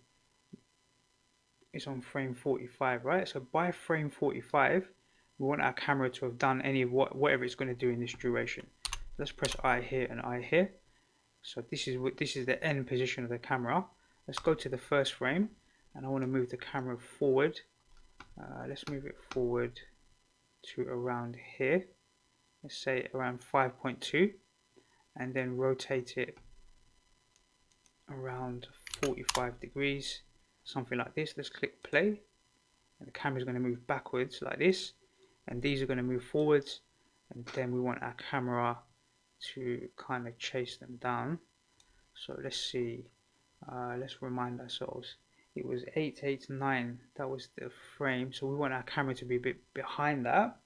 it's on frame 45, right? So by frame 45 we want our camera to have done whatever it's going to do in this duration. Let's press I here and I here. So this is the end position of the camera. Let's go to the first frame, and I want to move the camera forward. Let's move it forward to around here. Let's say around 5.2, and then rotate it around 45 degrees, something like this. Let's click play, and the camera is going to move backwards like this, and these are going to move forwards, and then we want our camera to kind of chase them down. So let's see, let's remind ourselves, it was 889, that was the frame, so we want our camera to be a bit behind that.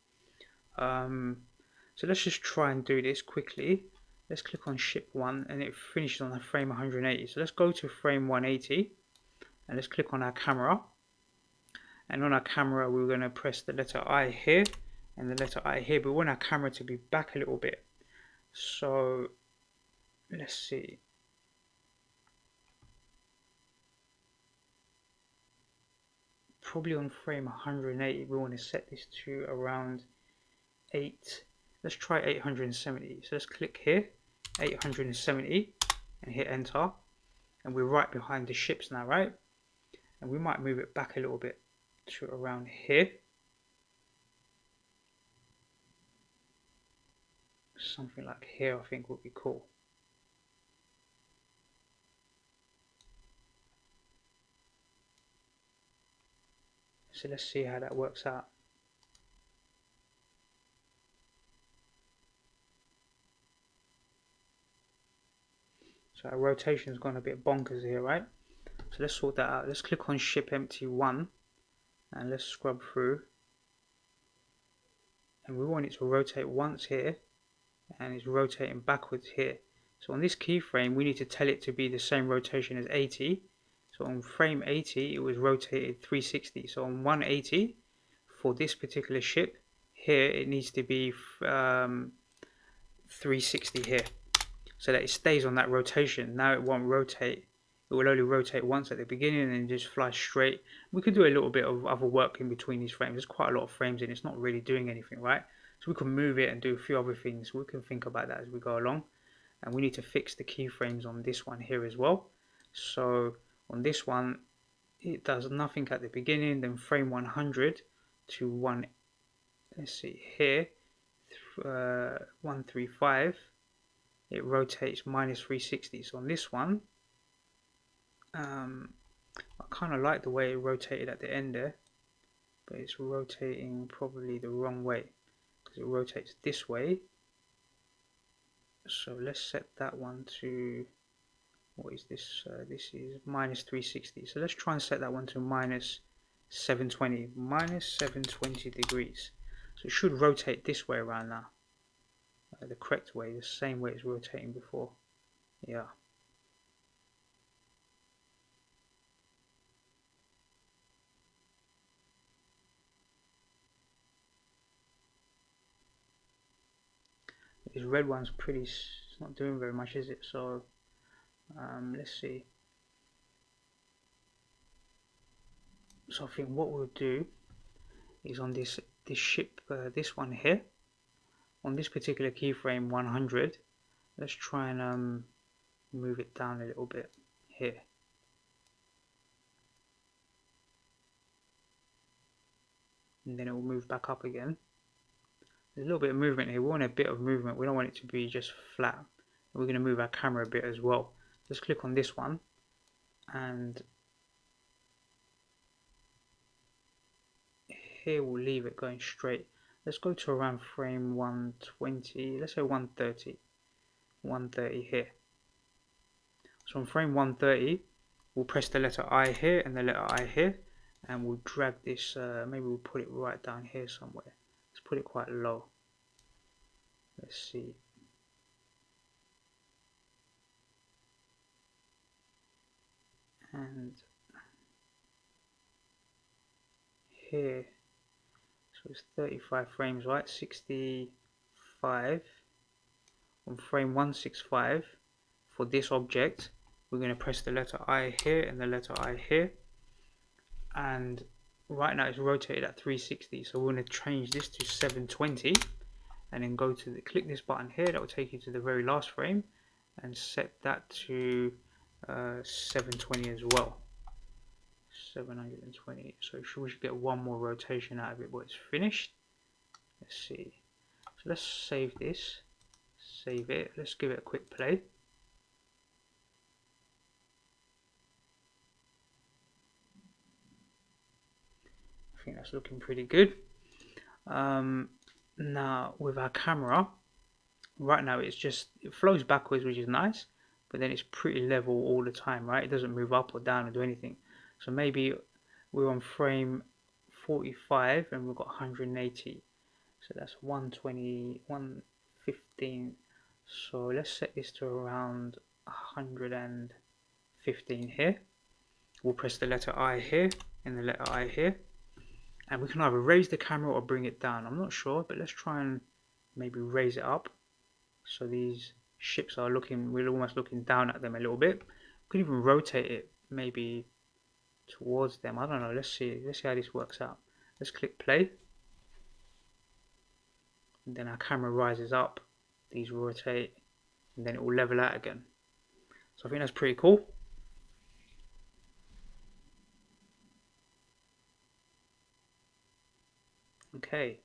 So let's just try and do this quickly. Let's click on ship 1 and it finishes on the frame 180. So let's go to frame 180 and let's click on our camera, and on our camera we're going to press the letter I here and the letter I here, but we want our camera to be back a little bit. So let's see, probably on frame 180 we want to set this to around 8. Let's try 870. So let's click here, 870, and hit enter, and we're right behind the ships now, right? And we might move it back a little bit to around here, something like here I think would be cool. So let's see how that works out. So our rotation's gone a bit bonkers here, right? So let's sort that out. Let's click on ship empty 1 and let's scrub through, and we want it to rotate once here, and it's rotating backwards here. So on this keyframe we need to tell it to be the same rotation as 80. So on frame 80 it was rotated 360. So on 180 for this particular ship here it needs to be 360 here, so that it stays on that rotation. Now it won't rotate, it will only rotate once at the beginning and then just fly straight. We could do a little bit of other work in between these frames. There's quite a lot of frames and it's not really doing anything, right? So we can move it and do a few other things. We can think about that as we go along, and we need to fix the keyframes on this one here as well. So on this one it does nothing at the beginning, then frame 100 to 1, let's see here, 135, it rotates minus 360. So on this one I kind of like the way it rotated at the end there, but it's rotating probably the wrong way, because because it rotates this way. So let's set that one to, what is this? This is minus 360. So let's try and set that one to minus 720. Minus 720 degrees. So it should rotate this way around now. The correct way, the same way it's rotating before. Yeah. This red one's pretty, it's not doing very much, is it? So let's see. So I think what we'll do is on this ship, this one here, on this particular keyframe 100, let's try and move it down a little bit here. And then it will move back up again. There's a little bit of movement here. We want a bit of movement. We don't want it to be just flat. We're going to move our camera a bit as well. Let's click on this one, and here we'll leave it going straight. Let's go to around frame 120. Let's say 130. 130 here. So on frame 130, we'll press the letter I here and the letter I here, and we'll drag this. Maybe we'll put it right down here somewhere. Let's put it quite low. Let's see. And here, so it's 35 frames, right? 65. On frame 165, for this object, we're going to press the letter I here and the letter I here. And right now it's rotated at 360, so we're going to change this to 720, and then go to click this button here. That will take you to the very last frame, and set that to 720 as well. 720. So we should get one more rotation out of it, but it's finished. Let's see. So let's save this. Save it. Let's give it a quick play. I think that's looking pretty good. Now with our camera, right now it flows backwards, which is nice, but then it's pretty level all the time, right? It doesn't move up or down or do anything. So maybe we're on frame 45 and we've got 180. So that's 120, 115. So let's set this to around 115 here. We'll press the letter I here and the letter I here. And we can either raise the camera or bring it down. I'm not sure, but let's try and maybe raise it up. So these ships are we're almost looking down at them a little bit. We could even rotate it maybe towards them. I don't know. Let's see how this works out. Let's click play. And then our camera rises up. These rotate, and then it will level out again. So I think that's pretty cool. Okay,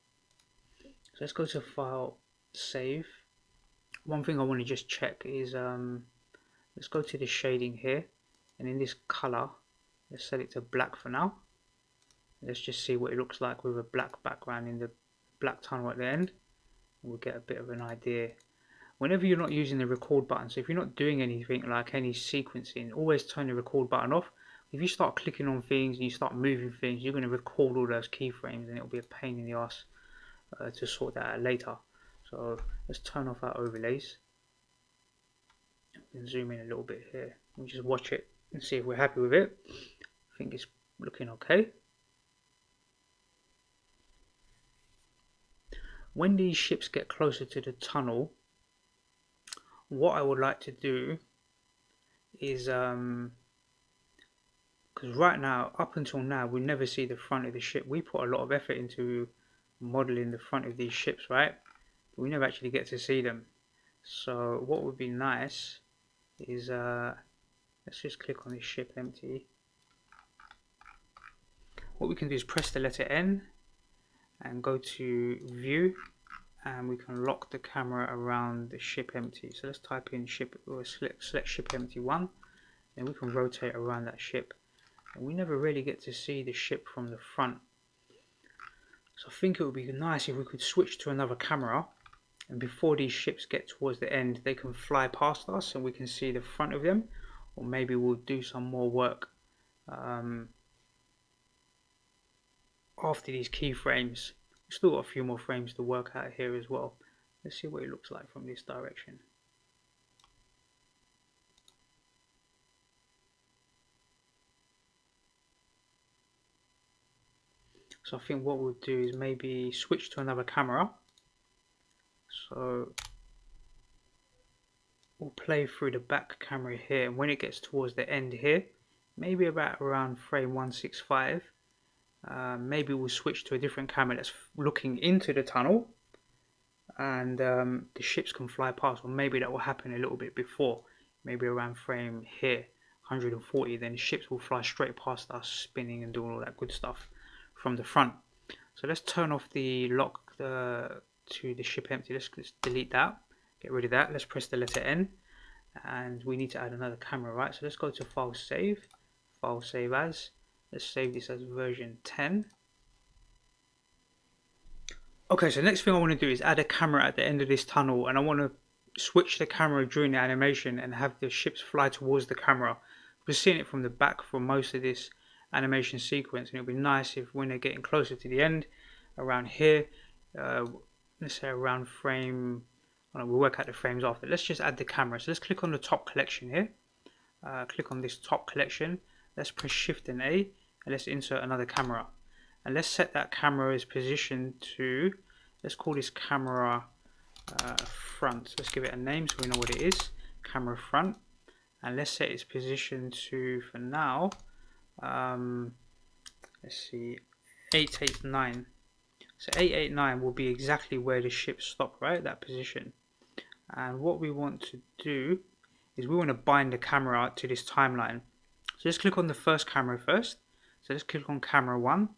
so let's go to File, Save. One thing I want to just check is let's go to the shading here, and in this color, let's set it to black for now. Let's just see what it looks like with a black background in the black tunnel at the end. We'll get a bit of an idea. Whenever you're not using the record button, so if you're not doing anything like any sequencing, always turn the record button off. If you start clicking on things and you start moving things, you're going to record all those keyframes, and it'll be a pain in the ass to sort that out later. So let's turn off our overlays. We can zoom in a little bit here. We'll just watch it and see if we're happy with it. I think it's looking okay. When these ships get closer to the tunnel, what I would like to do is because right now, up until now, we never see the front of the ship. We put a lot of effort into modeling the front of these ships, right? But we never actually get to see them. So what would be nice is let's just click on this ship empty. What we can do is press the letter N and go to view, and we can lock the camera around the ship empty. So let's type in ship, or select ship empty 1, and we can rotate around that ship. And we never really get to see the ship from the front. So I think it would be nice if we could switch to another camera, and before these ships get towards the end they can fly past us and we can see the front of them. Or maybe we'll do some more work after these keyframes. We've still got a few more frames to work out here as well. Let's see what it looks like from this direction. So I think what we'll do is maybe switch to another camera. So we'll play through the back camera here, and when it gets towards the end here, maybe about around frame 165, maybe we'll switch to a different camera that's looking into the tunnel, and the ships can fly past. Or maybe that will happen a little bit before, maybe around frame here 140, then ships will fly straight past us, spinning and doing all that good stuff from the front. So let's turn off the lock to the ship empty. Let's delete that, get rid of that. Let's press the letter N, and we need to add another camera, right? So let's go to file save as. Let's save this as version 10. Okay, so next thing I want to do is add a camera at the end of this tunnel, and I want to switch the camera during the animation and have the ships fly towards the camera. We're seeing it from the back for most of this animation sequence, and it would be nice if when they're getting closer to the end, around here, let's say around frame, we'll work out the frames after. Let's just add the camera. So let's click on the top collection here. Click on this top collection. Let's press Shift and A, and let's insert another camera. And let's set that camera's position to, let's call this camera front. So let's give it a name so we know what it is, camera front. And let's set its position to, for now, let's see, 889. So 889 will be exactly where the ship stopped, right, that position. And what we want to do is we want to bind the camera to this timeline. So let's click on the first camera first. So let's click on camera 1,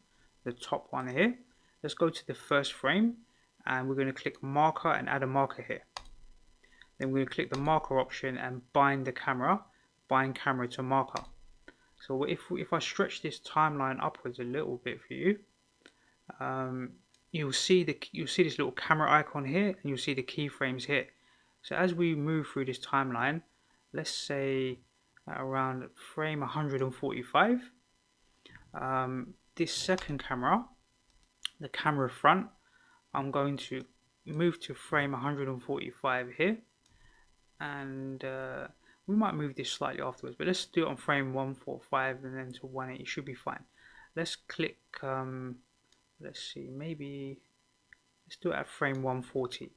the top one here. Let's go to the first frame, and we're going to click marker and add a marker here. Then we're going to click the marker option and bind the camera, bind camera to marker. So if I stretch this timeline upwards a little bit for you, you'll see this little camera icon here, and you'll see the keyframes here. So as we move through this timeline, let's say around frame 145, this second camera, the camera front, I'm going to move to frame 145 here, and we might move this slightly afterwards, but let's do it on frame 145 and then to 180. Should be fine. Let's click, let's see, maybe let's do it at frame 140.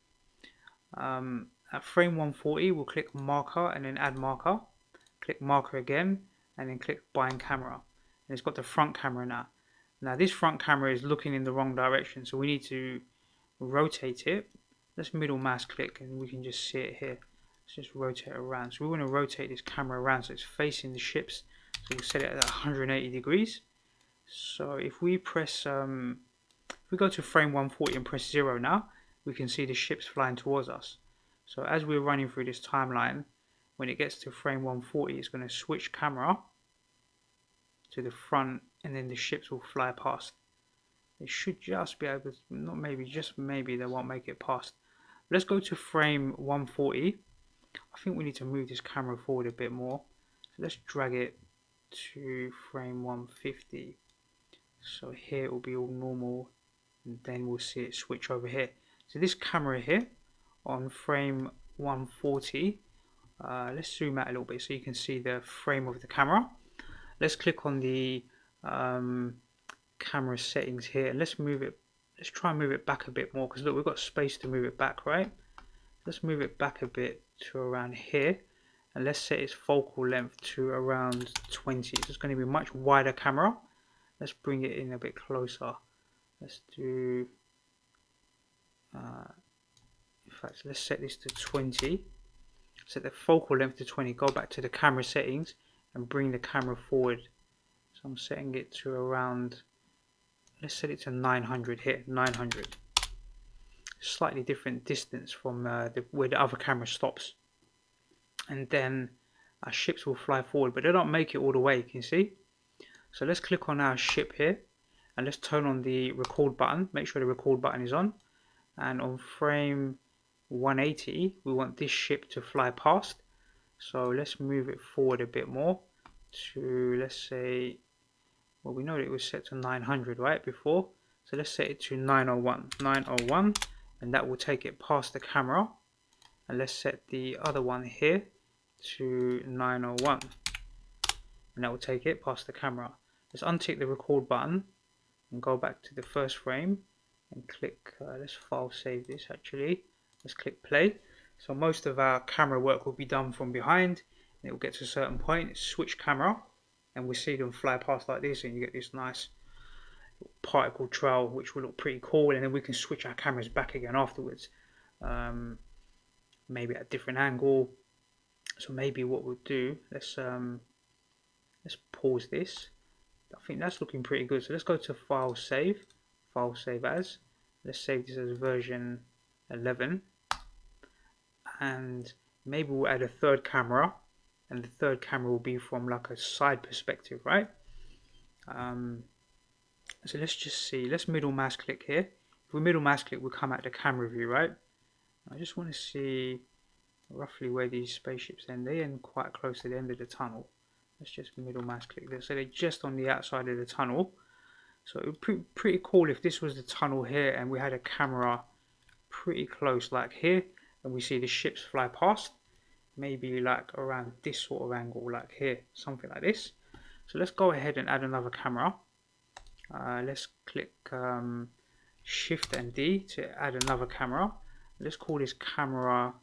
At frame 140 we'll click marker and then add marker, click marker again, and then click bind camera, and it's got the front camera now. Now this front camera is looking in the wrong direction, so we need to rotate it. Let's middle mouse click and we can just see it here. Let's just rotate it around. So we want to rotate this camera around so it's facing the ships. So we'll set it at 180 degrees. So if we press, if we go to frame 140 and press 0 now, we can see the ships flying towards us. So as we're running through this timeline, when it gets to frame 140, it's going to switch camera to the front, and then the ships will fly past. They should just be able to, not maybe, just maybe they won't make it past. Let's go to frame 140. I think we need to move this camera forward a bit more. So let's drag it to frame 150. So here it will be all normal, and then we'll see it switch over here. So this camera here on frame 140, let's zoom out a little bit so you can see the frame of the camera. Let's click on the camera settings here, and let's move it. Let's try and move it back a bit more, because look, we've got space to move it back, right? Let's move it back a bit to around here, and let's set its focal length to around 20. So it's going to be a much wider camera. Let's bring it in a bit closer. Let's do, in fact, let's set this to 20. Set the focal length to 20. Go back to the camera settings and bring the camera forward. So I'm setting it to around, let's set it to 900 here, 900. Slightly different distance from where the other camera stops. And then our ships will fly forward, but they don't make it all the way, you can see. So let's click on our ship here, and let's turn on the record button. Make sure the record button is on, and on frame 180 we want this ship to fly past. So let's move it forward a bit more to, let's say, well, we know that it was set to 900 right before, so let's set it to 901, and that will take it past the camera. And let's set the other one here to 901, and that will take it past the camera. Let's untick the record button and go back to the first frame and click, let's file save this actually. Let's click play. So most of our camera work will be done from behind, and it will get to a certain point, switch camera, and we'll see them fly past like this, and you get this nice particle trail which will look pretty cool. And then we can switch our cameras back again afterwards, maybe at a different angle. So maybe what we'll do, let's pause this. I think that's looking pretty good. So let's go to file save as. Let's save this as version 11, and maybe we'll add a third camera, and the third camera will be from like a side perspective, right? So let's just see, let's middle mouse click here. If we middle mouse click, we'll come at the camera view, right? I just want to see roughly where these spaceships end. They end quite close to the end of the tunnel. Let's just middle mouse click there. So they're just on the outside of the tunnel. So it would be pretty cool if this was the tunnel here and we had a camera pretty close like here, and we see the ships fly past, maybe like around this sort of angle like here, something like this. So let's go ahead and add another camera. Let's click Shift and D to add another camera. Let's call this camera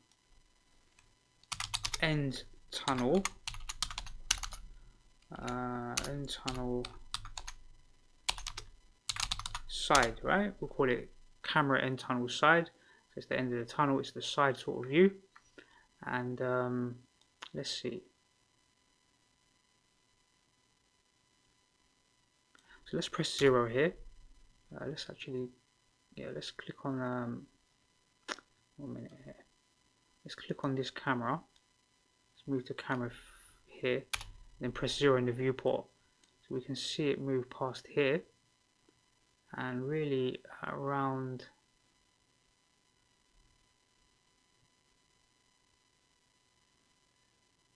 end tunnel. End tunnel side, right? We'll call it camera end tunnel side. So it's the end of the tunnel, it's the side sort of view. And let's see. So let's press 0 here. Let's actually, let's click on 1 minute here. Let's click on this camera. Let's move the camera here, then press 0 in the viewport, so we can see it move past here, and really around,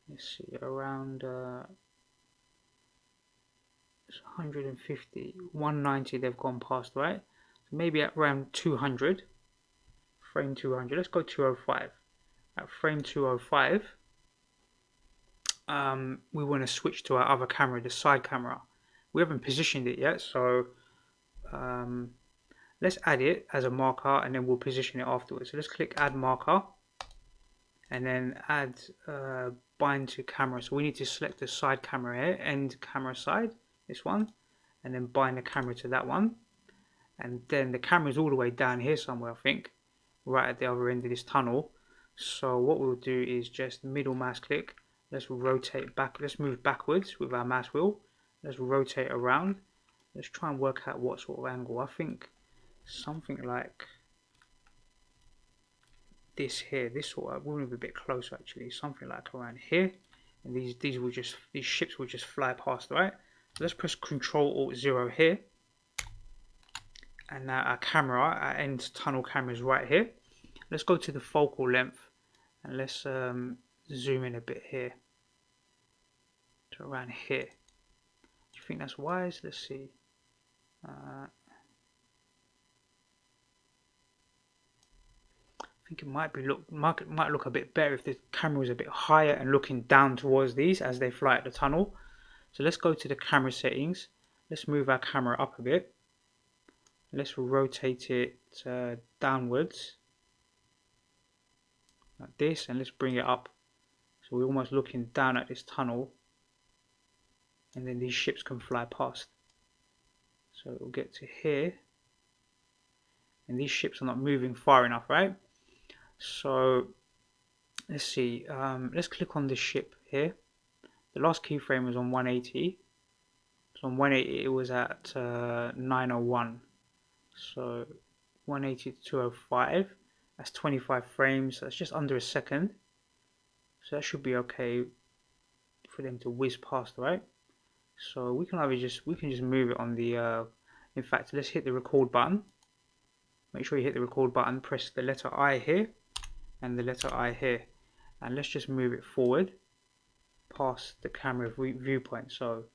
let's see, around 150, 190 they've gone past, right? So maybe at around 200, frame 200, let's go 205. At frame 205, we want to switch to our other camera, the side camera. We haven't positioned it yet, so let's add it as a marker, and then we'll position it afterwards. So let's click add marker, and then add bind to camera. So we need to select the side camera here, end camera side, this one, and then bind the camera to that one. And then the camera is all the way down here somewhere, I think, right at the other end of this tunnel. So what we'll do is just middle mouse click. Let's rotate back. Let's move backwards with our mouse wheel. Let's rotate around. Let's try and work out what sort of angle. I think something like this here. This sort of, we'll move a bit closer actually. Something like around here. And these ships will just fly past, right? So let's press Control Alt 0 here. And now our camera, our end tunnel camera is right here. Let's go to the focal length, and let's zoom in a bit here to around here. Do you think that's wise? Let's see. I think it might look a bit better if the camera was a bit higher and looking down towards these as they fly at the tunnel. So let's go to the camera settings. Let's move our camera up a bit. Let's rotate it downwards like this, and let's bring it up so we're almost looking down at this tunnel, and then these ships can fly past. So we'll get to here, and these ships are not moving far enough, right? So let's see, let's click on this ship here. The last keyframe was on 180, so on 180 it was at 901. So 180 to 205, that's 25 frames, that's just under a second. So that should be okay for them to whiz past, right? So we can just move it on the In fact, let's hit the record button. Make sure you hit the record button, press the letter I here and the letter I here, and let's just move it forward past the camera viewpoint. So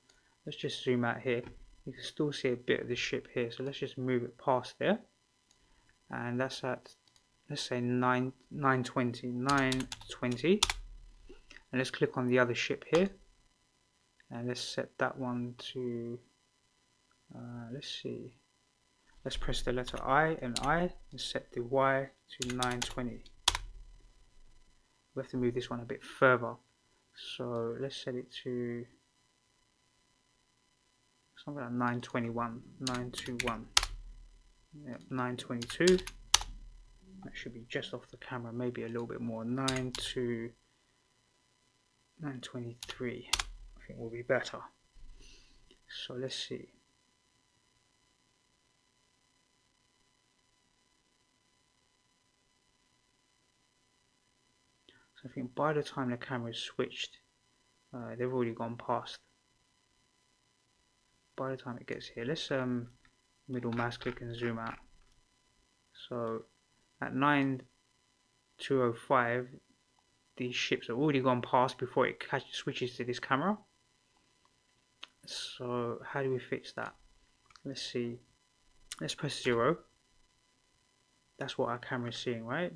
let's just zoom out here. You can still see a bit of the ship here, so let's just move it past there, and that's at, let's say 920, and let's click on the other ship here, and let's set that one to let's see, let's press the letter I and set the Y to 920. We have to move this one a bit further, so let's set it to something like 921, 921, yeah, 922. That should be just off the camera, maybe a little bit more. 923, I think will be better. So let's see. So I think by the time the camera is switched, they've already gone past. By the time it gets here, let's middle mouse click and zoom out. So at 9205, these ships have already gone past before it switches to this camera. So how do we fix that? Let's see. Let's press 0. That's what our camera is seeing, right?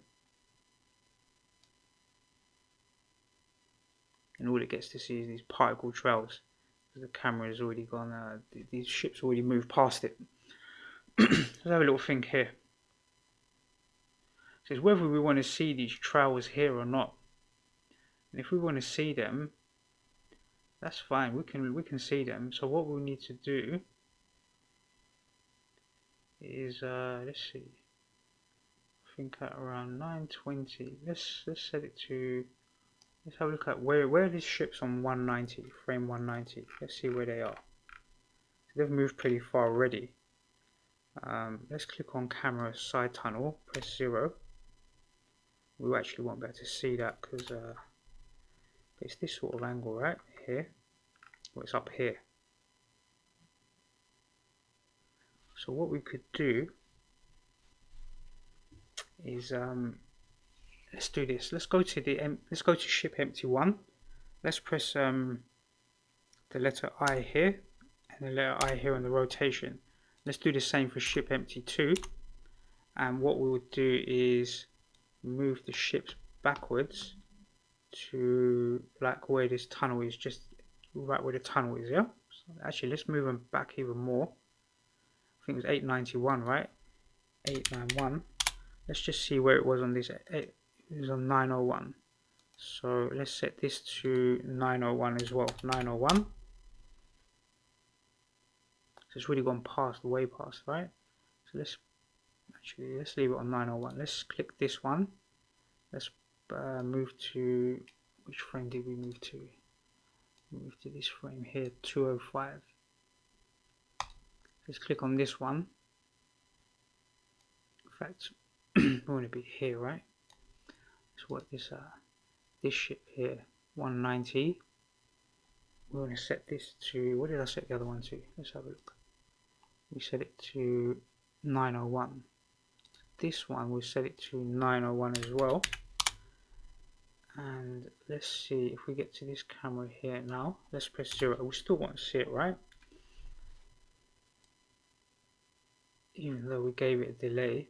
And all it gets to see is these particle trails. The camera has already gone, these ships already moved past it. Let's have a little think here. It says whether we want to see these trails here or not. And if we want to see them, that's fine. We can see them. So what we'll need to do is let's see. I think at around 920. Let's set it to. Let's have a look at where are these ships on 190, frame 190. Let's see where they are. So they've moved pretty far already. Let's click on camera side tunnel, press 0. We actually won't be able to see that because it's this sort of angle right here. Well, it's up here. So what we could do is let's do this. Let's go to ship empty 1. Let's press the letter I here and the letter I here on the rotation. Let's do the same for ship empty 2. And what we would do is move the ships backwards to like where this tunnel is, just right where the tunnel is. Yeah. So actually, let's move them back even more. I think it was 891, right? 891. Let's just see where it was on this. It was on 901. So let's set this to 901 as well. 901. So it's really gone past, way past, right? So let's leave it on 901. Let's click this one. Let's move to, which frame did we move to? Move to this frame here, 205. Let's click on this one. In fact, we want to be here, right? Let's work this ship here, 190. We want to set this to, what did I set the other one to? Let's have a look. We set it to 901. This one we'll set it to 901 as well. And let's see if we get to this camera here now. Let's press 0. We still won't see it, right? Even though we gave it a delay.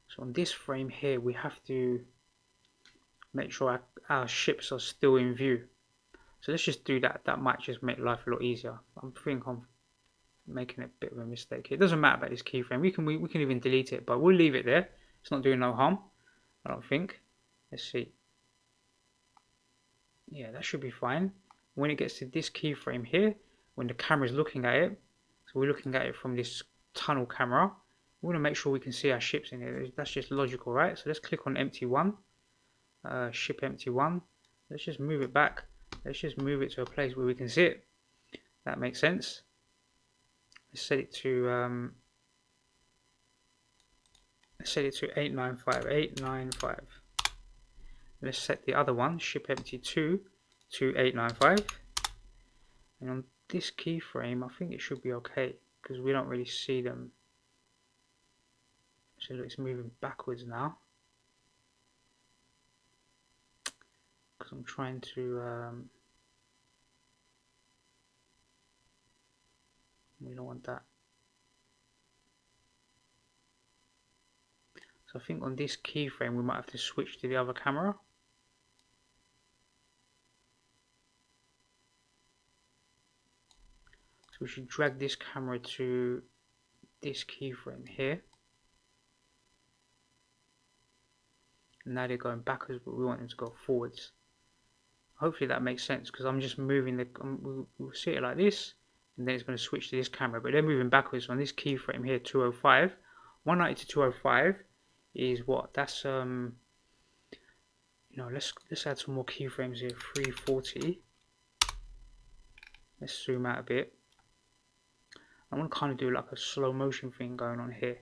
So on this frame here, we have to make sure our ships are still in view. So let's just do that. That might just make life a lot easier. I think I'm making a bit of a mistake here. It doesn't matter about this keyframe. We can even delete it, but we'll leave it there. It's not doing no harm, I don't think. Let's see. Yeah, that should be fine. When it gets to this keyframe here, when the camera is looking at it, so we're looking at it from this tunnel camera, we want to make sure we can see our ships in it. That's just logical, right? So let's click on empty 1, ship empty 1. Let's just move it back. Let's just move it to a place where we can see it. That makes sense. Let's set it to Let's set it to 895, 895. Let's set the other one, ship empty 2, to 895. And on this keyframe, I think it should be okay, because we don't really see them. So look, it's moving backwards now. Because I'm trying to... we don't want that. So I think on this keyframe we might have to switch to the other camera. So we should drag this camera to this keyframe here. And now they're going backwards, but we want them to go forwards. Hopefully that makes sense, because I'm just moving the... we'll see it like this, and then it's going to switch to this camera, but they're moving backwards. On this keyframe here, 205, 190 to 205 is what? That's you know, let's add some more keyframes here. 340. Let's zoom out a bit. I want to kind of do like a slow motion thing going on here.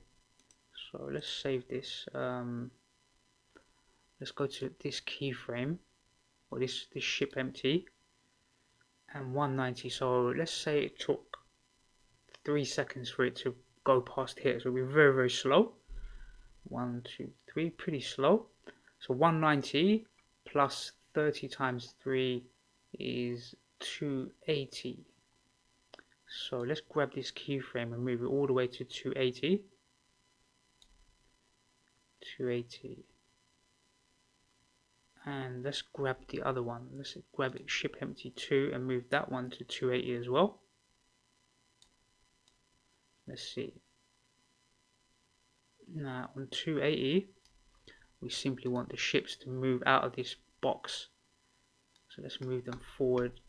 So let's save this. Let's go to this keyframe, or this ship empty, and 190. So let's say it took 3 seconds for it to go past here. So it'll be very, very slow. 1, 2, 3, pretty slow. So 190 plus 30 times 3 is 280. So let's grab this keyframe and move it all the way to 280. 280. And let's grab the other one. Let's grab it, ship empty 2, and move that one to 280 as well. Let's see. Now on 280, we simply want the ships to move out of this box. So let's move them forward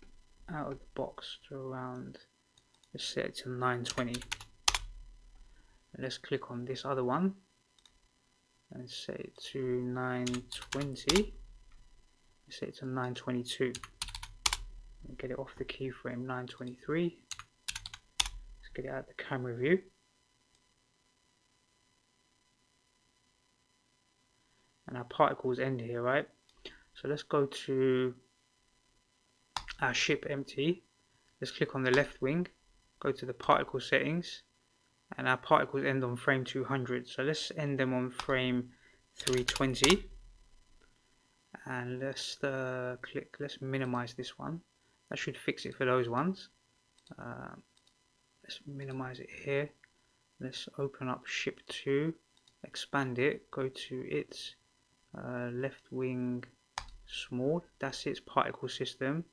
out of the box to around, let's set it to 920. And let's click on this other one and set it to 920. Let's set it to 922. And get it off the keyframe, 923. Let's get it out of the camera view. And our particles end here, right? So let's go to our ship empty. Let's click on the left wing, go to the particle settings, and our particles end on frame 200. So let's end them on frame 320. And let's let's minimize this one. That should fix it for those ones. Let's minimize it here. Let's open up ship 2, expand it, go to its left wing small, that's its particle system,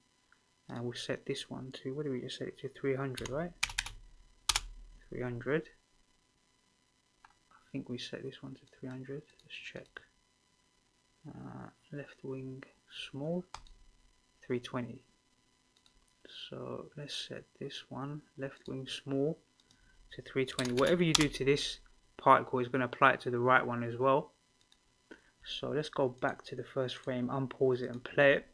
and we'll set this one to, what did we just set it to? 300, right? 300. I think we set this one to 300. Let's check. Left wing small, 320. So let's set this one, left wing small, to 320. Whatever you do to this particle is going to apply it to the right one as well. So let's go back to the first frame, unpause it and play it.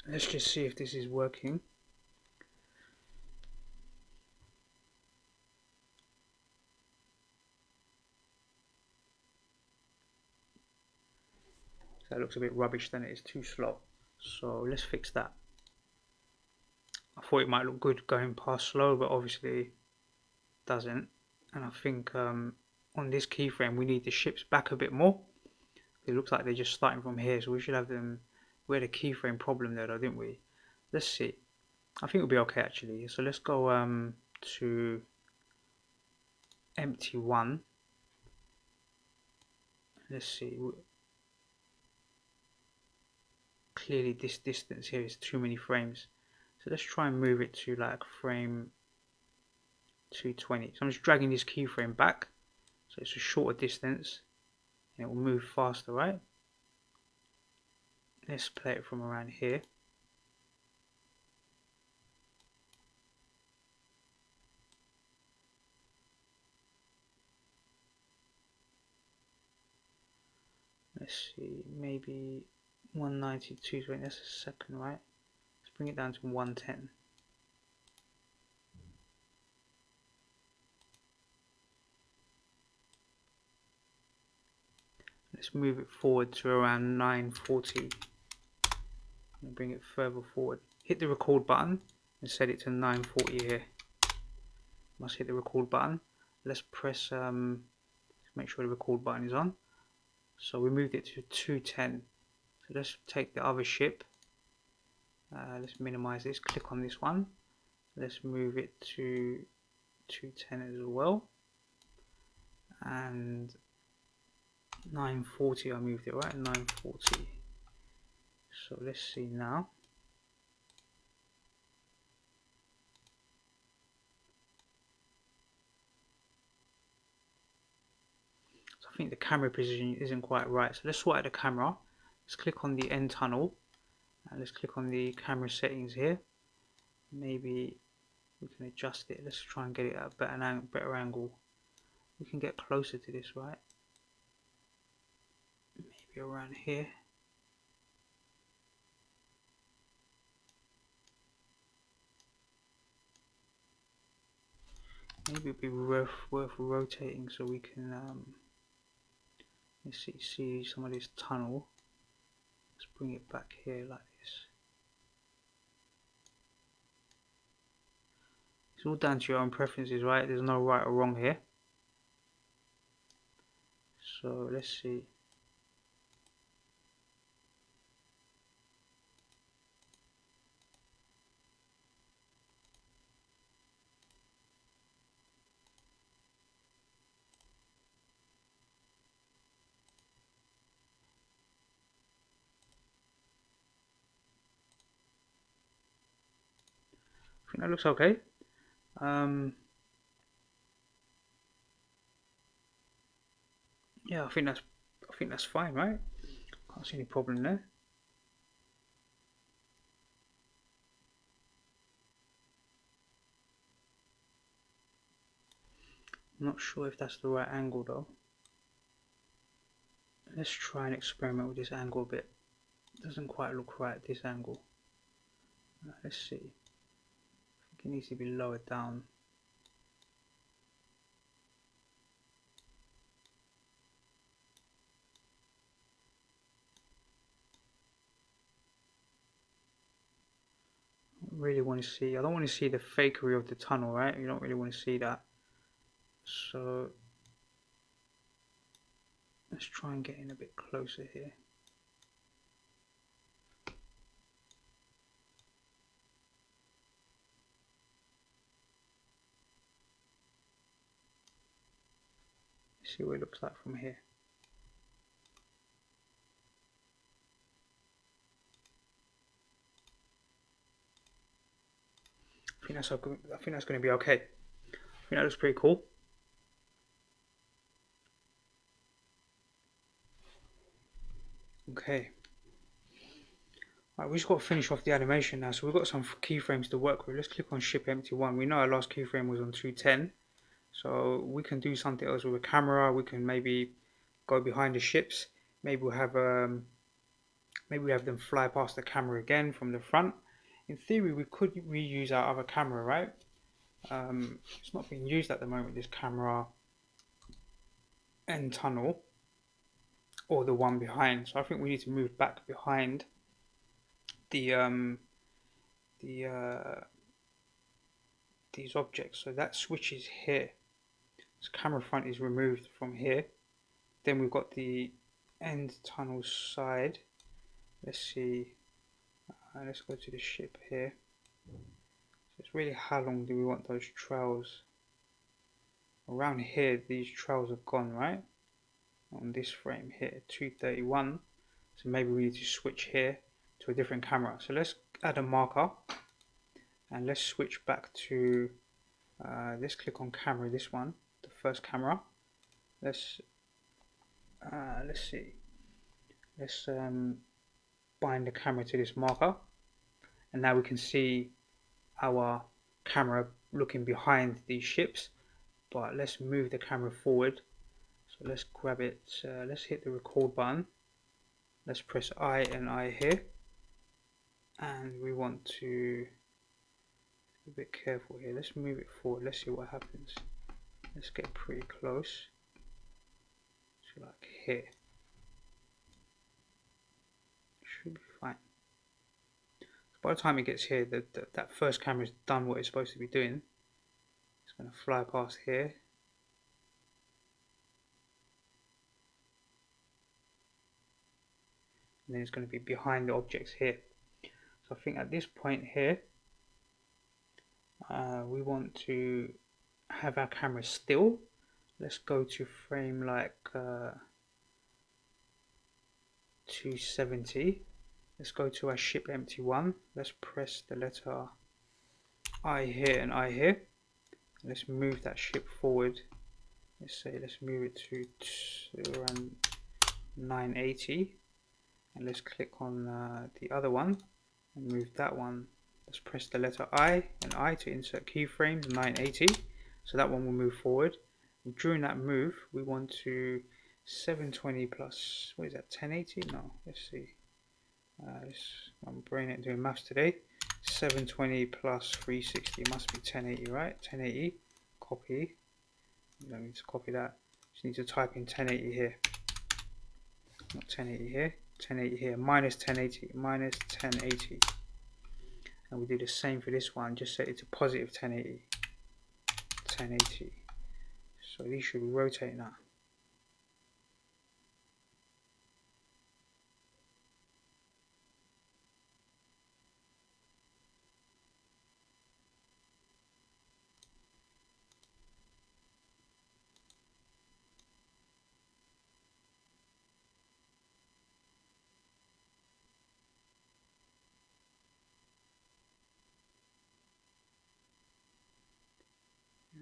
Let's just see if this is working. So that looks a bit rubbish, then it is too slow. So let's fix that. I thought it might look good going past slow, but obviously it doesn't. And I think on this keyframe we need the ships back a bit more. It looks like they're just starting from here, so we should have them. We had a keyframe problem there though, didn't we? Let's see. I think it'll be okay actually. So let's go to empty 1. Let's see. Clearly this distance here is too many frames. So let's try and move it to like frame 220. So I'm just dragging this keyframe back. So it's a shorter distance. And it will move faster, right? Let's play it from around here. Let's see, maybe 190, 220, that's a second, right? Let's bring it down to 110. let's move it forward to around 940 and bring it further forward. Hit the record button and set it to 940 here. Must hit the record button. Let's press make sure the record button is on. So we moved it to 210. So let's take the other ship. Let's minimize this. Click on this one. Let's move it to 210 as well. And 940, I moved it right. 940. So let's see now. I think the camera position isn't quite right, so let's sort out the camera. Let's click on the end tunnel and let's click on the camera settings here. Maybe we can adjust it. Let's try and get it at a better angle. We can get closer to this, right? Maybe around here. Maybe it'd be worth rotating so we can let's see some of this tunnel. Let's bring it back here like this. It's all down to your own preferences, right? There's no right or wrong here. So let's see. I think that looks okay. Yeah, I think that's fine, right? Can't see any problem there. I'm not sure if that's the right angle though. Let's try and experiment with this angle a bit. It doesn't quite look right at this angle. Let's see. I think it needs to be lowered down. Really want to see. I don't want to see the fakery of the tunnel, right? You don't really want to see that. So let's try and get in a bit closer here. Let's see what it looks like from here. I think that's going to be okay. I think that looks pretty cool. Okay. Right, we just got to finish off the animation now. So we've got some keyframes to work with. Let's click on ship empty 1. We know our last keyframe was on 210. So we can do something else with a camera. We can maybe go behind the ships. Maybe we have them fly past the camera again from the front. In theory, we could reuse our other camera, right? It's not being used at the moment, this camera end tunnel, or the one behind. So I think we need to move back behind these objects. So that switch is here. This camera front is removed from here. Then we've got the end tunnel side. Let's see. Let's go to the ship here. So it's really how long do we want those trails? Around here, these trails are gone, right? On this frame here, 231. So maybe we need to switch here to a different camera. So let's add a marker and let's switch back to let's click on camera, this one, the first camera. Let's see. Let's bind the camera to this marker, and now we can see our camera looking behind these ships. But let's move the camera forward. So let's grab it, let's hit the record button. Let's press I and I here. And we want to be a bit careful here. Let's move it forward. Let's see what happens. Let's get pretty close to like here. By the time it gets here, that first camera's done what it's supposed to be doing. It's going to fly past here. And then it's going to be behind the objects here. So I think at this point here, we want to have our camera still. Let's go to frame like 270. Let's go to our ship empty one. Let's press the letter I here and I here. Let's move that ship forward. Let's move it to around 980. And let's click on the other one and move that one. Let's press the letter I and I to insert keyframes 980. So that one will move forward. And during that move, we want to 720 plus, what is that, 1080? No, let's see. My brain ain't doing maths today. 720 plus 360 must be 1080, right? 1080. Copy. You don't need to copy that. Just need to type in 1080 here. Not 1080 here. 1080 here. Minus 1080. Minus 1080. And we do the same for this one. Just set it to positive 1080. 1080. So these should be rotating now.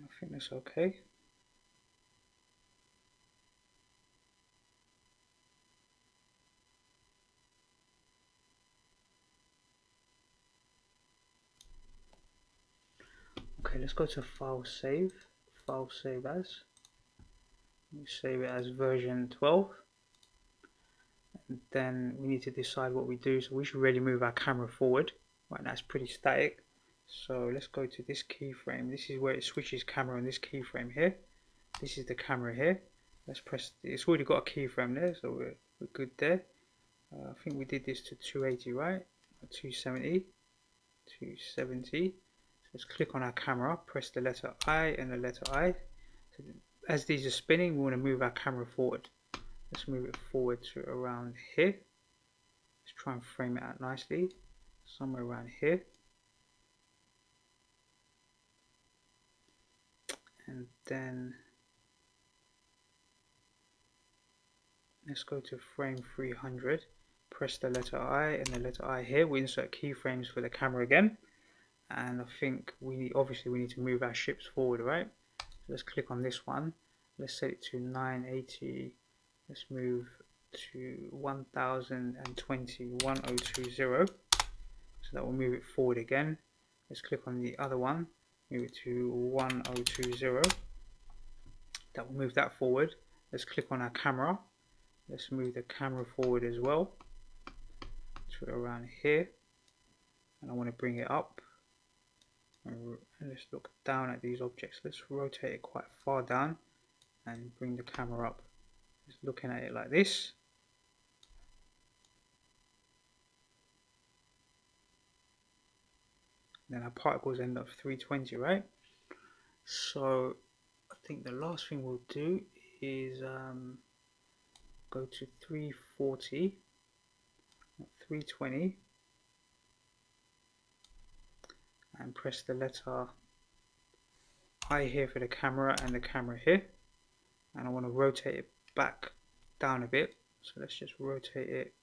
I think that's okay. Okay, let's go to file save. File save as. We save it as version 12. And then we need to decide what we do. So we should really move our camera forward. Right now it's pretty static. So let's go to this keyframe. This is where it switches camera on this keyframe here. This is the camera here. Let's press. It's already got a keyframe there, so we're good there. I think we did this to 280, right? 270. 270. So let's click on our camera. Press the letter I and the letter I. So as these are spinning, we want to move our camera forward. Let's move it forward to around here. Let's try and frame it out nicely. Somewhere around here. And then let's go to frame 300. Press the letter I and the letter I here. We insert keyframes for the camera again. And I think obviously we need to move our ships forward, right? So let's click on this one. Let's set it to 980. Let's move to 1020, 1020. So that will move it forward again. Let's click on the other one. Move it to 1020. That will move that forward. Let's click on our camera. Let's move the camera forward as well to around here. And I want to bring it up. And let's look down at these objects. Let's rotate it quite far down and bring the camera up. Just looking at it like this. Then our particles end up 320, right? So I think the last thing we'll do is go to 340, 320, and press the letter I here for the camera and the camera here. And I want to rotate it back down a bit. So let's just rotate it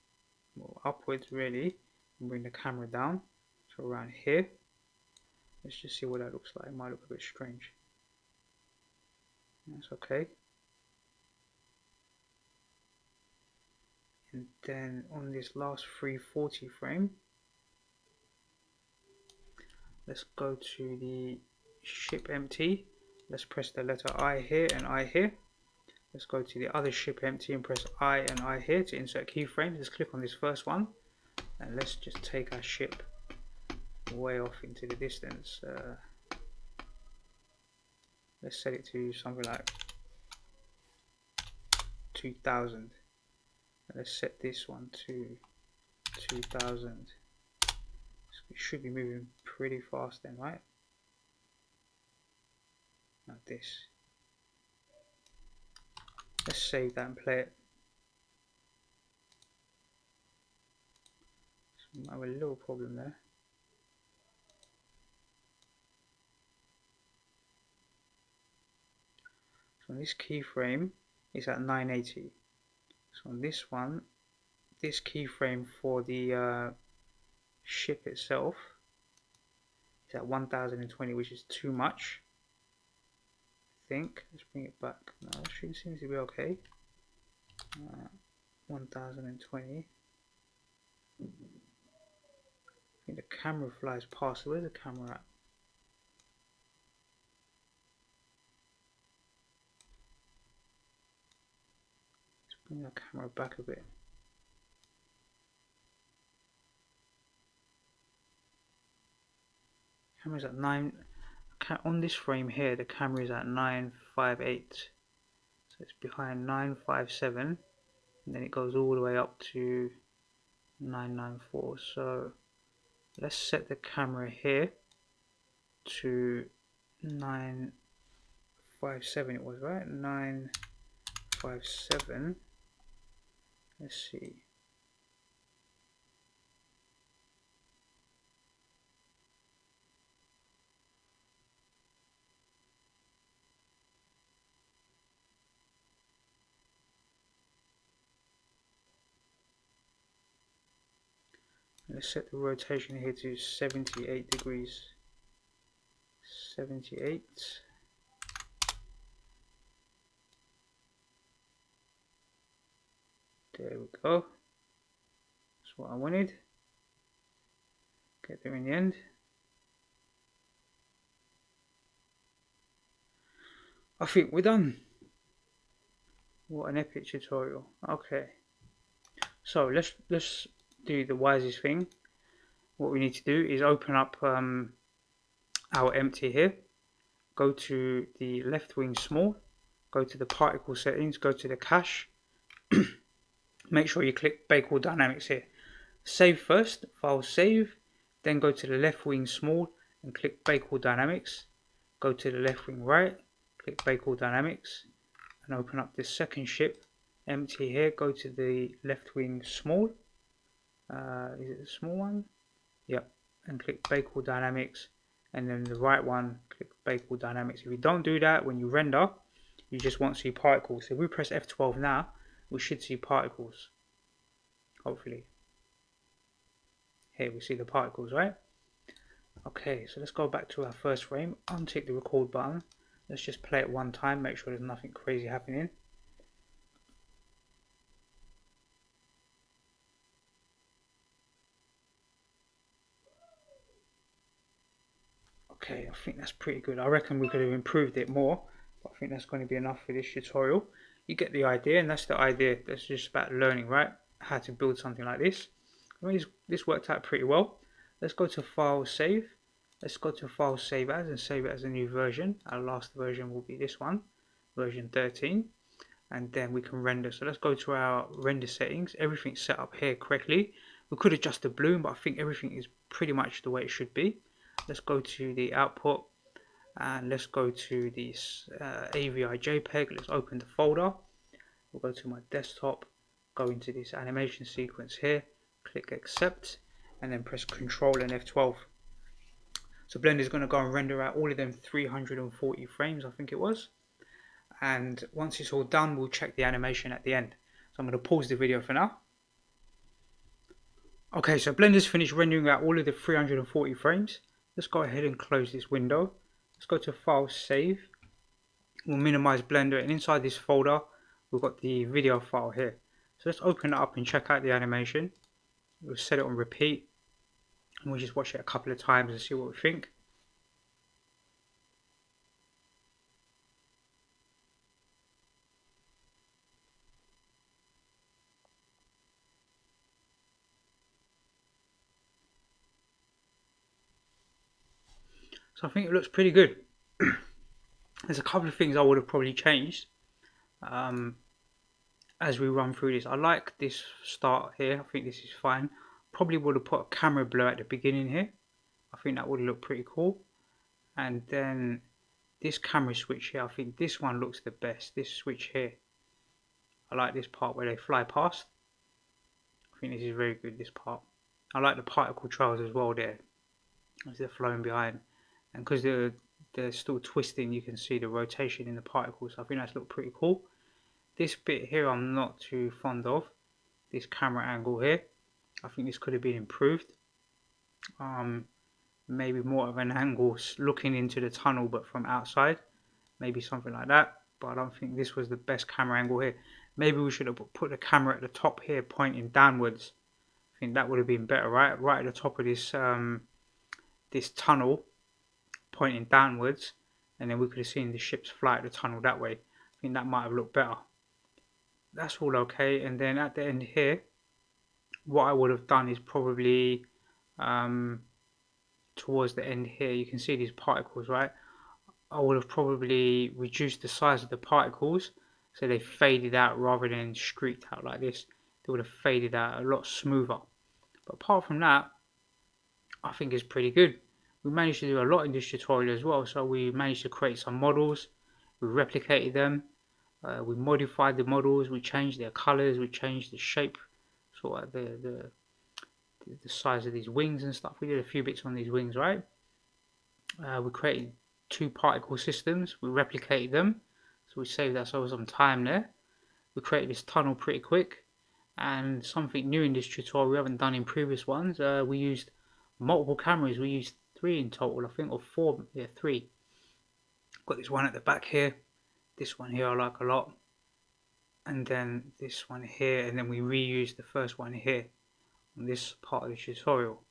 more upwards really and bring the camera down to around here. Let's just see what that looks like. It might look a bit strange. That's okay. And then on this last 340 frame, let's go to the ship empty. Let's press the letter I here and I here. Let's go to the other ship empty and press I and I here to insert keyframes. Let's click on this first one and let's just take our ship way off into the distance. Let's set it to something like 2000. Let's set this one to 2000. Let's be should be moving pretty fast then, right? Like this. Let's save that and play it. So I have a little problem there. So on this keyframe is at 980. So on this one, this keyframe for the ship itself is at 1020, which is too much. I think. Let's bring it back. No, that should seem to be okay. 1020. I think the camera flies past. Where's the camera at? Let's bring the camera back a bit. Camera's at 9. On this frame here, the camera is at 958. So it's behind 957, and then it goes all the way up to 994. So let's set the camera here to 957. It was right, 957. Let's see. Let's set the rotation here to 78 degrees. 78. There we go. That's what I wanted. Get there in the end. I think we're done. What an epic tutorial. Okay. So let's do the wisest thing. What we need to do is open up our empty here. Go to the left wing small. Go to the particle settings. Go to the cache. Make sure you click Bake All Dynamics here. Save first. File save. Then go to the left wing small and click Bake All Dynamics. Go to the left wing right. Click Bake All Dynamics. And open up this second ship. Empty here. Go to the left wing small. Is it the small one? Yep. And click Bake All Dynamics. And then the right one, click Bake All Dynamics. If you don't do that when you render, you just won't see particles. So if we press F12 now, we should see particles. Hopefully. Here we see the particles, right? Okay, so let's go back to our first frame. Untick the record button. Let's just play it one time, make sure there's nothing crazy happening. Okay, I think that's pretty good. I reckon we could have improved it more, but I think that's going to be enough for this tutorial. You get the idea, and that's the idea. That's just about learning, right? How to build something like this. I mean, this worked out pretty well. Let's go to File, Save. Let's go to File, Save As, and save it as a new version. Our last version will be this one, version 13. And then we can render. So let's go to our render settings. Everything's set up here correctly. We could adjust the bloom, but I think everything is pretty much the way it should be. Let's go to the output and let's go to this AVI JPEG. Let's open the folder. We'll go to my desktop, go into this animation sequence here, click accept, and then press Control and F12. So Blender is going to go and render out all of them 340 frames, I think it was. And once it's all done, we'll check the animation at the end. So I'm going to pause the video for now. Okay, so Blender's finished rendering out all of the 340 frames. Let's go ahead and close this window. Let's go to File, Save. We'll minimize Blender, and inside this folder, we've got the video file here. So let's open it up and check out the animation. We'll set it on repeat, and we'll just watch it a couple of times and see what we think. So I think it looks pretty good. There's a couple of things I would have probably changed as we run through this. I like this start here. I think this is fine. Probably would have put a camera blur at the beginning here. I think that would look pretty cool. And then this camera switch here, I think this one looks the best. This switch here, I like this part where they fly past. I think this is very good, this part. I like the particle trails as well there, as they're flowing behind. And because they're still twisting, you can see the rotation in the particles. I think that's look pretty cool. This bit here I'm not too fond of. This camera angle here, I think this could have been improved. Maybe more of an angle looking into the tunnel but from outside, maybe something like that. But I don't think this was the best camera angle here. Maybe we should have put the camera at the top here pointing downwards. I think that would have been better, right at the top of this this tunnel pointing downwards, and then we could have seen the ships fly at the tunnel that way. I think that might have looked better. That's all okay. And then at the end here, what I would have done is probably towards the end here, you can see these particles, right? I would have probably reduced the size of the particles so they faded out rather than streaked out like this. They would have faded out a lot smoother. But apart from that, I think it's pretty good. We managed to do a lot in this tutorial as well. So we managed to create some models, we replicated them, we modified the models, we changed their colors, we changed the shape, sort of the size of these wings and stuff. We did a few bits on these wings, right? We created 2 particle systems, we replicated them, so we saved ourselves some time there. We created this tunnel pretty quick, and something new in this tutorial we haven't done in previous ones, we used multiple cameras. We used 3 in total, I think, or 4, yeah, 3. Got this one at the back here, this one here I like a lot, and then this one here, and then we reused the first one here on this part of the tutorial.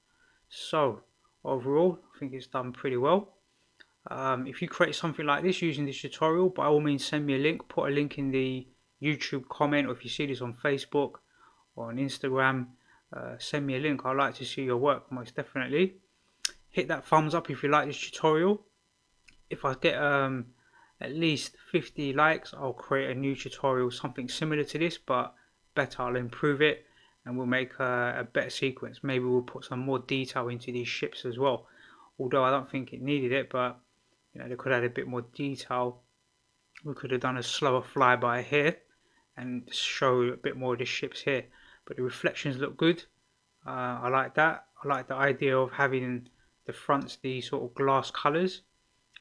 So overall I think it's done pretty well. If you create something like this using this tutorial, by all means send me a link, put a link in the YouTube comment, or if you see this on Facebook or on Instagram, send me a link. I'd like to see your work, most definitely. Hit that thumbs up if you like this tutorial. If I get at least 50 likes, I'll create a new tutorial, something similar to this but better. I'll improve it and we'll make a better sequence. Maybe we'll put some more detail into these ships as well, although I don't think it needed it, but you know, they could have had a bit more detail. We could have done a slower flyby here and show a bit more of the ships here, but the reflections look good. I like that. I like the idea of having the fronts these sort of glass colors,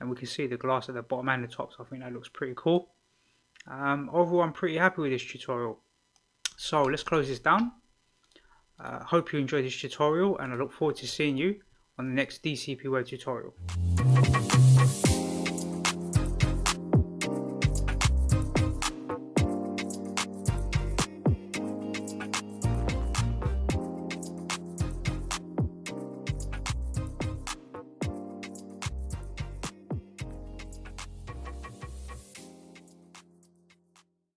and we can see the glass at the bottom and the top, so I think that looks pretty cool. Overall I'm pretty happy with this tutorial. So let's close this down. Hope you enjoyed this tutorial, and I look forward to seeing you on the next DCP Web tutorial.